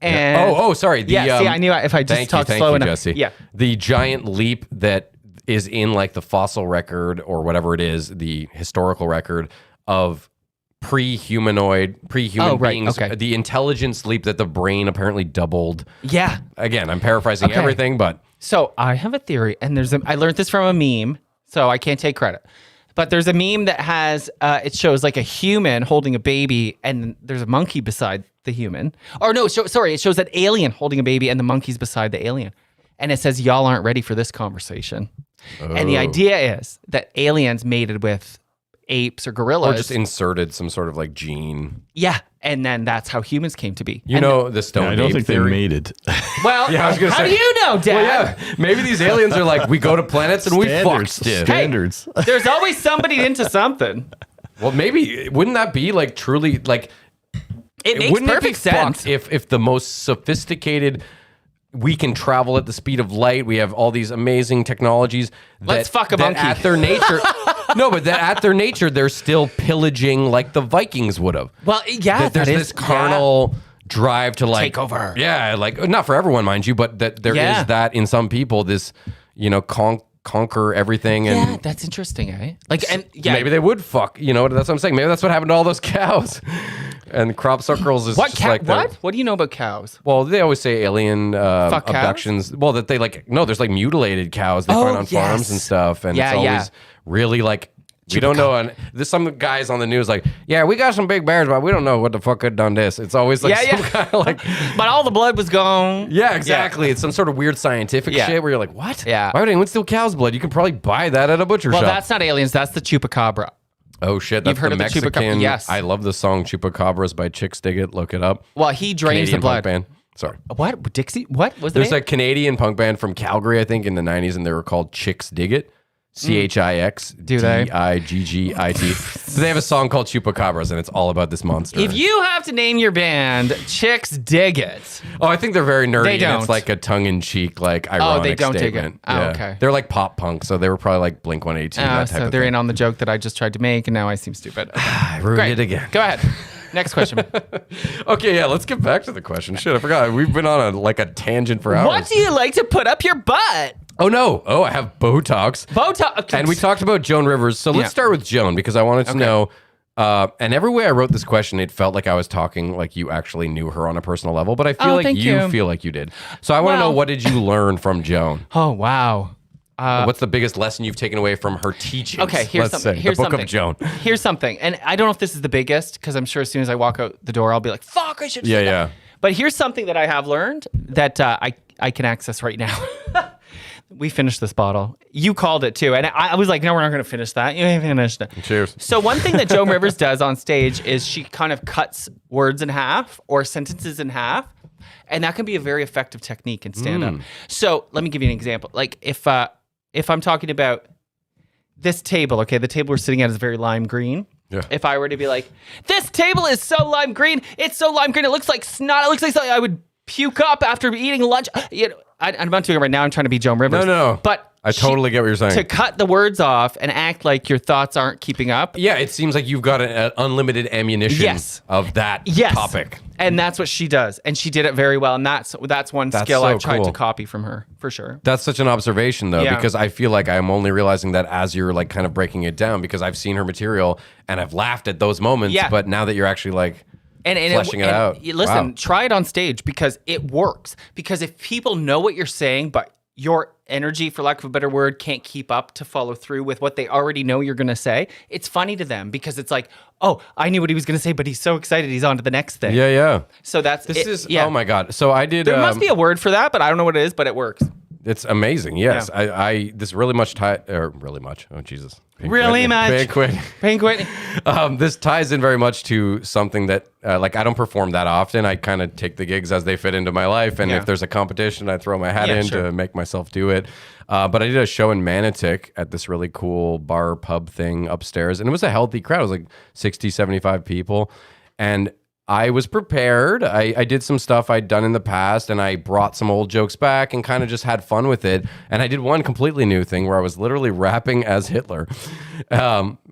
and... Oh, sorry. The, yeah, see, I knew if I just talked slow enough. Jesse. Yeah. The giant leap that is in like the fossil record or whatever it is, the historical record of pre-human right, beings, okay. the intelligence leap that the brain apparently doubled. Yeah. Again, I'm paraphrasing Okay. everything, but So I have a theory, and I learned this from a meme, so I can't take credit. But there's a meme that has, it shows like a human holding a baby, and there's a monkey beside the human. Or no, sorry, it shows an alien holding a baby, and the monkey's beside the alien. And it says, y'all aren't ready for this conversation. And the idea is that aliens mated with apes or gorillas. or just inserted some sort of like gene. Yeah, and then that's how humans came to be. You And know the stone I don't ape think theory? they made it. well, Yeah, I was gonna how say- do you know, Dad? Well, yeah, maybe these aliens are like, we go to planets and we fuck shit. Standards. There's always somebody into something. Well, maybe wouldn't that be like truly like? It makes wouldn't perfect it be fucked sense. if the most sophisticated, we can travel at the speed of light. We have all these amazing technologies. Let's fuck a that monkey. At their nature, no, but that at their nature, they're still pillaging like the Vikings would have. Well, yeah, That there's that this is- carnal drive to like Take over. Yeah, like not for everyone, mind you, but that there is Yeah. that in some people. This, conquer everything and. Yeah, that's interesting, eh? Like, and yeah, Maybe they would fuck. That's what I'm saying. Maybe that's what happened to all those cows. And crop circles is what just like the- what? What do you know about cows? Well, they always say alien Fuck cows? abductions. Well, that they there's like mutilated cows they find on farms yes. and stuff, and Yeah, it's always yeah. really like we don't know. And there's some guys on the news like, yeah, we got some big bears, but we don't know what the fuck could done this. It's always like Yeah, some yeah. kind of like, But all the blood was gone. yeah, exactly. It's some sort of weird scientific Yeah. shit where you're like, what? Yeah. Why would anyone steal cow's blood? You can probably buy that at a butcher Well, shop. that's not aliens. That's the chupacabra. Oh shit! That's You've heard the of the Mexican. Chupacabra? Yes. I love the song "Chupacabras" by Chicks Dig It. Look it up. Well, he drains Canadian the punk blood. band. Sorry. What? Dixie? What was the There's name? a Canadian punk band from Calgary, I think, in the 90s, and they were called Chicks Dig It. Do they? Chiggit. So they have a song called Chupacabras, and it's all about this monster. If you have to name your band, Chicks Dig It. Oh, I think they're very nerdy. They And don't. it's like a tongue-in-cheek, like ironic they don't dig it. statement. Oh, okay. They're like pop punk, so they were probably like Blink-182, that type So of they're thing. in on the joke that I just tried to make, and now I seem stupid. Okay. I ruined Great. it again. Go ahead. Next question. Okay, yeah, let's get back to the question. Shit, I forgot. We've been on a tangent for hours. What do you like to put up your butt? Oh, no. Oh, I have Botox. Botox. And we talked about Joan Rivers. So let's Yeah. start with Joan because I wanted to know. And every way I wrote this question, it felt like I was talking like you actually knew her on a personal level. But I feel like thank you you. feel like you did. So I want to know, Well- what did you learn from Joan? Oh, wow. What's the biggest lesson you've taken away from her teachings? Okay, here's let's something. say, Here's the Book something. of Joan. Here's something. And I don't know if this is the biggest because I'm sure as soon as I walk out the door, I'll be like, fuck, I should Yeah, say that. yeah. But here's something that I have learned that I can access right now. We finished this bottle. You called it too. And I was like, no, we're not going to finish that. You ain't finished it. Cheers. So one thing that Joan Rivers does on stage is she kind of cuts words in half or sentences in half. And that can be a very effective technique in stand-up. So let me give you an example. Like if I'm talking about this table, okay, the table we're sitting at is very lime green. Yeah. If I were to be like, this table is so lime green, it's so lime green, it looks like snot, it looks like something I would puke up after eating lunch. I'm not doing it right now. I'm trying to be Joan Rivers. No. But I totally get what you're saying. To cut the words off and act like your thoughts aren't keeping up. Yeah, it seems like you've got an unlimited ammunition of that topic. And that's what she does. And she did it very well. And that's one skill so I've tried cool. to copy from her, for sure. That's such an observation, though, Yeah. because I feel like I'm only realizing that as you're like kind of breaking it down, because I've seen her material and I've laughed at those moments. Yeah. But now that you're actually like fleshing it out. Listen, Wow. try it on stage because it works. Because if people know what you're saying, but your energy, for lack of a better word, can't keep up to follow through with what they already know you're going to say, it's funny to them because it's like, oh, I knew what he was going to say, but he's so excited he's on to the next thing. Yeah, yeah. So Oh my God. So I did. There must be a word for that, but I don't know what it is, but it works. It's amazing. Yes. Yeah. I this really much really much. Oh, Jesus. Really much. Banquet. This ties in very much to something that, like, I don't perform that often. I kind of take the gigs as they fit into my life. And if there's a competition, I throw my hat in to make myself do it. But I did a show in Manotick at this really cool bar pub thing upstairs. And it was a healthy crowd. It was like 60, 75 people. And I was prepared. I did some stuff I'd done in the past, and I brought some old jokes back and kind of just had fun with it. And I did one completely new thing where I was literally rapping as Hitler,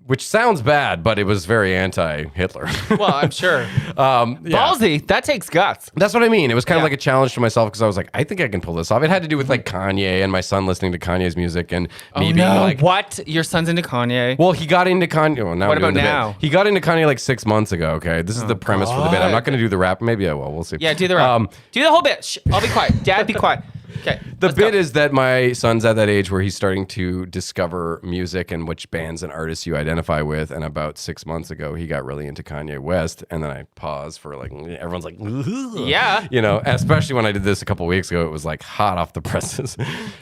which sounds bad, but it was very anti-Hitler. Well, I'm sure. Ballsy. That takes guts. That's what I mean. It was kind of like a challenge to myself because I was like, I think I can pull this off. It had to do with like Kanye and my son listening to Kanye's music and me being like, what? Your son's into Kanye? well, he got into Kanye. Well, now What we're doing about the now? bit. He got into Kanye like 6 months ago. Okay, this is the premise for the bit. I'm not going to do the rap. Maybe I will. We'll see. Yeah, do the rap. Do the whole bit. Shh, I'll be quiet. Dad, be quiet. Okay. The bit is that my son's at that age where he's starting to discover music and which bands and artists you identify with. And about 6 months ago, he got really into Kanye West. And then I paused for like, everyone's like, Yeah. you know, especially when I did this a couple weeks ago, it was like hot off the presses.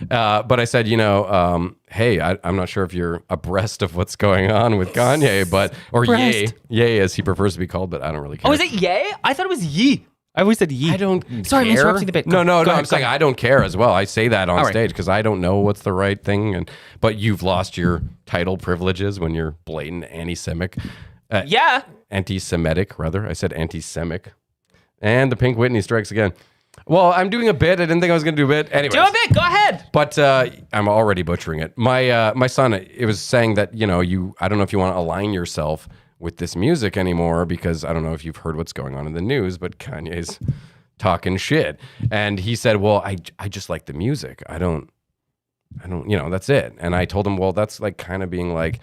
But I said, hey, I'm not sure if you're abreast of what's going on with Kanye, or Ye as he prefers to be called, but I don't really care. Oh, is it yay? I thought it was ye. I always said ye. I don't Sorry, I'm care. interrupting the bit. No, Go I'm ahead, saying go ahead. I don't care as well. I say that on All right. stage because I don't know what's the right thing. But you've lost your title privileges when you're blatant anti-Semitic. Yeah. Anti-Semitic, rather. I said anti-Semitic. And the Pink Whitney strikes again. Well, I'm doing a bit. I didn't think I was going to do a bit. Anyway. Do a bit. Go ahead. But I'm already butchering it. My son, it was saying that, I don't know if you want to align yourself with this music anymore because I don't know if you've heard what's going on in the news, but Kanye's talking shit. And he said, well, I just like the music. I don't, that's it. And I told him, well, that's like kind of being like,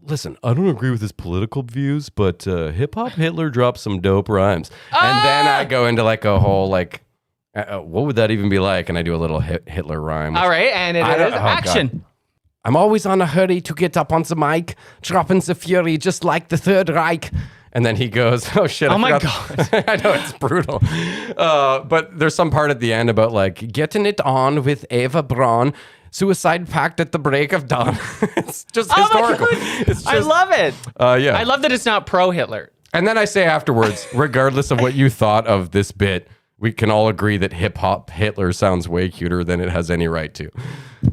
listen, I don't agree with his political views, but hip hop Hitler dropped some dope rhymes. And then I go into like a whole like, what would that even be like? And I do a little Hitler rhyme. All right. And it is action. God. I'm always on a hurry to get up on the mic, dropping the fury just like the Third Reich. And then he goes, oh shit. Oh my God. I know, it's brutal. But there's some part at the end about like getting it on with Eva Braun, suicide pact at the break of dawn. It's just historical. It's just, I love it. Yeah. I love that it's not pro-Hitler. And then I say afterwards, regardless of what you thought of this bit, we can all agree that hip hop Hitler sounds way cuter than it has any right to.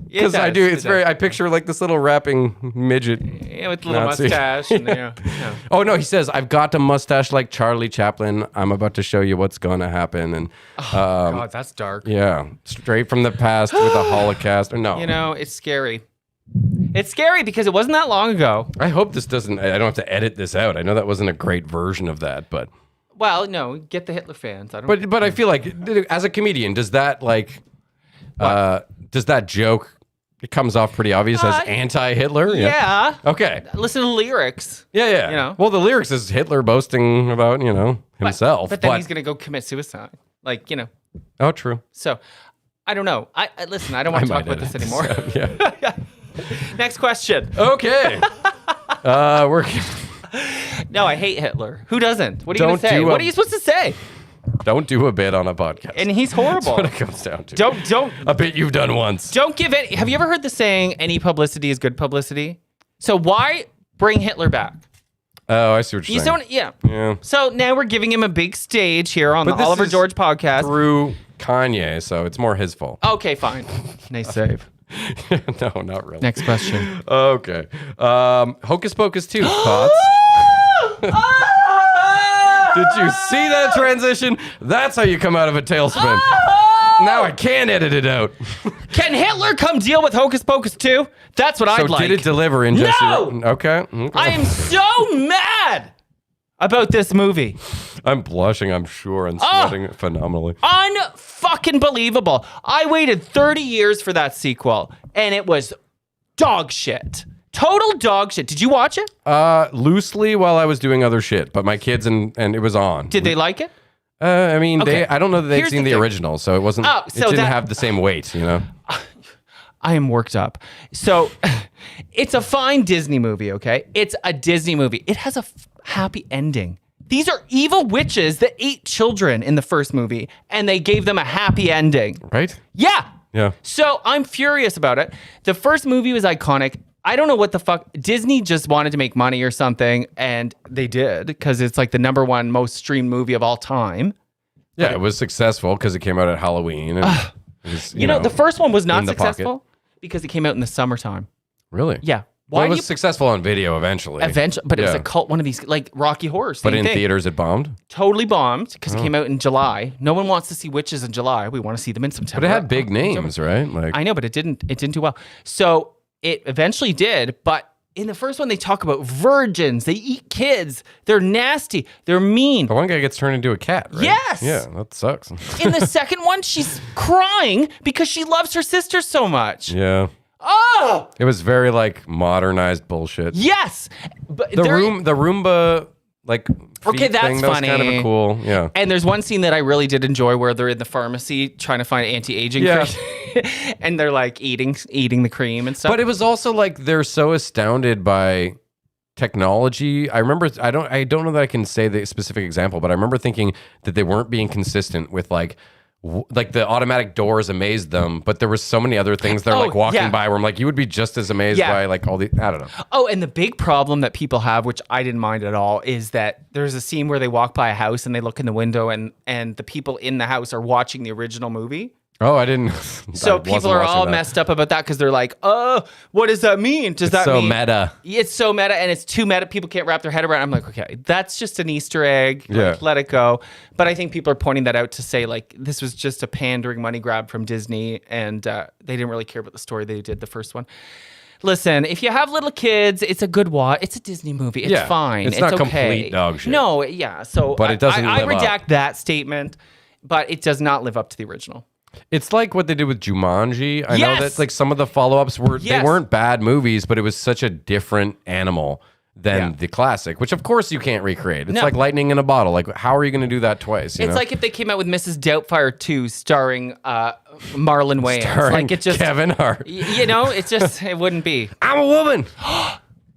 Because I do. It's very. I picture like this little rapping midget. Yeah, with the little Nazi. mustache. And yeah. Oh no, he says, "I've got a mustache like Charlie Chaplin. I'm about to show you what's gonna happen." And God, that's dark. yeah, straight from the past with a Holocaust. Or no, It's scary. It's scary because it wasn't that long ago. I hope this doesn't. I don't have to edit this out. I know that wasn't a great version of that, but. Well, no, get the Hitler fans. I don't. But I feel like as a comedian, does that like, does that joke? It comes off pretty obvious as anti-Hitler. Yeah. Okay. Listen to the lyrics. Yeah. Well, the lyrics is Hitler boasting about himself. But then he's gonna go commit suicide. Like Oh, true. So, I don't know. I listen. I don't want to talk about this anymore. Yeah. Next question. Okay. We're. No, I hate Hitler. Who doesn't? What are you Don't gonna say? do What are you supposed to say? Don't do a bit on a podcast. And he's horrible. That's what it comes down to. Don't a bit you've done once. Don't give any. Have you ever heard the saying, any publicity is good publicity? So why bring Hitler back? Oh, I see what you're saying. Yeah. So now we're giving him a big stage here on But the this Oliver is George podcast. Through Kanye, so it's more his fault. Okay, fine. Nice save. No, not really. Next question. Okay. Hocus Pocus 2, thoughts? Did you see that transition? That's how you come out of a tailspin. Now I can edit it out. Can Hitler come deal with Hocus Pocus 2? That's what I'd like. So did it deliver in Jesse? No! Okay. I am so mad about this movie. I'm blushing, I'm sure, and sweating phenomenally. Unfucking believable. I waited 30 years for that sequel, and it was dog shit. Total dog shit. Did you watch it? Loosely while I was doing other shit, but my kids and it was on. Did they like it? I mean, Okay. I don't know that they'd Here's seen the the thing. original, so it wasn't. Oh, it so didn't that- have the same weight, you know. I am worked up. So it's a fine Disney movie, okay? It's a Disney movie. It has a happy ending. These are evil witches that ate children in the first movie, and they gave them a happy ending. Right? Yeah. Yeah. So I'm furious about it. The first movie was iconic. I don't know what the fuck. Disney just wanted to make money or something, and they did, because it's like the #1 most streamed movie of all time. Yeah, it was successful because it came out at Halloween. And it was, You know, the first one was not in the pocket. successful because it came out in the summertime. Really? Yeah. Well, it do was you successful on video eventually. eventually? But it was Yeah. a cult. One of these like Rocky Horror. Same But in thing. theaters, it bombed. Totally bombed because it came out in July. No one wants to see witches in July. We want to see them in September. But it had big names, right? Like I know, but it didn't. It didn't do well. So it eventually did. But in the first one, they talk about virgins. They eat kids. They're nasty. They're mean. the one guy gets turned into a cat, right? Yes! Yeah, that sucks. In the second one, she's crying because she loves her sister so much. Yeah. Oh, It was very like modernized bullshit. yes. But The there- Roomba like Okay, feet that's thing, that was kind of funny. a cool, yeah. And there's one scene that I really did enjoy where they're in the pharmacy trying to find anti-aging Yeah. cream. And they're like eating the cream and stuff. But it was also like they're so astounded by technology. I remember I don't know that I can say the specific example, but I remember thinking that they weren't being consistent with like the automatic doors amazed them, but there was so many other things they're like walking yeah. by where I'm like, you would be just as amazed Yeah. by like all the I don't know. Oh, and the big problem that people have, which I didn't mind at all, is that there's a scene where they walk by a house and they look in the window and the people in the house are watching the original movie. Oh, I didn't. So I people wasn't are watching all that. messed up about that because they're like, oh, what does that mean? Does that So mean meta. It's so meta and it's too meta. People can't wrap their head around it. I'm like, okay, that's just an Easter egg. Like, Yeah. let it go. But I think people are pointing that out to say like this was just a pandering money grab from Disney and they didn't really care about the story they did the first one. Listen, if you have little kids, it's a good watch. It's a Disney movie. It's Yeah, fine. it's not okay. complete dog shit. No, yeah. So But it doesn't I live up. redact that statement, but it does not live up to the original. It's like what they did with Jumanji. I know Yes! that like some of the follow-ups were Yes. they weren't bad movies, but it was such a different animal than Yeah. the classic, which of course you can't recreate. It's No. like lightning in a bottle. Like how are you going to do that twice? You It's know? like if they came out with Mrs. Doubtfire 2 starring Marlon Wayans. Starring Like it just Kevin Hart. you know, it's just it wouldn't be. I'm a woman.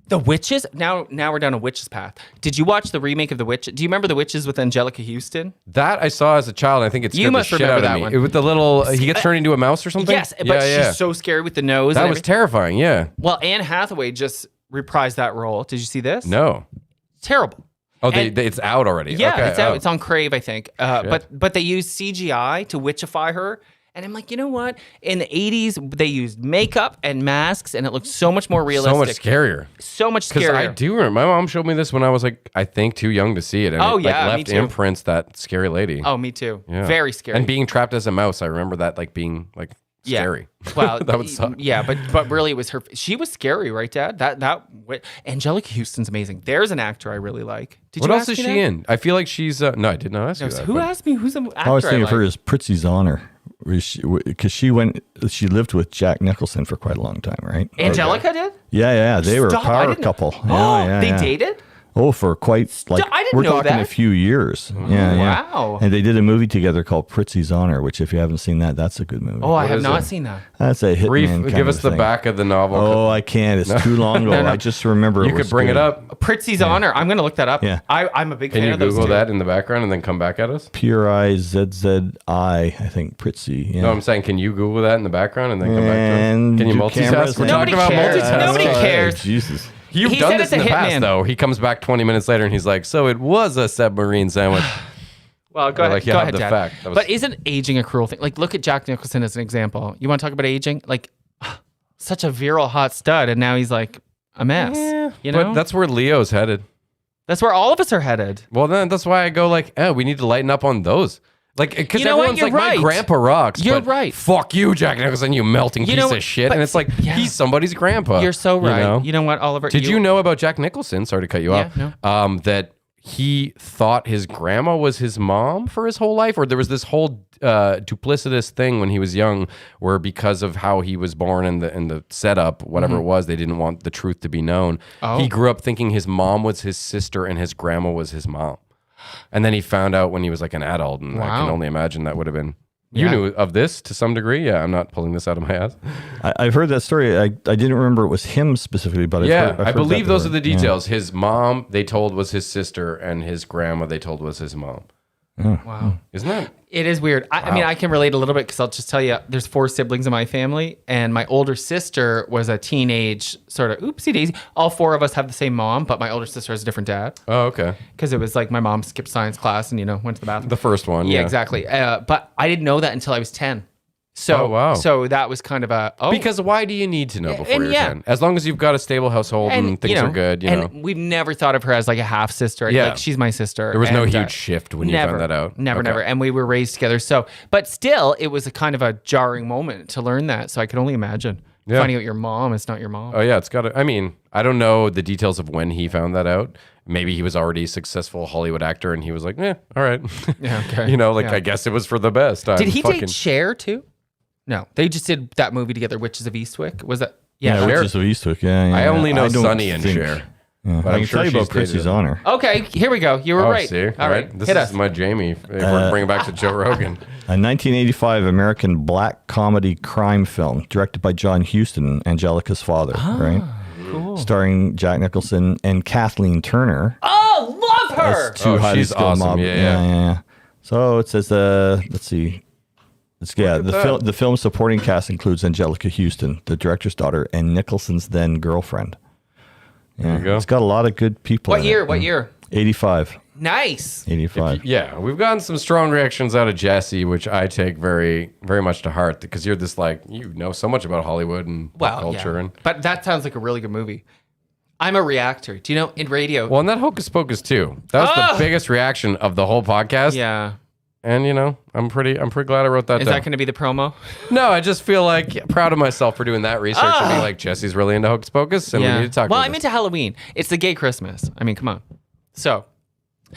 The Witches? Now we're down a witch's path. Did you watch the remake of The Witch? Do you remember The Witches with Angelica Houston? That I saw as a child. I think it scared You must the shit remember out of that me. one. It, with the little he gets turned into a mouse or something. Yes, but she's so scary with the nose. that and was everything. terrifying. Yeah. Well, Anne Hathaway just reprised that role. Did you see this? No. Terrible. Oh, And- it's out already. Yeah, Okay. it's out. Oh. It's on Crave, I think. But they used CGI to witchify her. And I'm like, you know what? In the 80s, they used makeup and masks, and it looked so much more realistic. so much scarier. So much Because scarier. I do remember my mom showed me this when I was like I think too young to see it, and Oh, it yeah, me left too. imprints that scary lady. Oh, me too. Yeah. Very scary. And being trapped as a mouse, I remember that like being like Yeah. scary. Well, that would suck. Yeah, but really, it was her. She was scary, right, Dad? Angelica Houston's amazing. There's an actor I really like. Did What you else ask is me she that? in? I feel like she's no, I did not ask you No, that. who but- asked me who's an actor I was thinking of her like? as Pritzi's honor, because she lived with Jack Nicholson for quite a long time, right? Angelica did? Yeah, they were a Stop, I power didn't- couple. Oh, Yeah, they yeah. dated? Oh, for quite like I didn't we're know talking that. a few years. Yeah. Wow. And they did a movie together called Pritzi's Honor, which if you haven't seen that, that's a good movie. Oh, I have is not it? seen that. That's a hitman Brief, kind give of us the thing. back of the novel. Oh, I can't. It's too long ago. No. I just remember you it could was bring it good. up. Pritzi's Honor. I'm going to look that up. Yeah. I'm a big Can fan you of those Google two. that in the background and then come back at us? P-R-I-Z-Z-I, I think, Pritzi. Yeah. No, I'm saying, can you Google that in the background and then come back to us? And Can you do multitask? cameras We're and- talking Nobody about cares. multitasking. Nobody cares. Jesus. You've He done said this it's in a the past, hitman. though. He comes back 20 minutes later and he's like, so it was a submarine sandwich. Well, go Or ahead. like you Go have ahead, the Dad. fact. That was- But isn't aging a cruel thing? Like, look at Jack Nicholson as an example. You want to talk about aging? Like, such a virile hot stud, and now he's like a mess. You know, But that's where Leo's headed. that's where all of us are headed. Well, then that's why I go like, oh, we need to lighten up on those. Like, because You know what? everyone's You're like, right. my grandpa rocks. You're but right. Fuck you, Jack Nicholson, you melting You piece know, of shit. but And it's like, yeah. he's somebody's grandpa. You're so right. know? You know what, Oliver? Did you know about Jack Nicholson? Sorry to cut you off. No. That he thought his grandma was his mom for his whole life, or there was this whole duplicitous thing when he was young, where because of how he was born and the setup, whatever it was, they didn't want the truth to be known. Oh. He grew up thinking his mom was his sister and his grandma was his mom, and then he found out when he was like an adult, and I Wow. can only imagine that would have been. You Yeah. knew of this to some degree. Yeah, I'm not pulling this out of my ass. I've heard that story. I didn't remember it was him specifically, but I've Yeah, heard I believe that those are the before. details. His mom, they told, was his sister, and his grandma, they told, was his mom. Wow. Isn't that? It is weird. I mean, I can relate a little bit because I'll just tell you, there's 4 siblings in my family, and my older sister was a teenage sort of oopsie daisy. All 4 of us have the same mom, but my older sister has a different dad Oh, okay. because it was like my mom skipped science class and went to the bathroom. The first one. Yeah, exactly. But I didn't know that until I was 10. So, Oh, wow. So that was kind of a Because why do you need to know before and you're yeah. 10? As long as you've got a stable household and things are good, you know. And we've never thought of her as like a half sister. Yeah. Like she's my sister. There was no And, huge shift when you never, found that out. Never, Okay. never. And we were raised together. So, but still, it was a kind of a jarring moment to learn that. So I could only imagine finding out your mom is not your mom. Oh, yeah, it's got to. I mean, I don't know the details of when he found that out. Maybe he was already a successful Hollywood actor and he was like, all right. Yeah, okay. Like, Yeah. I guess it was for the best. Did he date Cher too? No, they just did that movie together, Witches of Eastwick. Was that? Yeah, Cher. Witches of Eastwick. Yeah, I only know don't Sonny and think- Cher. Yeah. But I I'm can sure tell you she's about Christy's dated. honor. Okay, here we go. You were Oh, right. see? All right, This hit is us. my Jamie. If we're bringing back to Joe Rogan. A 1985 American black comedy crime film directed by John Huston, Angelica's father, right? Cool. Starring Jack Nicholson and Kathleen Turner. Oh, love her. As two Oh, highly she's skilled awesome. mob. Yeah. So it says, let's see. at that. The film's supporting cast includes Angelica Houston, the director's daughter, and Nicholson's then girlfriend. Yeah, There you go. It's got a lot of good people. What in year? It. What year? 85. Nice. 85. Yeah, we've gotten some strong reactions out of Jesse, which I take very, very much to heart because you're this like, you know so much about Hollywood and pop culture. Yeah. And But that sounds like a really good movie. I'm a reactor. Do you know in radio? well, and that Hocus Pocus too. That was the biggest reaction of the whole podcast. yeah. And I'm pretty glad I wrote that Is down. that going to be the promo? No, I just feel like proud of myself for doing that research and being like, Jesse's really into Hocus Pocus and we need to talk Well, about I'm this. into Halloween. It's the gay Christmas. I mean, come on. So,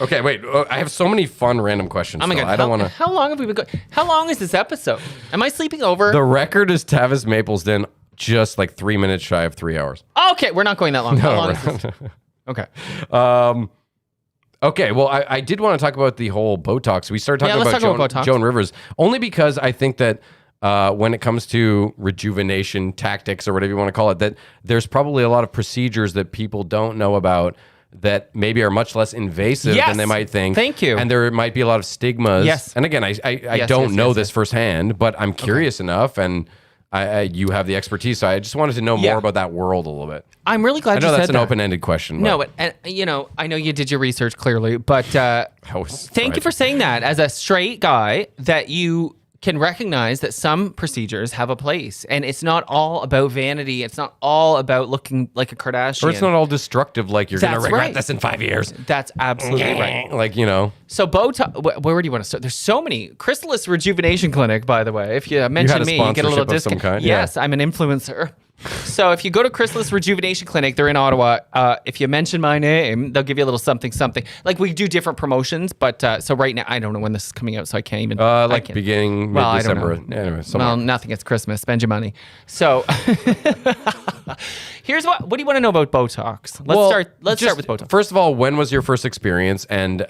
Okay, wait. I have so many fun random questions. oh my though. God. I don't want to. How long have we been going? How long is this episode? Am I sleeping over? The record is Tavis Maplesden just like 3 minutes shy of 3 hours. Okay, we're not going that long. How long is this? Okay. Okay, well, I did want to talk about the whole Botox. We started talking let's about, talk about Botox. Joan Rivers, only because I think that when it comes to rejuvenation tactics or whatever you want to call it, that there's probably a lot of procedures that people don't know about that maybe are much less invasive Yes. than they might think. Thank you. And there might be a lot of stigmas. Yes. And again, I Yes, don't yes, know yes, this firsthand, but I'm curious enough, and you have the expertise, so I just wanted to know more about that world a little bit. I'm really glad I know you that's said an that. open-ended question. No, but and, I know you did your research clearly, but thank you for saying that. As a straight guy, that you can recognize that some procedures have a place, and it's not all about vanity. It's not all about looking like a Kardashian. Or it's not all destructive, like you're going to That's regret right. this in 5 years. That's absolutely right. Like, So Botox, where do you want to start? There's so many. Chrysalis Rejuvenation Clinic, by the way. If you mention a me, you get a little sponsorship of some discount. kind? Yeah. Yes, I'm an influencer. So if you go to Chrysalis Rejuvenation Clinic, they're in Ottawa. If you mention my name, they'll give you a little something. Like we do different promotions, but so right now, I don't know when this is coming out, so I can't even. like beginning Well, I don't mid-December. know. Anyway, somewhere. Well, nothing. It's Christmas. Spend your money. So here's what do you want to know about Botox? Let's start with Botox. First of all, when was your first experience, and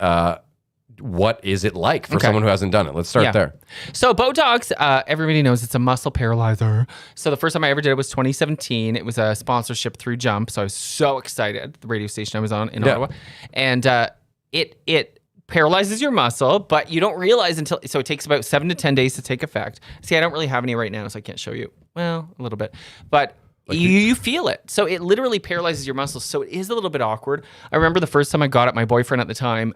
what is it like for someone who hasn't done it? Let's start there. So Botox, everybody knows it's a muscle paralyzer. So the first time I ever did it was 2017. It was a sponsorship through Jump. So I was so excited. The radio station I was on in Ottawa. And it paralyzes your muscle, but you don't realize so it takes about 7 to 10 days to take effect. See, I don't really have any right now, so I can't show you. Well, a little bit. But you feel it. So it literally paralyzes your muscles. So it is a little bit awkward. I remember the first time I got it, my boyfriend at the time,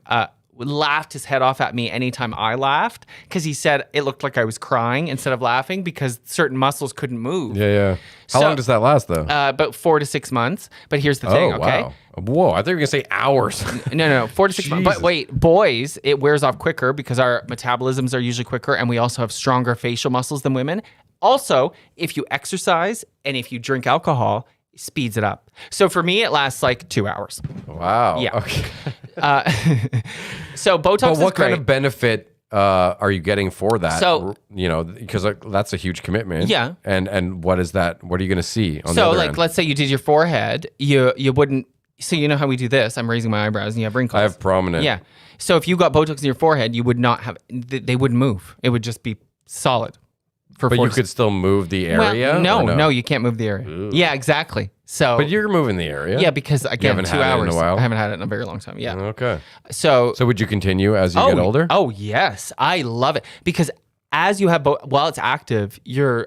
laughed his head off at me anytime I laughed because he said it looked like I was crying instead of laughing because certain muscles couldn't move. Yeah. How long does that last though? About 4 to 6 months. But here's the thing, okay? Wow. Whoa, I thought you were going to say hours. No, 4 to 6 months. But wait, boys, it wears off quicker because our metabolisms are usually quicker and we also have stronger facial muscles than women. Also, if you exercise and if you drink alcohol, it speeds it up. So for me, it lasts like 2 hours. Wow. Yeah. Okay. So Botox But is what great. kind of benefit are you getting for that? So- because that's a huge commitment. Yeah. And what is that? What are you going to see on the So other like, end? let's say you did your forehead, you wouldn't. So you know how we do this? I'm raising my eyebrows and you have wrinkles. I have prominent. Yeah. So if you got Botox in your forehead, you would not have. They wouldn't move. It would just be solid. For But 4 you to could still move the area? Well, or no, you can't move the area. Yeah, exactly. So. But you're moving the area. Yeah, because again, haven't 2 had it in a hours. while? I haven't had it in a very long time. Yeah. Okay. So So would you continue as you get older? Oh yes, I love it because as you have while it's active, your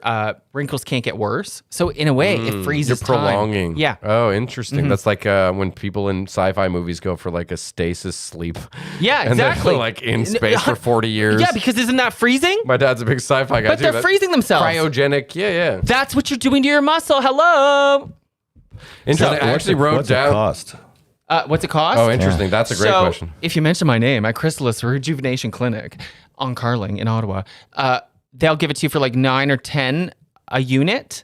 wrinkles can't get worse. So in a way, it freezes You're prolonging. time. Yeah. Oh, interesting. That's like when people in sci-fi movies go for like a stasis sleep. Yeah, And exactly. they're like in space for 40 years. Yeah, because isn't that freezing? My dad's a big sci-fi guy But too. they're That's freezing themselves. Cryogenic. Yeah. That's what you're doing to your muscle. Hello. Interesting. I actually wrote What's it down. cost? What's it cost? Oh, interesting. That's a great so, question. if you mention my name at Chrysalis Rejuvenation Clinic on Carling in Ottawa, they'll give it to you for like 9 or 10 a unit,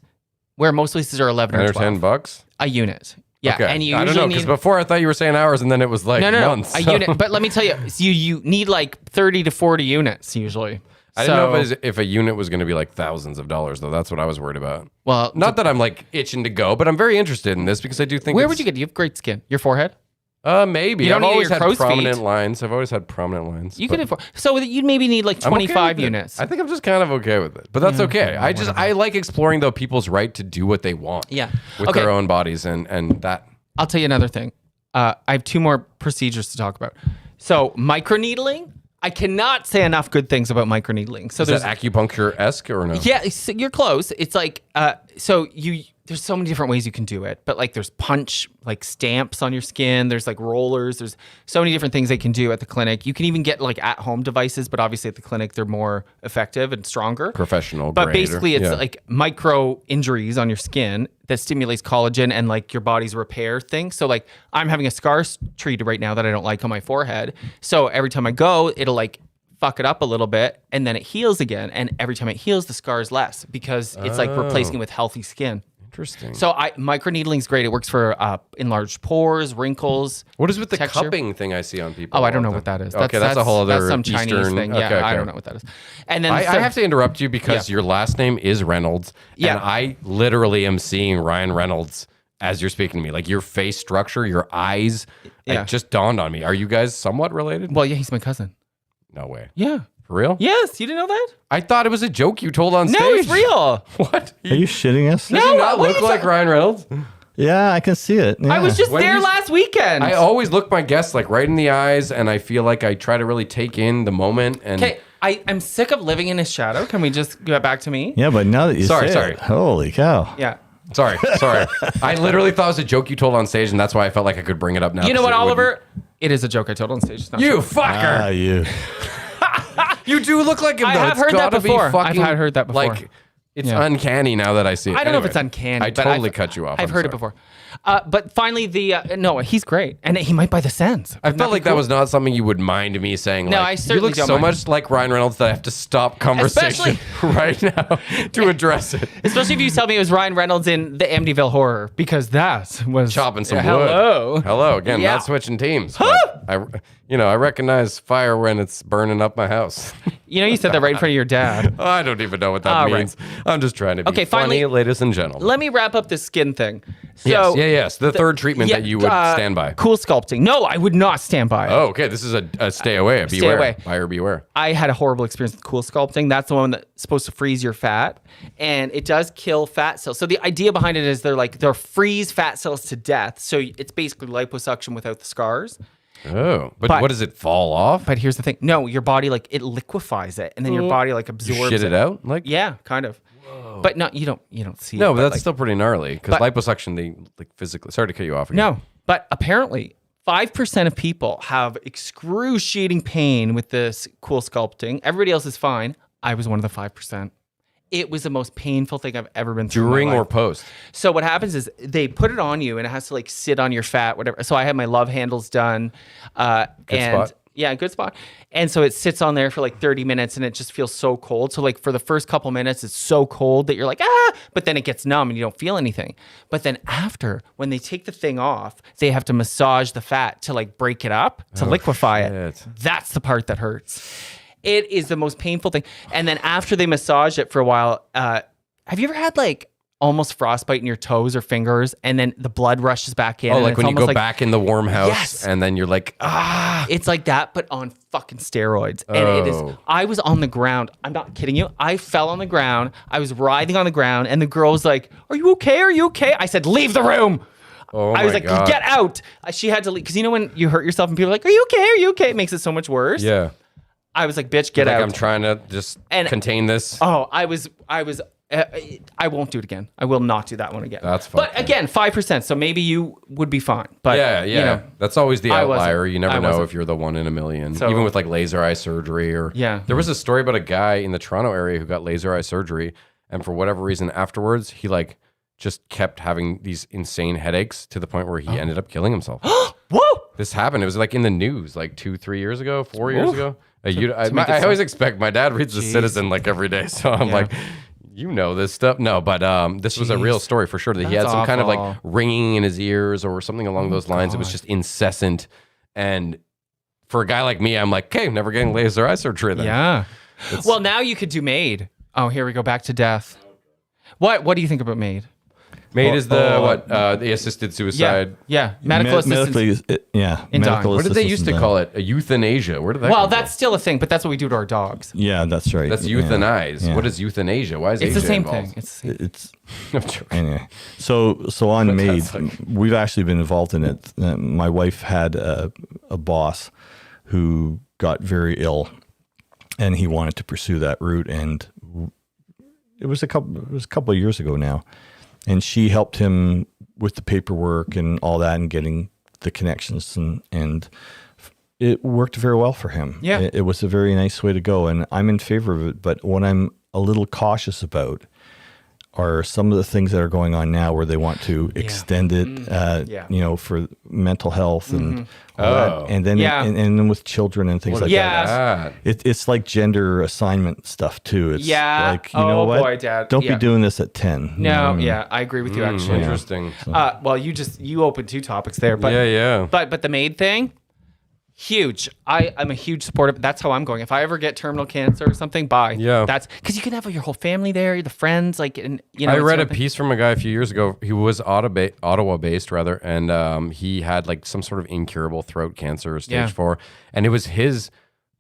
where most places are 11 or 12. $10 A unit. Yeah, Okay. and you I don't usually know because need before I thought you were saying hours, and then it was like no, months. a unit. But let me tell you, you need like 30 to 40 units usually. I didn't know if a unit was going to be like thousands of dollars, though. That's what I was worried about. Well, Not that I'm like itching to go, but I'm very interested in this because I do think. where would you get? You have great skin. Your forehead. Maybe. You don't I've need always your had crow's prominent feet. lines. I've always had prominent lines. You but could afford. So you'd maybe need like I'm okay 25 with it. units. I think I'm just kind of okay with it, but that's okay. I like exploring though people's right to do what they want. Yeah. With Okay. their own bodies and that. I'll tell you another thing. I have 2 more procedures to talk about. So microneedling. I cannot say enough good things about microneedling. So Is there's that acupuncture-esque or no? yeah, you're close. It's like there's so many different ways you can do it, but like there's punch, like stamps on your skin. There's like rollers. There's so many different things they can do at the clinic. You can even get like at-home devices, but obviously at the clinic they're more effective and stronger. Professional But grade basically, it's yeah. like micro injuries on your skin that stimulates collagen and like your body's repair thing. So like I'm having a scar treated right now that I don't like on my forehead. So every time I go, it'll like fuck it up a little bit and then it heals again. And every time it heals, the scar is less because it's like replacing it with healthy skin. Interesting. So microneedling is great. It works for enlarged pores, wrinkles. What is with the texture. cupping thing I see on people? Oh, I all don't the know time? what that is. Okay, that's a whole other that's some Chinese Eastern thing. Yeah, okay, I okay. don't know what that is. And then I have to interrupt you because Yeah. your last name is Reynolds. Yeah. And I literally am seeing Ryan Reynolds as you're speaking to me. Like your face structure, your eyes, Yeah. it just dawned on me. Are you guys somewhat related? Well, yeah, he's my cousin. No way. Yeah. For real? Yes, you didn't know that? I thought it was a joke you told on stage. No, it's real. What? Are you shitting us? Does he not what are look you like Ryan Reynolds? Yeah, I can see it. I was Yeah. just When there you- last weekend. I always look my guests like right in the eyes, and I feel like I try to really take in the moment. And Okay, I'm sick of living in his shadow. Can we just get back to me? Yeah, but now that you Sorry, say sorry. it, holy cow. Yeah. sorry. I literally thought it was a joke you told on stage, and that's why I felt like I could bring it up now. You know 'cause what, it wouldn't- Oliver? It is a joke I told on stage. It's not You true. fucker! Ah, you. You do look like him, I though. have It's heard that gotta be before. fucking, I've heard that before. Like, it's Yeah. uncanny now that I see it. I don't know if Anyway, it's uncanny. I but totally I've- cut you off. I've I'm heard it sorry. before. But finally, no, he's great, and he might buy the Sens. I felt like that was not something you would mind me saying. No, like, I you certainly look don't so mind. much like Ryan Reynolds that I have to stop conversation right now to address it. Especially if you tell me it was Ryan Reynolds in the Amityville Horror, because that was Chopping some wood. Hello. Hello again. Yeah. Not switching teams. but I recognize fire when it's burning up my house. You know, you said that right in front of your dad. I don't even know what that All right. means. I'm just trying to be Okay, funny, finally- ladies and gentlemen. Let me wrap up this skin thing. So, yes. The third treatment that you would stand by. Cool sculpting. No, I would not stand by it. Oh, okay. This is a stay away. A beware. away. Buyer beware. I had a horrible experience with cool sculpting. That's the one that's supposed to freeze your fat, and it does kill fat cells. So the idea behind it is they'll freeze fat cells to death. So it's basically liposuction without the scars. Oh, but But- what does it fall off? But here's the thing: no, your body it liquefies it, and then your body You absorbs shit it out? Like Yeah, kind of. But no, you don't see. no, it, but that's like- still pretty gnarly because but- liposuction, they like physically. Sorry to cut you off again. no. But apparently, 5% of people have excruciating pain with this cool sculpting. Everybody else is fine. I was one of the 5%. It was the most painful thing I've ever been through. During or post? So what happens is they put it on you and it has to like sit on your fat, whatever. So I had my love handles done. Good spot. Yeah, good spot. And so it sits on there for like 30 minutes and it just feels so cold. So like for the first couple minutes, it's so cold that you're like, but then it gets numb and you don't feel anything. But then after, when they take the thing off, they have to massage the fat to like break it up, to liquefy it. That's the part that hurts. It is the most painful thing. And then after they massage it for a while, have you ever had like almost frostbite in your toes or fingers and then the blood rushes back in? Oh, like when you go like, back in the warm house yes. and then you're like, It's like that, but on fucking steroids. And it is, I was on the ground. I'm not kidding you. I fell on the ground. I was writhing on the ground and the girl was like, are you okay? Are you okay? I said, leave the room. I was like, God. Get out. She had to leave. Because you know when you hurt yourself and people are like, are you okay? Are you okay? It makes it so much worse. Yeah. I was like, bitch, get out. I'm trying to just contain this. Oh, I won't do it again. I will not do that one again. That's fine. But again, 5%. So maybe you would be fine. But yeah. You know, that's always the outlier. You never know wasn't. if you're the 1 in a million. So, even with like laser eye surgery or there was a story about a guy in the Toronto area who got laser eye surgery, and for whatever reason afterwards he like just kept having these insane headaches to the point where he ended up killing himself. Whoa! This happened. It was like in the news like 2-3 years ago, 4 years ago. I always expect my dad reads The Citizen like every day, so I'm like, you know this stuff. No, but this was a real story for sure. That he had some kind of like ringing in his ears or something along those lines. It was just incessant. And for a guy like me, I'm like, okay, never getting laser eye surgery then. Yeah. Well, now you could do MAID. Oh, here we go back to death. What do you think about MAID? MAID is the assisted suicide. Yeah. Medical assistance. Medical What did they used to assistance call it? A euthanasia. Where did that come from? That's still a thing, but that's what we do to our dogs. Yeah, that's right. That's euthanize. Yeah. What is euthanasia? Why is It's Asia the same involved? thing. It's anyway. So on MAID, we've actually been involved in it. My wife had a boss who got very ill, and he wanted to pursue that route. And it was a couple of years ago now, and she helped him with the paperwork and all that, and getting the connections, and it worked very well for him. Yeah, it was a very nice way to go, and I'm in favor of it. But what I'm a little cautious about are some of the things that are going on now where they want to extend it, for mental health and all that. And then, and then with children and things like that. It's like gender assignment stuff too. It's like, you know what? Boy, Dad. Don't be doing this at 10. No, I agree with you actually. Interesting. Well, you opened 2 topics there, but but the MAID thing, huge. I'm a huge supporter. That's how I'm going. If I ever get terminal cancer or something, bye. Yeah. That's because you can have your whole family there, the friends, like, and you know. I read a piece from a guy a few years ago. He was Ottawa based rather, and he had like some sort of incurable throat cancer, stage 4, and it was his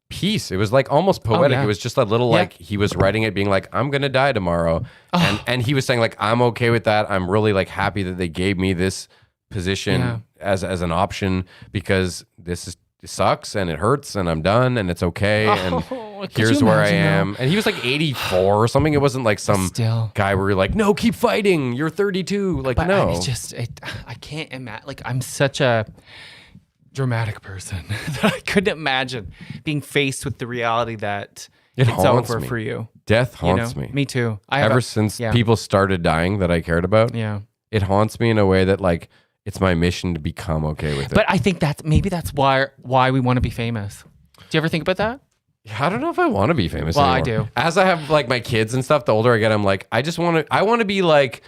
piece. It was like almost poetic. It was just a little like he was writing it, being like, "I'm gonna die tomorrow," and he was saying like, "I'm okay with that. I'm really like happy that they gave me this position as an option because it sucks and it hurts and I'm done and it's okay and here's where I am." And he was like 84 or something. It wasn't like some guy where you're like, "No, keep fighting. You're 32." Like, but no. I can't imagine. Like, I'm such a dramatic person that I couldn't imagine being faced with the reality that it's over for you. Death haunts me. Me too. Ever since people started dying that I cared about, it haunts me in a way that like it's my mission to become okay with it. But I think that's why we want to be famous. Do you ever think about that? I don't know if I want to be famous anymore. I do. As I have like my kids and stuff, the older I get, I'm like, I want to be like,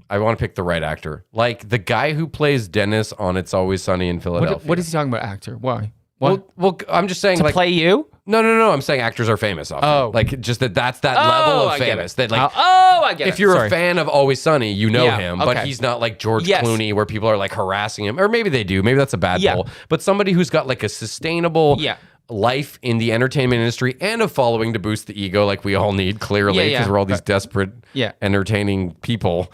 I want to pick the right actor. Like the guy who plays Dennis on It's Always Sunny in Philadelphia. What is he talking about, actor? Why? Well, I'm just saying to play you? No. I'm saying actors are famous often. Like just that's that level of famous. That like I get it. If you're a fan of Always Sunny, you know him, but okay. he's not like George Clooney where people are like harassing him. Or maybe they do. Maybe that's a bad pull. But somebody who's got like a sustainable life in the entertainment industry and a following to boost the ego like we all need, clearly, because we're all these desperate, entertaining people.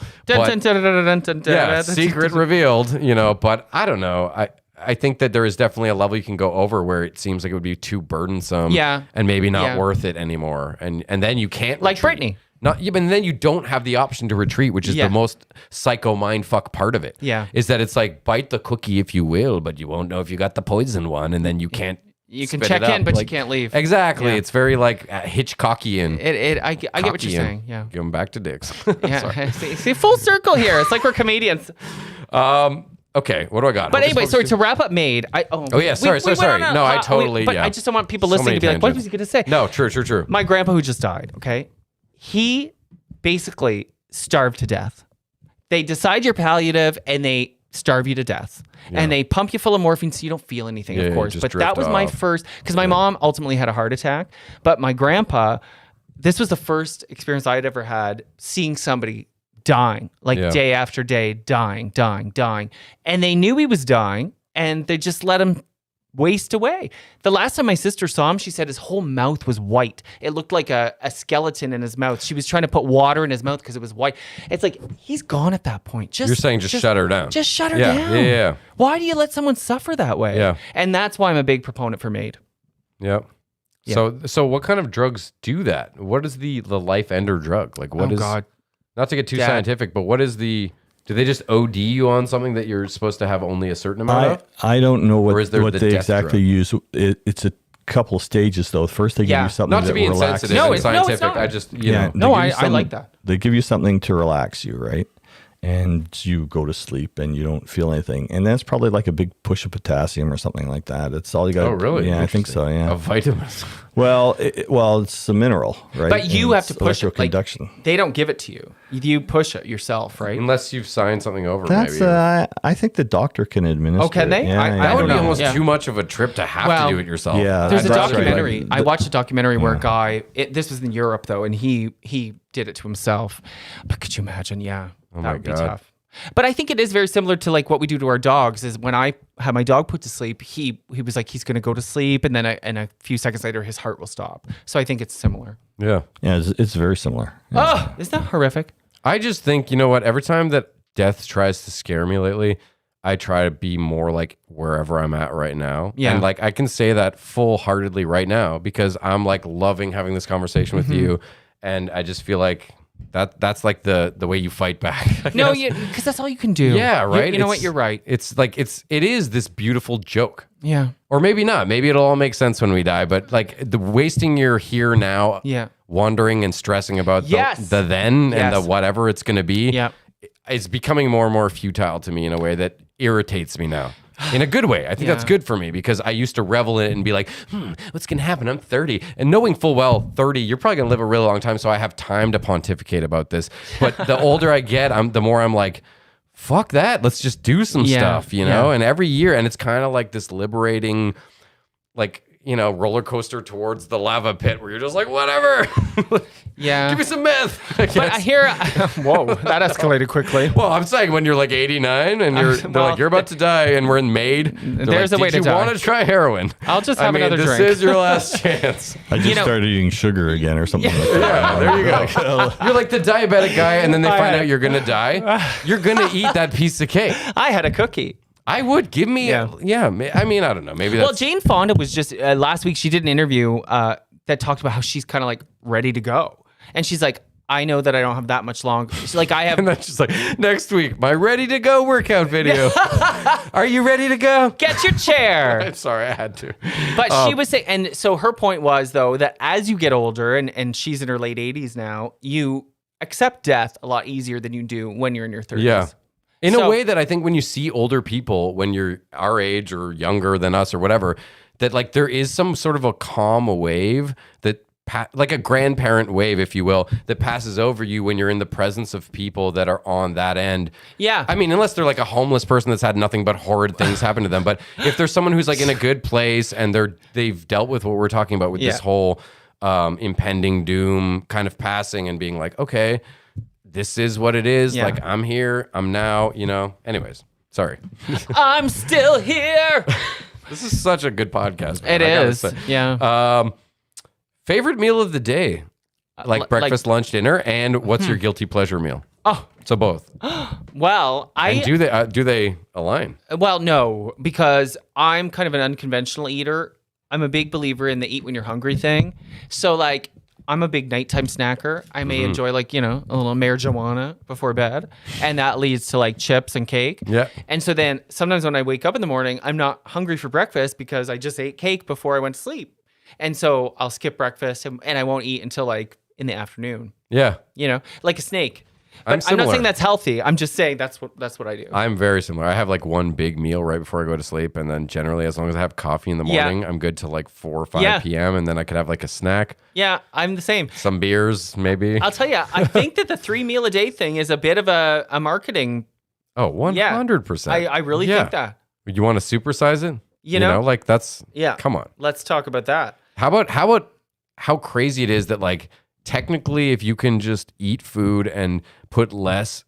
Secret revealed, but I don't know. I think that there is definitely a level you can go over where it seems like it would be too burdensome and maybe not worth it anymore. And then you can't like Britney. Not even then you don't have the option to retreat, which is the most psycho mindfuck part of it. Yeah. Is that it's like bite the cookie if you will, but you won't know if you got the poison one, and then you can't. You can spit check it up. in, but Like, you can't leave. Exactly. Yeah. It's very like Hitchcockian. I get what you're saying. Yeah. Give them back to dicks. Yeah. see, full circle here. It's like we're comedians. Okay, what do I got? But anyway, sorry, to wrap up Made. Sorry. No, I totally, But I just don't want people listening to be like, what was he going to say? No, true. My grandpa who just died, okay? He basically starved to death. They decide you're palliative and they starve you to death. Yeah. And they pump you full of morphine so you don't feel anything, of course. But that was my first, because my mom ultimately had a heart attack. But my grandpa, this was the first experience I had ever had seeing somebody dying, day after day, dying. And they knew he was dying and they just let him waste away. The last time my sister saw him, she said his whole mouth was white. It looked like a skeleton in his mouth. She was trying to put water in his mouth because it was white. It's like, he's gone at that point. You're saying just shut her down. Just shut her down. Yeah. Why do you let someone suffer that way? Yeah. And that's why I'm a big proponent for Made. Yep. Yeah. So what kind of drugs do that? What is the life ender drug? Like what is God. Not to get too scientific, but what is do they just OD you on something that you're supposed to have only a certain amount of? I don't know what the they death exactly drug? use. It's a couple of stages though. First they give you something Not to that be relaxes insensitive you. and scientific. it's not. I just They No, give you I something- like that. They give you something to relax you, right? And you go to sleep and you don't feel anything. And that's probably like a big push of potassium or something like that. It's all you got. Oh, really? Yeah, I think so. Yeah. Of vitamins. Well, it's a mineral, right? But you And have to it's push it. Like, electroconduction. they don't give it to you. You push it yourself, right? Unless you've signed something over, That's maybe. I think the doctor can administer. Oh, can it. they? Yeah, I yeah. That would don't be know. almost Yeah. too much of a trip to have Well, to do it yourself. Yeah. There's a That's right. documentary. Like, I watched a documentary where a guy, this was in Europe though, and he did it to himself. But could you imagine? Yeah, Oh that my would be God. tough. But I think it is very similar to like what we do to our dogs. Is when I had my dog put to sleep, he was like he's going to go to sleep, and then and a few seconds later his heart will stop. So I think it's similar. Yeah. Yeah, it's very similar. Yeah. Oh, isn't that horrific? I just think, you know what? Every time that death tries to scare me lately, I try to be more like wherever I'm at right now. Yeah. And like I can say that full-heartedly right now because I'm like loving having this conversation with you. And I just feel like that's like the way you fight back. I No, guess. because that's all you can do. Yeah, right. You know what? You're right. It's like it is this beautiful joke. Yeah. Or maybe not. Maybe it'll all make sense when we die. But like the wasting your here now, Yeah. wondering and stressing about Yes. the then and Yes. the whatever it's going to be. Yeah. It's becoming more and more futile to me in a way that irritates me now. In a good way. I think that's Yeah. good for me because I used to revel in it and be like, what's going to happen? I'm 30. And knowing full well, 30, you're probably going to live a really long time. So I have time to pontificate about this. But the older I get, the more I'm like, fuck that. Let's just do some Yeah. stuff, you know? Yeah. And every year, and it's kind of like this liberating, like, you know, roller coaster towards the lava pit where you're just like, whatever. Yeah. Give me some meth. But I hear, whoa, that escalated quickly. Well, I'm saying when you're like 89 and they're like, you're about to die and we're in Maid. There's like, a way to Did you die. want to try heroin? I'll just have another this drink. This is your last chance. I just know- started eating sugar again or something like that. Yeah, there you go. You're like the diabetic guy and then they find out you're going to die. You're going to eat that piece of cake. I had a cookie. I would. Give me, Yeah. I mean, I don't know. Maybe that's... Well, Jane Fonda was just last week. She did an interview that talked about how she's kind of like ready to go, and she's like, "I know that I don't have that much longer." She's like, "I have." And that's just like, next week, my ready to go workout video. Are you ready to go? Get your chair. I'm sorry, I had to. But she was saying, and so her point was though that as you get older, and she's in her late 80s now, you accept death a lot easier than you do when you're in your 30s. Yeah. In So- a way that I think when you see older people, when you're our age or younger than us or whatever, that like there is some sort of a calm wave that like a grandparent wave, if you will, that passes over you when you're in the presence of people that are on that end. Yeah. I mean, unless they're like a homeless person that's had nothing but horrid things happen to them. But if there's someone who's like in a good place and they've dealt with what we're talking about with this Yeah. whole impending doom kind of passing and being like, okay, this is what it is. Yeah. Like, I'm here. I'm now, you know. Anyways, sorry. I'm still here. This is such a good podcast. man, It I gotta is. say. Yeah. Favorite meal of the day? Like breakfast, lunch, dinner, and what's your guilty pleasure meal? Oh, So both. well, And do they align? Well, no, because I'm kind of an unconventional eater. I'm a big believer in the eat when you're hungry thing. So like I'm a big nighttime snacker. I may enjoy like, a little marijuana before bed, and that leads to like chips and cake. Yeah. And so then sometimes when I wake up in the morning, I'm not hungry for breakfast because I just ate cake before I went to sleep. And so I'll skip breakfast and I won't eat until like in the afternoon, Yeah. like a snake. But I'm not similar. saying that's healthy. I'm just saying that's what I do. I'm very similar. I have like one big meal right before I go to sleep. And then generally, as long as I have coffee in the morning, I'm good till like 4 or 5 p.m. And then I could have like a snack, Yeah, I'm the same. some beers, maybe. I'll tell you, I think that the 3 meal a day thing is a bit of a marketing. Oh, 100%. I really think that. You want to supersize it? You know? Like that's, Yeah. come on. Let's talk about that. How about how crazy it is that like technically if you can just eat food and put less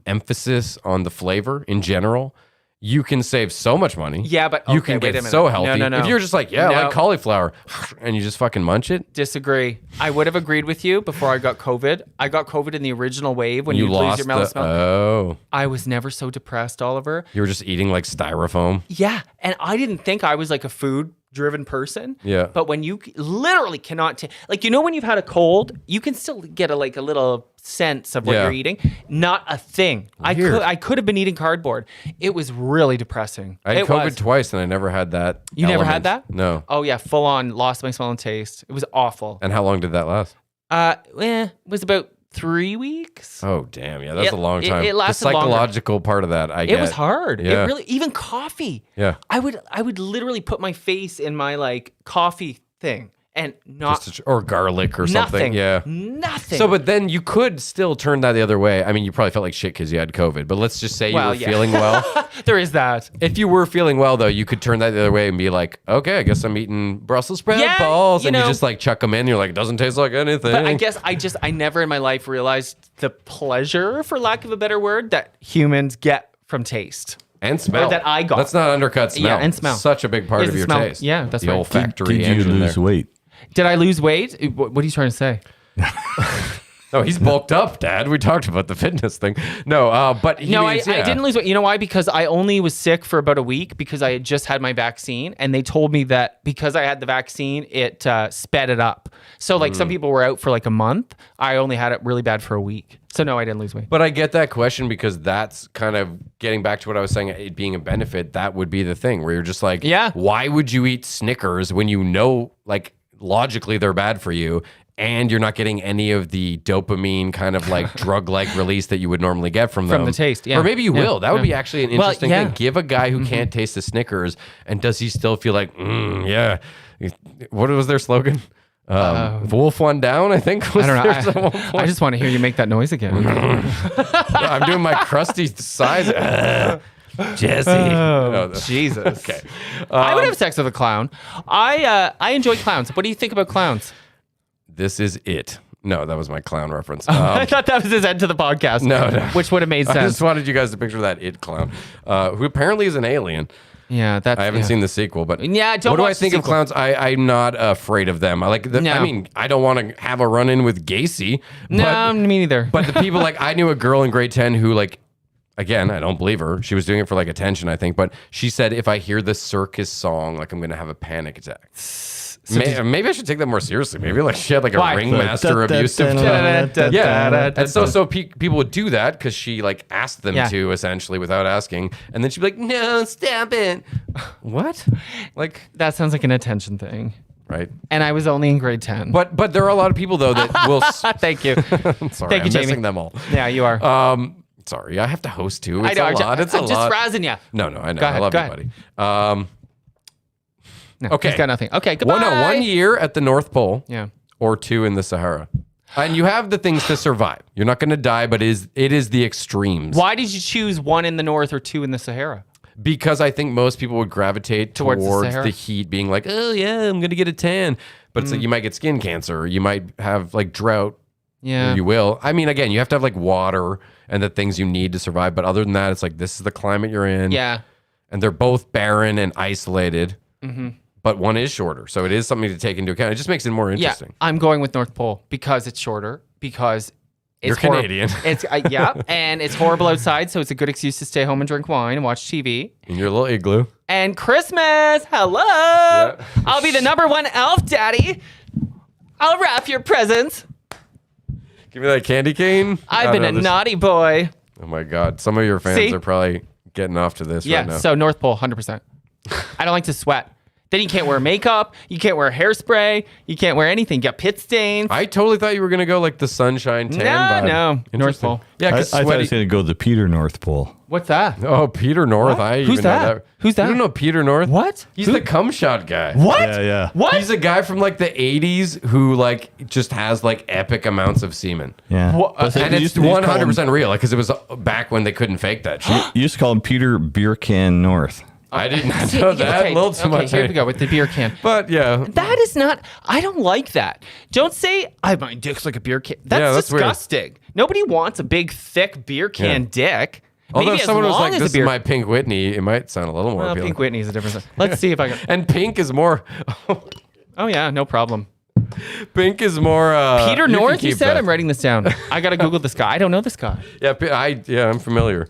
emphasis on the flavor in general, you can save so much money. Yeah, but you okay, can wait a get minute. so healthy. No. If you're just like, I like cauliflower, and you just fucking munch it, Disagree. I would have agreed with you before I got COVID. I got COVID in the original wave when you lose lost your mellow smell. Oh, I was never so depressed, Oliver. you were just eating like styrofoam. Yeah, and I didn't think I was like a food-driven person. Yeah. But when you literally cannot take, like, when you've had a cold, you can still get a little sense of what Yeah. you're eating. Not a thing. Weird. I could have been eating cardboard. It was really depressing. I had It COVID was. twice, and I never had that. You never had element. that? No. Oh yeah, full on lost my smell and taste. It was awful. And how long did that last? It was about 3 weeks. Oh damn, yeah, that's It- a long time. it lasted the longer. psychological part of that, I get. It was hard. Yeah. It really, even coffee. Yeah. I would literally put my face in my like coffee thing and not or garlic or something. nothing. Yeah. Nothing. So, but then you could still turn that the other way. I mean, you probably felt like shit because you had COVID, but let's just say you were feeling well. there is that. If you were feeling well, though, you could turn that the other way and be like, okay, I guess I'm eating Brussels sprout Yeah, balls. you And you know. just like chuck them in. You're like, it doesn't taste like anything. But I guess I never in my life realized the pleasure, for lack of a better word, that humans get from taste. And smell. Or that I got. Let's not undercut smell. Yeah, and smell. Such a big part Is of the your smell. taste. Yeah, that's the right. olfactory Did you engine lose there. weight? Did I lose weight? What are you trying to say? No, he's bulked up, Dad. We talked about the fitness thing. No, but he No, means, I didn't lose weight. You know why? Because I only was sick for about a week because I had just had my vaccine, and they told me that because I had the vaccine, it sped it up. So like some people were out for like a month. I only had it really bad for a week. So no, I didn't lose weight. But I get that question because that's kind of getting back to what I was saying, it being a benefit. That would be the thing where you're just like, Yeah. why would you eat Snickers when you know, like, logically they're bad for you and you're not getting any of the dopamine kind of like drug-like release that you would normally get from them. the taste, yeah. Or maybe you Yeah, will. That would yeah. be actually an Well, interesting yeah. thing. Give a guy who can't taste the Snickers, and does he still feel like, yeah. What was their slogan? Wolf one down, I think. Was I don't theirs at one know. point. I just want to hear you make that noise again. I'm doing my crusty size. Jesse. Oh, Jesus. Okay. I would have sex with a clown. I enjoy clowns. What do you think about clowns? This is it. No, that was my clown reference. I thought that was his end to the podcast. No. Which would have made I sense. just wanted you guys to picture that it clown, who apparently is an alien. Yeah, that's. I haven't yeah. seen the sequel, but Yeah, don't what do I watch the think of sequel. clowns? I'm not afraid of them. I like. No. I mean, I don't want to have a run-in with Gacy. No, me neither. But the people like I knew a girl in grade 10 who like. Again, I don't believe her. She was doing it for like attention, I think. But she said, if I hear the circus song, like I'm going to have a panic attack. Maybe I should take that more seriously. Maybe like she had like a Why? ringmaster abusive. Yeah. And so people would do that because she like asked them Yeah. to essentially without asking. And then she'd be like, no, stop it. What? Like, That sounds like an attention thing. right. And I was only in grade 10. But there are a lot of people though that will. Thank you. I'm sorry, Thank you, I'm Jamie. missing them all. Yeah, you are. Sorry, I have to host too. It's I know. a lot. It's a I'm lot. just razzing you. No, I know. Go ahead, I love go you, ahead. buddy. No, Okay. He's got nothing. Okay, goodbye. One year at the North Pole. Yeah. Or 2 in the Sahara. And you have the things to survive. You're not going to die, but it is the extremes. Why did you choose 1 in the north or 2 in the Sahara? Because I think most people would gravitate Towards towards the Sahara? the heat, being like, oh, yeah, I'm going to get a tan. But it's like you might get skin cancer. Or you might have like drought. Yeah. Or you will. I mean, again, you have to have like water and the things you need to survive. But other than that, it's like, this is the climate you're in. Yeah. And they're both barren and isolated. But one is shorter. So it is something to take into account. It just makes it more interesting. Yeah. I'm going with North Pole because it's shorter, because it's You're Canadian. It's yeah, and it's horrible outside, so it's a good excuse to stay home and drink wine and watch TV. In your little igloo. And Christmas, hello! I'll be the #1 elf, daddy. I'll wrap your presents. Give me that candy cane. I've been a naughty boy. Oh my God. Some of your fans are probably getting off to this right now. Yeah, so North Pole, 100%. I don't like to sweat. Then you can't wear makeup. You can't wear hairspray. You can't wear anything. You got pit stains. I totally thought you were going to go like the sunshine tan vibe. No. North Pole. Yeah, I because thought I was going to go the Peter North Pole. What's that? Oh, Peter North. I Who's even know that? that. Who's that? You don't know Peter North? What? He's the cum shot guy. What? Yeah. What? He's a guy from like the 80s who like just has like epic amounts of semen. Yeah. And it's 100% real, like, because it was back when they couldn't fake that shit. You used to call him Peter Beer Can North. I did not know that. A little too much. Here we go with the beer can. But yeah. That is not, I don't like that. Don't say, my dick's like a beer can. That's disgusting. Weird. Nobody wants a big, thick beer can dick. Although Maybe if someone was like, this is beer... my Pink Whitney, it might sound a little more appealing. Pink Whitney is a different thing. Let's see if I can. And pink is more. Oh, yeah, no problem. Pink is more. Peter North, you said? I'm writing this down. I got to Google this guy. I don't know this guy. Yeah, I'm familiar.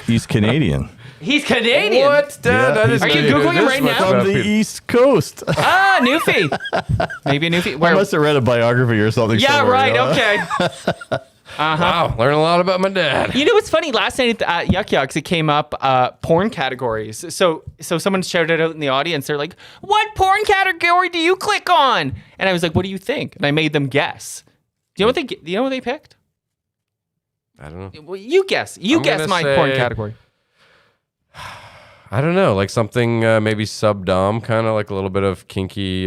He's Canadian. He's Canadian. What? Dad, Yeah, are you Googling him right now? From the East Coast. Newfie. Maybe a Newfie. I must have read a biography or something. Yeah, somewhere, right. You know? Okay. Wow, learn a lot about my dad. You know what's funny? Last night at Yuck Yucks, it came up porn categories. So someone shouted out in the audience. They're like, "What porn category do you click on?" And I was like, "What do you think?" And I made them guess. Do you know what they picked? I don't know. Well, you guess. You guess my porn category. I don't know, like something maybe sub-dom, kind of like a little bit of kinky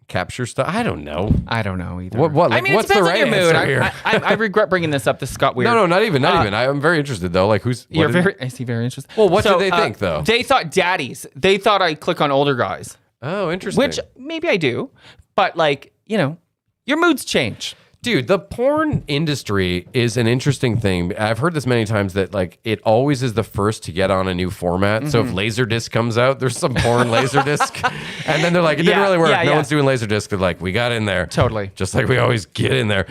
capture stuff. I don't know. I don't know either. What? Like, I mean, what's it the depends right on your mood. answer here? I regret bringing this up. This got weird. No, not even. I'm very interested though. Like, who's? I see. Very interested. Well, what did they think though? They thought daddies. They thought I click on older guys. Oh, interesting. Which maybe I do, but like your moods change. Dude, the porn industry is an interesting thing. I've heard this many times that like it always is the first to get on a new format. Mm-hmm. So if Laserdisc comes out, there's some porn Laserdisc, and then they're like, it didn't really work. No one's doing Laserdisc. They're like, we got in there. Totally. Just like we always get in there.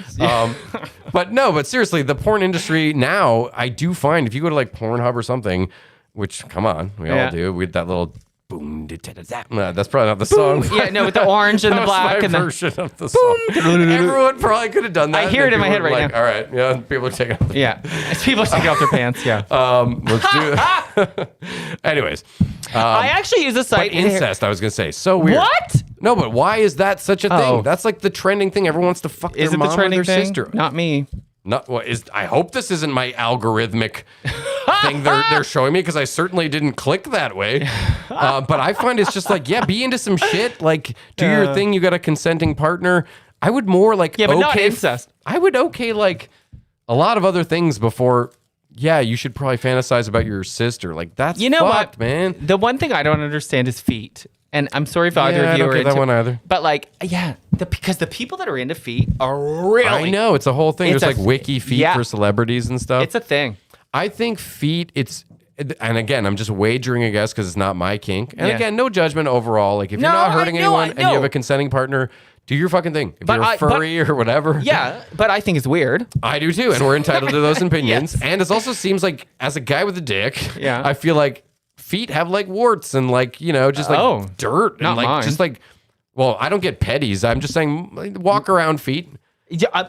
But seriously, the porn industry now, I do find if you go to like Pornhub or something, which come on, we all do. We had that little boom. That's probably not the song. Yeah, no, with the orange and the black and the version of the song. Everyone probably could have done that. I hear it in my head right now. All right, yeah, people are taking off. Yeah, people are taking off their pants. Yeah. Let's do. Anyways, I actually use a site. Incest. I was gonna say so weird. What? No, but why is that such a thing? That's like the trending thing. Everyone wants to fuck their mom or their sister. Not me. Not what is. I hope this isn't my algorithmic thing they're showing me because I certainly didn't click that way. But I find it's just like, be into some shit. Like, do your thing. You got a consenting partner. I would more like but not incest. I would like a lot of other things before. Yeah, you should probably fantasize about your sister. Like that's fucked, what, man. The one thing I don't understand is feet. And I'm sorry if either of you are into that one either. But like, because the people that are into feet are really. I know it's a whole thing. There's like wiki feet for celebrities and stuff. It's a thing. I think feet. And again, I'm just wagering a guess because it's not my kink. And again, no judgment overall. Like if you're not hurting anyone and you have a consenting partner, do your fucking thing. If you're a furry or whatever. Yeah, but I think it's weird. I do too, and we're entitled to those opinions. Yes. And it also seems like as a guy with a dick, I feel like feet have like warts and like, just like dirt and not like mine. just like, well, I don't get petties. I'm just saying like, walk around feet. Yeah,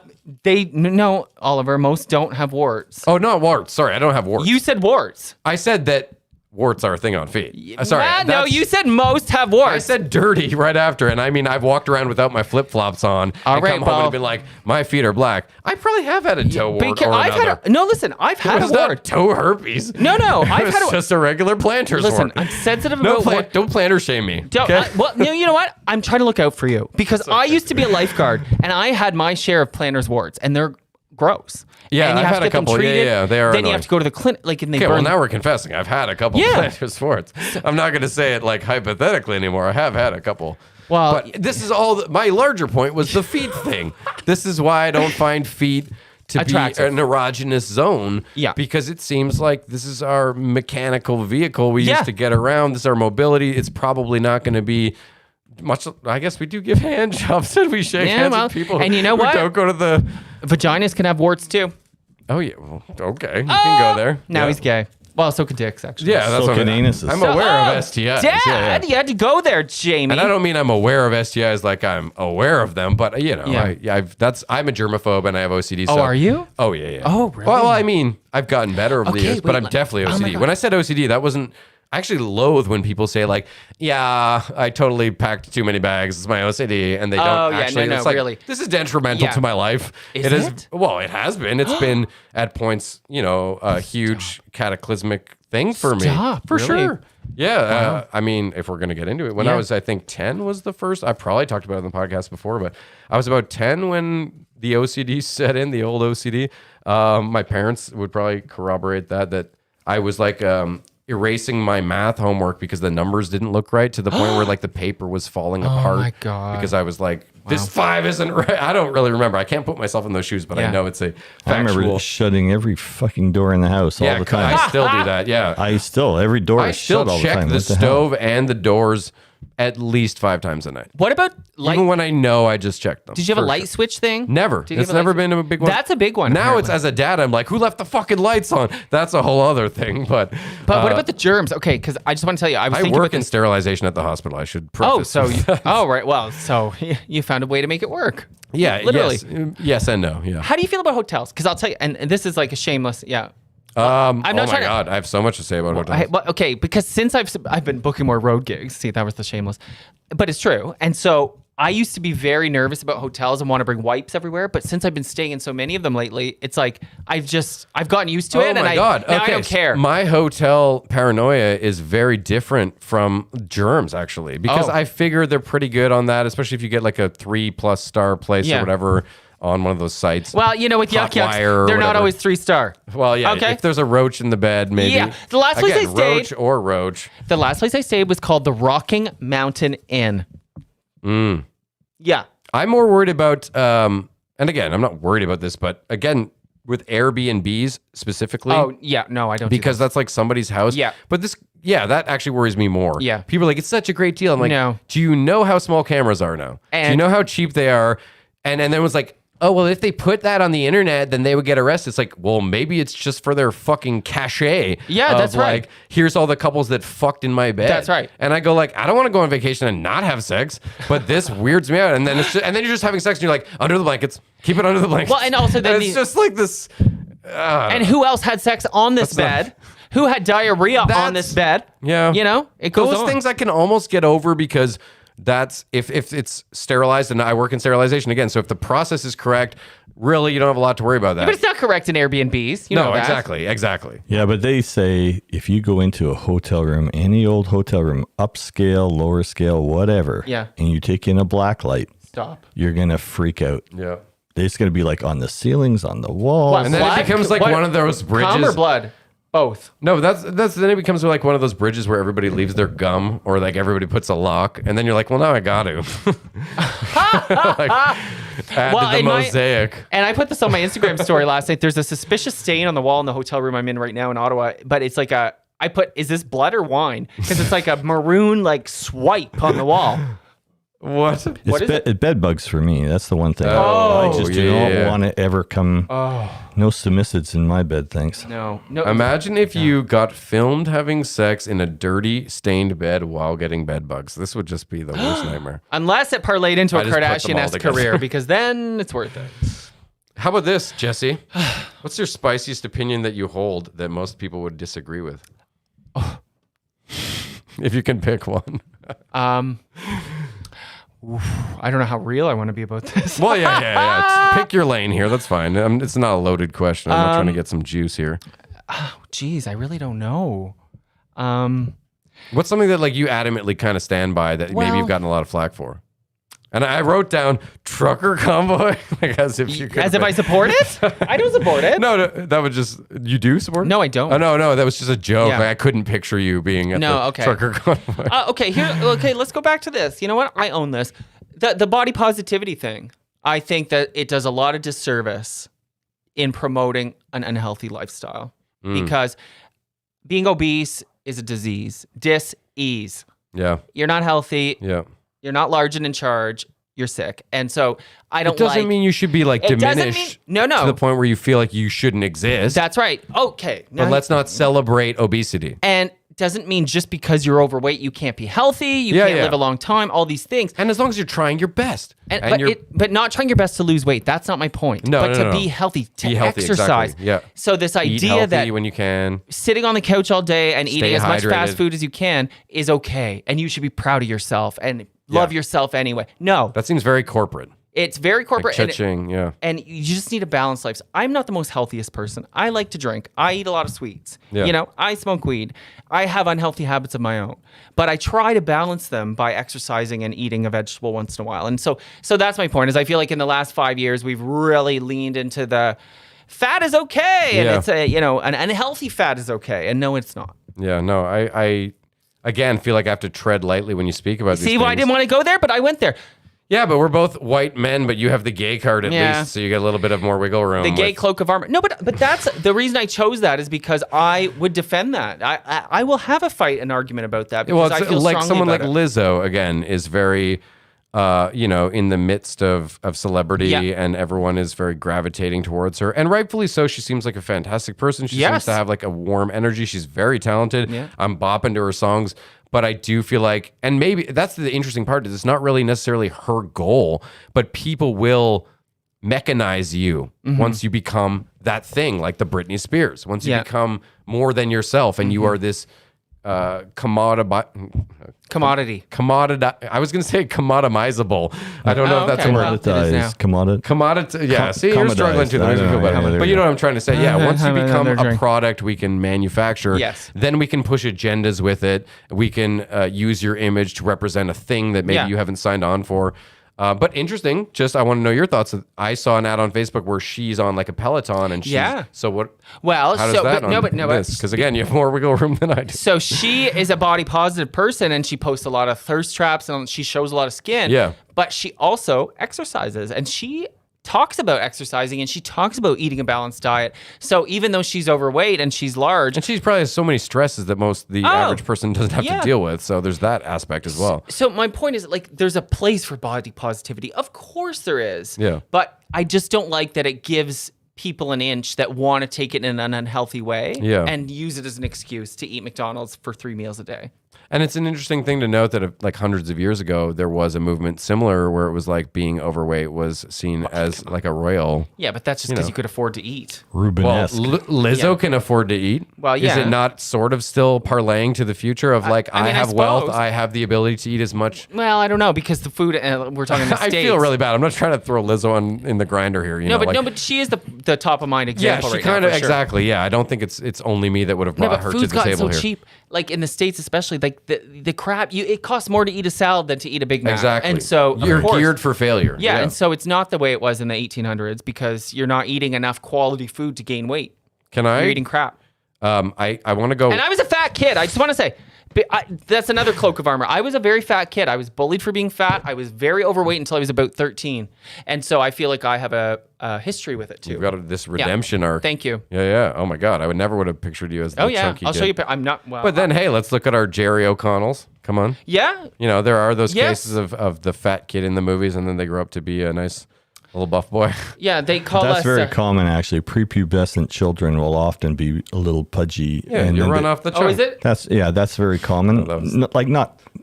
no, Oliver, most don't have warts. Oh, not warts. Sorry, I don't have warts. You said warts. I said that warts are a thing on feet. Sorry. No, you said most have warts. I said dirty right after, and I mean, I've walked around without my flip-flops on and come home and been like, my feet are black. I probably have had a toe wart or another. I've had a wart. Not toe herpes. No, I've had just a regular planter's wart. Listen, I'm sensitive about don't planter shame me. You know what? I'm trying to look out for you because I used to be a lifeguard, and I had my share of planter's warts, and they're gross. Yeah, and I've had a couple. Yeah, they are. Then you have to go to the clinic, well, now we're confessing. I've had a couple plantar sports. I'm not going to say it like hypothetically anymore. I have had a couple. Well, but this is all. My larger point was the feet thing. This is why I don't find feet to attractive. Be an erogenous zone. Yeah, because it seems like this is our mechanical vehicle we used to get around. This is our mobility. It's probably not going to be. Much, I guess we do give hand jobs and we shake hands with people. And you know what? Don't go to the vaginas can have warts too. Oh yeah, well, okay, you can go there. Now he's gay. Well, so can dicks, actually. Yeah, that's So what can anuses. I'm aware of STIs. Dad, you had to go there, Jamie. And I don't mean I'm aware of STIs like I'm aware of them, but Yeah. I'm a germaphobe and I have OCD. Oh, so, are you? Oh yeah. Oh, really? Well, I mean, I've gotten better over the Okay, years, but wait, I'm definitely oh my OCD. God. When I said OCD, that wasn't. I actually loathe when people say like, "Yeah, I totally packed too many bags. It's my OCD," and they don't Oh, yeah, actually. no, it's like, really. this is detrimental Yeah. to my life. Is it is. it? Well, it has been. It's been at points, a huge cataclysmic thing for me. Stop, For really? sure. Yeah, I mean, if we're gonna get into it, when I was, I think 10 was the first. I probably talked about it on the podcast before, but I was about 10 when the OCD set in, the old OCD. My parents would probably corroborate that I was like erasing my math homework because the numbers didn't look right, to the point where like the paper was falling apart. my God. Because I was like, this 5 isn't right. I don't really remember. I can't put myself in those shoes, but I Yeah. know it's a I remember factual. shutting every fucking door in the house all the time. I still do that. Yeah. Every door I is still shut all the check time. the What the hell? stove and the doors at least 5 times a night. What about light? Even when I know I just checked them. Did you have a for light sure. switch thing? Never. Did you It's have a light never switch? been a big one. That's a big one. Now it's apparently. as a dad, I'm like, who left the fucking lights on? That's a whole other thing. But But what about the germs? Okay, because I just want to tell you, I was I thinking work about in this. sterilization at the hospital. I should Oh, preface. so with you, that. oh right. Well, so you found a way to make it work. yeah, literally. yes and no. Yeah. How do you feel about hotels? Because I'll tell you, and this is like a shameless, yeah. I'm not oh my trying to- god, I have so much to say about hotels. Okay, because since I've been booking more road gigs. See, that was the shameless, but it's true. And so I used to be very nervous about hotels and want to bring wipes everywhere. But since I've been staying in so many of them lately, it's like I've gotten used to it. Oh and my god! now Okay, I don't care. My hotel paranoia is very different from germs, actually, because Oh. I figure they're pretty good on that, especially if you get like a 3+ star place Yeah. or whatever on one of those sites. Well, you know, with Yuck Yucks, Hotwire or they're not whatever. always 3-star. Well, yeah. Okay. If there's a roach in the bed, maybe. Yeah. The last place I Again, stayed- roach or roach. The last place I stayed was called the Rocking Mountain Inn. Yeah. I'm more worried about, and again, I'm not worried about this, but again, with Airbnbs specifically. Oh, yeah. No, I don't. Because that's like somebody's house. Yeah. But that actually worries me more. Yeah. People are like, it's such a great deal. I'm like, No. do you know how small cameras are now? Do you And- know how cheap they are? And then it was like, oh, well, if they put that on the internet, then they would get arrested. It's like, well, maybe it's just for their fucking cachet. Yeah, of that's right. Like, here's all the couples that fucked in my bed. That's right. And I go like, I don't want to go on vacation and not have sex, but this weirds me out. And then and then you're just having sex and you're like, under the blankets, keep it under the blankets. Well, and also then it's just like this. And who else had sex on this bed? Who had diarrhea on That's- this bed? Yeah. You know, it goes Those on. things I can almost get over because that's if it's sterilized, and I work in sterilization again. So if the process is correct, really you don't have a lot to worry about that. But it's not correct in Airbnbs. You know no, that. exactly. Yeah, but they say if you go into a hotel room, any old hotel room, upscale, lower scale, whatever, Yeah. and you take in a black light, Stop. you're going to freak out. Yeah. It's going to be like on the ceilings, on the walls. What? And then Blood? it becomes like What? one of those bridges. Cum or blood? Both. No, that's then it becomes like one of those bridges where everybody leaves their gum or like everybody puts a lock, and then you're like, well, now I got to. Like, add Well, to the in my- mosaic. And I put this on my Instagram story last night. There's a suspicious stain on the wall in the hotel room I'm in right now in Ottawa, but it's like I put, is this blood or wine? Because it's like a maroon like swipe on the wall. What? What is It's bed bugs for me. That's the one thing. Oh, I just do yeah. not want to ever come. No submissids in my bed, thanks. No. Imagine if you got filmed having sex in a dirty, stained bed while getting bed bugs. This would just be the worst nightmare. Unless it parlayed into a I just put them all Kardashian-esque together. career, because then it's worth it. How about this, Jesse? What's your spiciest opinion that you hold that most people would disagree with? If you can pick one. I don't know how real I want to be about this. Well, yeah. Pick your lane here. That's fine. It's not a loaded question. I'm not trying to get some juice here. Geez, I really don't know. What's something that like you adamantly kind of stand by that maybe Well- you've gotten a lot of flack for? And I wrote down trucker convoy, like as if you could. As if I support it? I don't support it. No, that would just you do support it? No, I don't. Oh no, that was just a joke. Yeah. Like, I couldn't picture you being at No, the okay. trucker convoy. Okay, let's go back to this. You know what? I own this. The body positivity thing. I think that it does a lot of disservice in promoting an unhealthy lifestyle because being obese is a disease. Dis-ease. Yeah, You're not healthy. yeah. You're not large and in charge. you're sick. And so I don't It doesn't mean you should be like It doesn't diminished mean- no. to the point where you feel like you shouldn't exist. That's right. Okay. But let's not celebrate obesity. And doesn't mean just because you're overweight you can't be healthy, you can't live a long time, all these things. And as long as you're trying your best. But not trying your best to lose weight. That's not my point. No, but no, to no. be healthy, to Be healthy, exercise. exactly. Yeah. So this Eat idea healthy that when you can. sitting on the couch all day and eating as much hydrated. fast food as you can is okay. And you should be proud of yourself and love yourself anyway. No. That seems very corporate. It's very corporate. Like cha-ching, yeah. And you just need a balanced life. I'm not the most healthiest person. I like to drink. I eat a lot of sweets. Yeah. You know, I smoke weed. I have unhealthy habits of my own. But I try to balance them by exercising and eating a vegetable once in a while. And so that's my point, is I feel like in the last 5 years, we've really leaned into the fat is okay. And it's an unhealthy fat is okay. And no, it's not. Yeah, no, I again feel like I have to tread lightly when you speak about these See things. why I didn't want to go there, but I went there. Yeah, but we're both white men, but you have the gay card at least, so you get a little bit of more wiggle room. The gay cloak of armor. No, but that's the reason I chose that is because I would defend that. I will have a fight, an argument about that because I feel like strongly someone like about it. Lizzo again is very, in the midst of celebrity, and everyone is very gravitating towards her, and rightfully so. She seems like a fantastic person. She seems to have like a warm energy. She's very talented. Yeah. I'm bopping to her songs. But I do feel like, and maybe that's the interesting part, is it's not really necessarily her goal, but people will mechanize you once you become that thing, like the Britney Spears. Once you become more than yourself and you are this commodity. I was going to say commodimizable. I don't know if that's a word. Commodity. Yeah. See, you're struggling too. That makes me feel better. But you know what I'm trying to say. Yeah. Once you become a product we can manufacture, then we can push agendas with it. We can use your image to represent a thing that maybe you haven't signed on for. But interesting. Just I want to know your thoughts. I saw an ad on Facebook where she's on like a Peloton, and she's so what? Well, how does that because again, you have more wiggle room than I do. So she is a body positive person, and she posts a lot of thirst traps, and she shows a lot of skin. Yeah, but she also exercises, and she talks about exercising, and she talks about eating a balanced diet. So even though she's overweight and she's large, and she's probably has so many stresses that the average person doesn't have to deal with. So there's that aspect as well. So my point is, like, there's a place for body positivity. Of course there is. Yeah. But I just don't like that it gives people an inch that want to take it in an unhealthy way and use it as an excuse to eat McDonald's for 3 meals a day. And it's an interesting thing to note that like hundreds of years ago, there was a movement similar where it was like being overweight was seen as like a royal. Yeah, but that's just because you could afford to eat. Rubenesque. Well, Lizzo can afford to eat. Well, yeah. Is it not sort of still parlaying to the future of like, I have wealth, I have the ability to eat as much? Well, I don't know, because the food, we're talking in the States. I feel really bad. I'm not trying to throw Lizzo in the grinder here. But she is the top of mind example right now. Yeah, she kind of, exactly. Yeah, I don't think it's only me that would have brought her to the table here. Food's gotten so cheap. Like in the States especially, like the crap, it costs more to eat a salad than to eat a Big Mac. Exactly. And so you're geared for failure. Yeah, and so it's not the way it was in the 1800s because you're not eating enough quality food to gain weight. You're eating crap. I want to go. And I was a fat kid. I just want to say, that's another cloak of armor. I was a very fat kid. I was bullied for being fat. I was very overweight until I was about 13. And so I feel like I have a history with it too. You've got this redemption arc. Thank you. Yeah. Oh my God. I would never would have pictured you as the chunky I'll kid. show you. I'm not. Well, but then, hey, let's look at our Jerry O'Connells. Come on. Yeah. There are those cases of the fat kid in the movies, and then they grow up to be a nice little buff boy. Yeah, they call us. That's very common, actually. Prepubescent children will often be a little pudgy. Yeah, and you run off the chunk. Oh, is it? That's very common.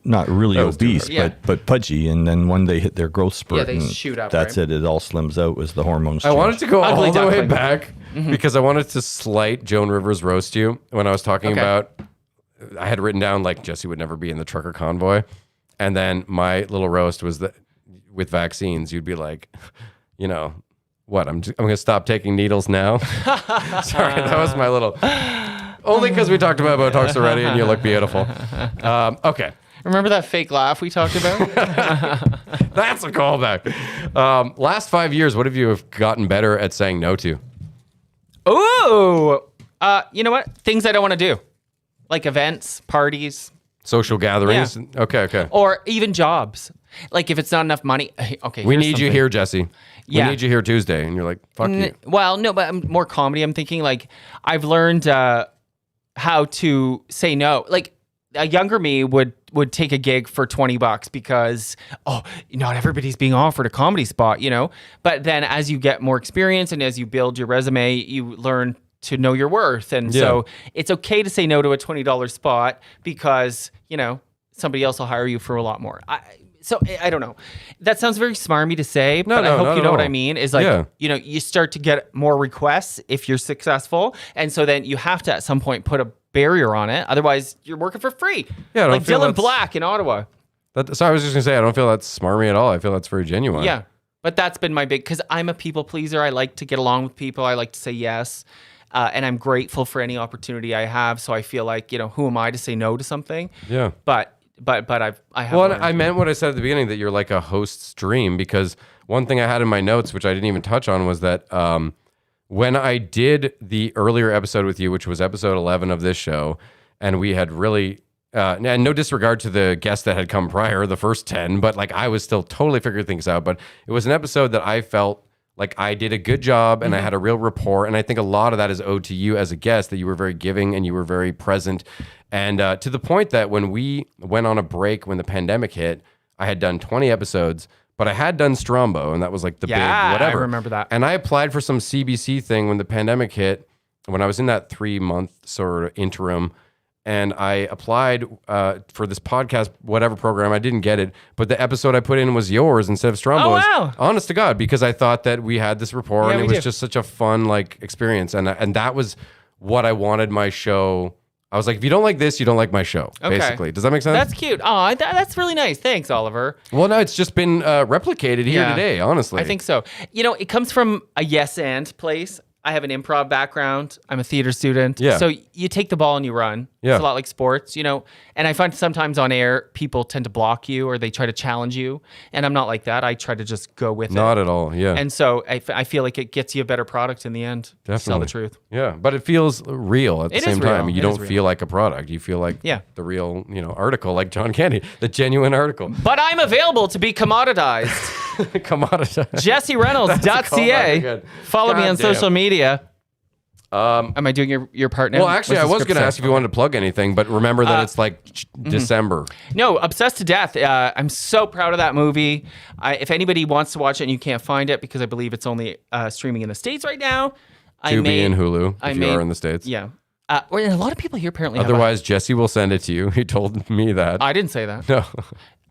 Not really obese, but pudgy. And then when they hit their growth spurt, they shoot up. That's it. It all slims out as the hormones change. I wanted to go all the way back because I wanted to slight Joan Rivers roast you when I was talking about. I had written down like Jesse would never be in the trucker convoy, and then my little roast was that with vaccines, you'd be like, what? I'm going to stop taking needles now. Sorry, that was my little. Only because we talked about Botox already, and you look beautiful. Okay. Remember that fake laugh we talked about? That's a callback. Last 5 years, what have you gotten better at saying no to? Ooh, you know what? Things I don't want to do, like events, parties, social gatherings. Yeah. Okay. Or even jobs. Like if it's not enough money. Okay. We need you here, Jesse. We need you here Tuesday, and you're like, fuck you. Well, no, but more comedy. I'm thinking like I've learned how to say no. Like a younger me would take a gig for $20 because not everybody's being offered a comedy spot, But then as you get more experience and as you build your resume, you learn to know your worth, and so it's okay to say no to a $20 spot because somebody else will hire you for a lot more. So I don't know. That sounds very smarmy to say, but I hope you know what I mean. Is like, you start to get more requests if you're successful. And so then you have to at some point put a barrier on it. Otherwise you're working for free. Yeah, like Dylan Black in Ottawa. So I was just gonna say, I don't feel that's smarmy at all. I feel that's very genuine. Yeah. But that's been my because I'm a people pleaser. I like to get along with people. I like to say yes. And I'm grateful for any opportunity I have. So I feel like, who am I to say no to something? Yeah. But I have. Well, I meant what I said at the beginning, that you're like a host's dream, because one thing I had in my notes, which I didn't even touch on, was that when I did the earlier episode with you, which was episode 11 of this show, and we had really, and no disregard to the guests that had come prior, the first 10, but like I was still totally figuring things out. But it was an episode that I felt like I did a good job and I had a real rapport. And I think a lot of that is owed to you as a guest, that you were very giving and you were very present. And to the point that when we went on a break, when the pandemic hit, I had done 20 episodes, but I had done Strombo, and that was like the big whatever. I remember that. And I applied for some CBC thing when the pandemic hit, when I was in that 3-month sort of interim. And I applied for this podcast, whatever program. I didn't get it, but the episode I put in was yours instead of Strombo's. Oh, wow. Honest to God, because I thought that we had this rapport, and it was just such a fun experience. And that was what I wanted my show. I was like, if you don't like this, you don't like my show. Okay. Basically, does that make sense? That's cute. Oh, that's really nice. Thanks, Oliver. Well, no, it's just been replicated here today. Honestly, I think so. It comes from a yes and place. I have an improv background. I'm a theater student. Yeah. So you take the ball and you run. Yeah. It's a lot like sports, And I find sometimes on air, people tend to block you or they try to challenge you. And I'm not like that. I try to just go with it. Not at all, yeah. And so I feel like it gets you a better product in the end. Definitely. Tell the truth. Yeah, but it feels real at the same time. You don't feel like a product. You feel like the real, article, like John Candy, the genuine article. But I'm available to be commoditized. Commoditized. JesseReynolds.ca. Follow me on social media. Am I doing your part now? Well, actually, I was going to ask if you wanted to plug anything, but remember that it's like December. No, Obsessed to Death. I'm so proud of that movie. If anybody wants to watch it and you can't find it, because I believe it's only streaming in the States right now. Tubi and Hulu, if you are in the States. Yeah. A lot of people here apparently Otherwise, Jesse will send it to you. He told me that. I didn't say that. No.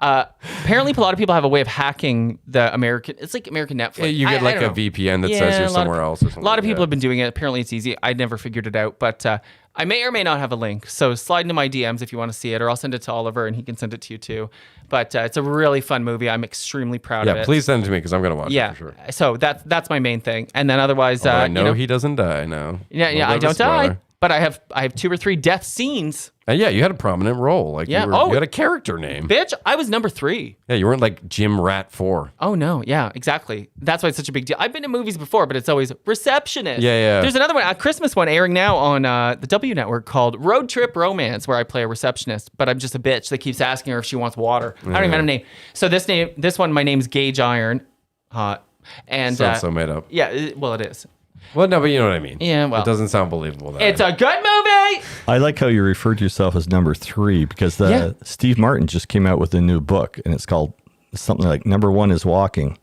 Apparently, a lot of people have a way of hacking the American. It's like American Netflix. Yeah, you get like a VPN that says you're somewhere else or something. A lot of people have been doing it. Apparently, it's easy. I never figured it out, but I may or may not have a link. So slide into my DMs if you want to see it, or I'll send it to Oliver and he can send it to you too. But it's a really fun movie. I'm extremely proud of it. Yeah, please send it to me because I'm going to watch it for sure. So that's my main thing. And then otherwise, I know he doesn't die now. Yeah, I don't die. But I have 2 or 3 death scenes. And you had a prominent role. You had a character name. Bitch, I was number 3. Yeah, you weren't like Jim Rat 4. Oh, no. Yeah, exactly. That's why it's such a big deal. I've been to movies before, but it's always receptionist. Yeah. There's another one, a Christmas one airing now on the W Network called Road Trip Romance, where I play a receptionist, but I'm just a bitch that keeps asking her if she wants water. I don't even have a name. So this one, my name's Gage Iron. Hot. And Sounds so made up. Yeah, well, it is. Well, no, but you know what I mean. Yeah, well. It doesn't sound believable. It's a good movie! I like how you referred to yourself as number 3 because Steve Martin just came out with a new book and it's called something like Number 1 is Walking.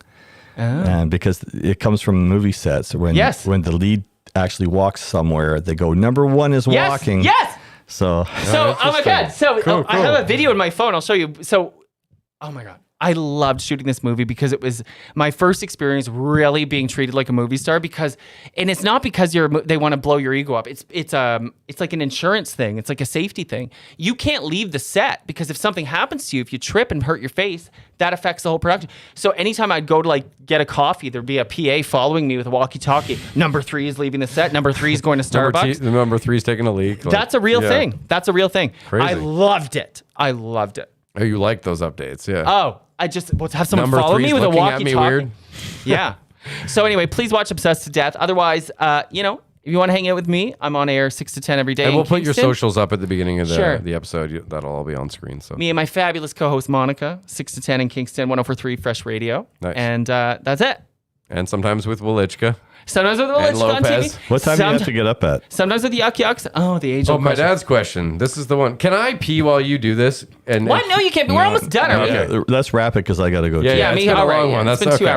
Oh. And because it comes from movie sets when the lead actually walks somewhere, they go, Number 1 is walking. Yes! So oh my God. So cool. I have a video in my phone. I'll show you. So, oh my God. I loved shooting this movie because it was my first experience really being treated like a movie star. And it's not because they want to blow your ego up. It's like an insurance thing. It's like a safety thing. You can't leave the set because if something happens to you, if you trip and hurt your face, that affects the whole production. So anytime I'd go to get a coffee, there'd be a PA following me with a walkie-talkie. Number 3 is leaving the set. Number 3 is going to Starbucks. Number 3 is taking a leak. That's a real thing. That's a real thing. Crazy. I loved it. Oh, you like those updates? Yeah. Oh, I just have someone Number follow 3 me with a looking at walkie-talkie. me weird. Yeah. So anyway, please watch Obsessed to Death. Otherwise, if you want to hang out with me, I'm on air 6 to 10 every day. And we'll put your Kingston. socials up at the beginning of Sure. the episode. That'll all be on screen. So Me and my fabulous co-host Monica, 6 to 10 in Kingston, 104.3 Fresh Radio. Nice. And that's it. And sometimes with Welichka. Sometimes with the And Welichka on Lopez. TV. What time do you have to get up at? Sometimes with the Yuck Yucks. Oh, the age Oh, old my question. dad's question. This is the one. Can I pee while you do this? And What? No, you can't. We're almost done. Okay. Yeah, let's wrap it because I got to go. Yeah, too. Yeah, it's me. been a All right. long Yeah, one. it's That's been 2 okay.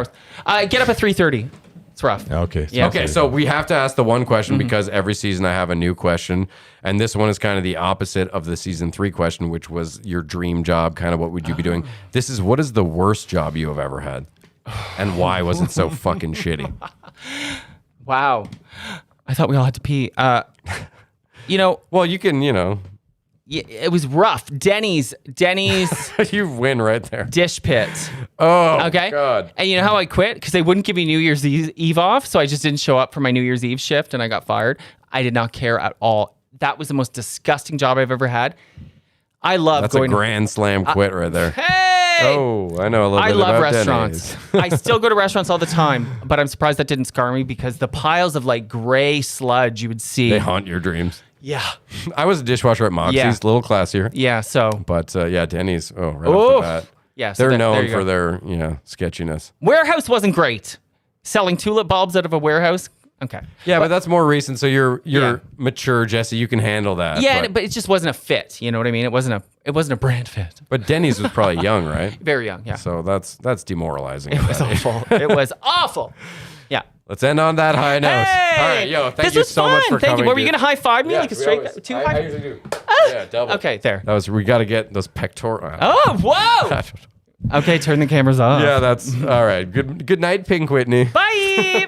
hours. Get up at 3:30. It's rough. Okay. Yeah. Okay, so we have to ask the one question because every season I have a new question. And this one is kind of the opposite of the season 3 question, which was your dream job. Kind of what would you be doing? This is what is the worst job you have ever had? And why was it so fucking shitty? Wow. I thought we all had to pee. Well, you can, It was rough. Denny's you win right there. dish pit. Oh, Okay. God. And you know how I quit? Because they wouldn't give me New Year's Eve off. So I just didn't show up for my New Year's Eve shift and I got fired. I did not care at all. That was the most disgusting job I've ever had. I love That's going a grand slam quit right there. Hey! Oh, I know a little I bit love about restaurants. Denny's. I still go to restaurants all the time, but I'm surprised that didn't scar me because the piles of like gray sludge you would see. They haunt your dreams. Yeah. I was a dishwasher at Moxie's, Yeah. a little classier. Yeah. So, But Denny's, right off the bat. yeah. So They're there known you for go. their, sketchiness. Warehouse wasn't great. Selling tulip bulbs out of a warehouse. Okay. Yeah, but that's more recent, so you're Yeah. mature, Jesse. You can handle that. Yeah, but it just wasn't a fit. You know what I mean? It wasn't a brand fit. But Denny's was probably young, right? Very young. Yeah. So that's demoralizing. It was awful. It was awful. Yeah. Let's end on that high note. Hey! All right, yo, thank This you was so much fun. for Thank coming. you. Were you dude. gonna high five me Yeah, like a we straight always- two I high? usually do. Yeah, double. Okay, there. We got to get those pectoral. Oh, whoa. Okay, turn the cameras off. Yeah, that's all right. Good night, Pink Whitney. Bye.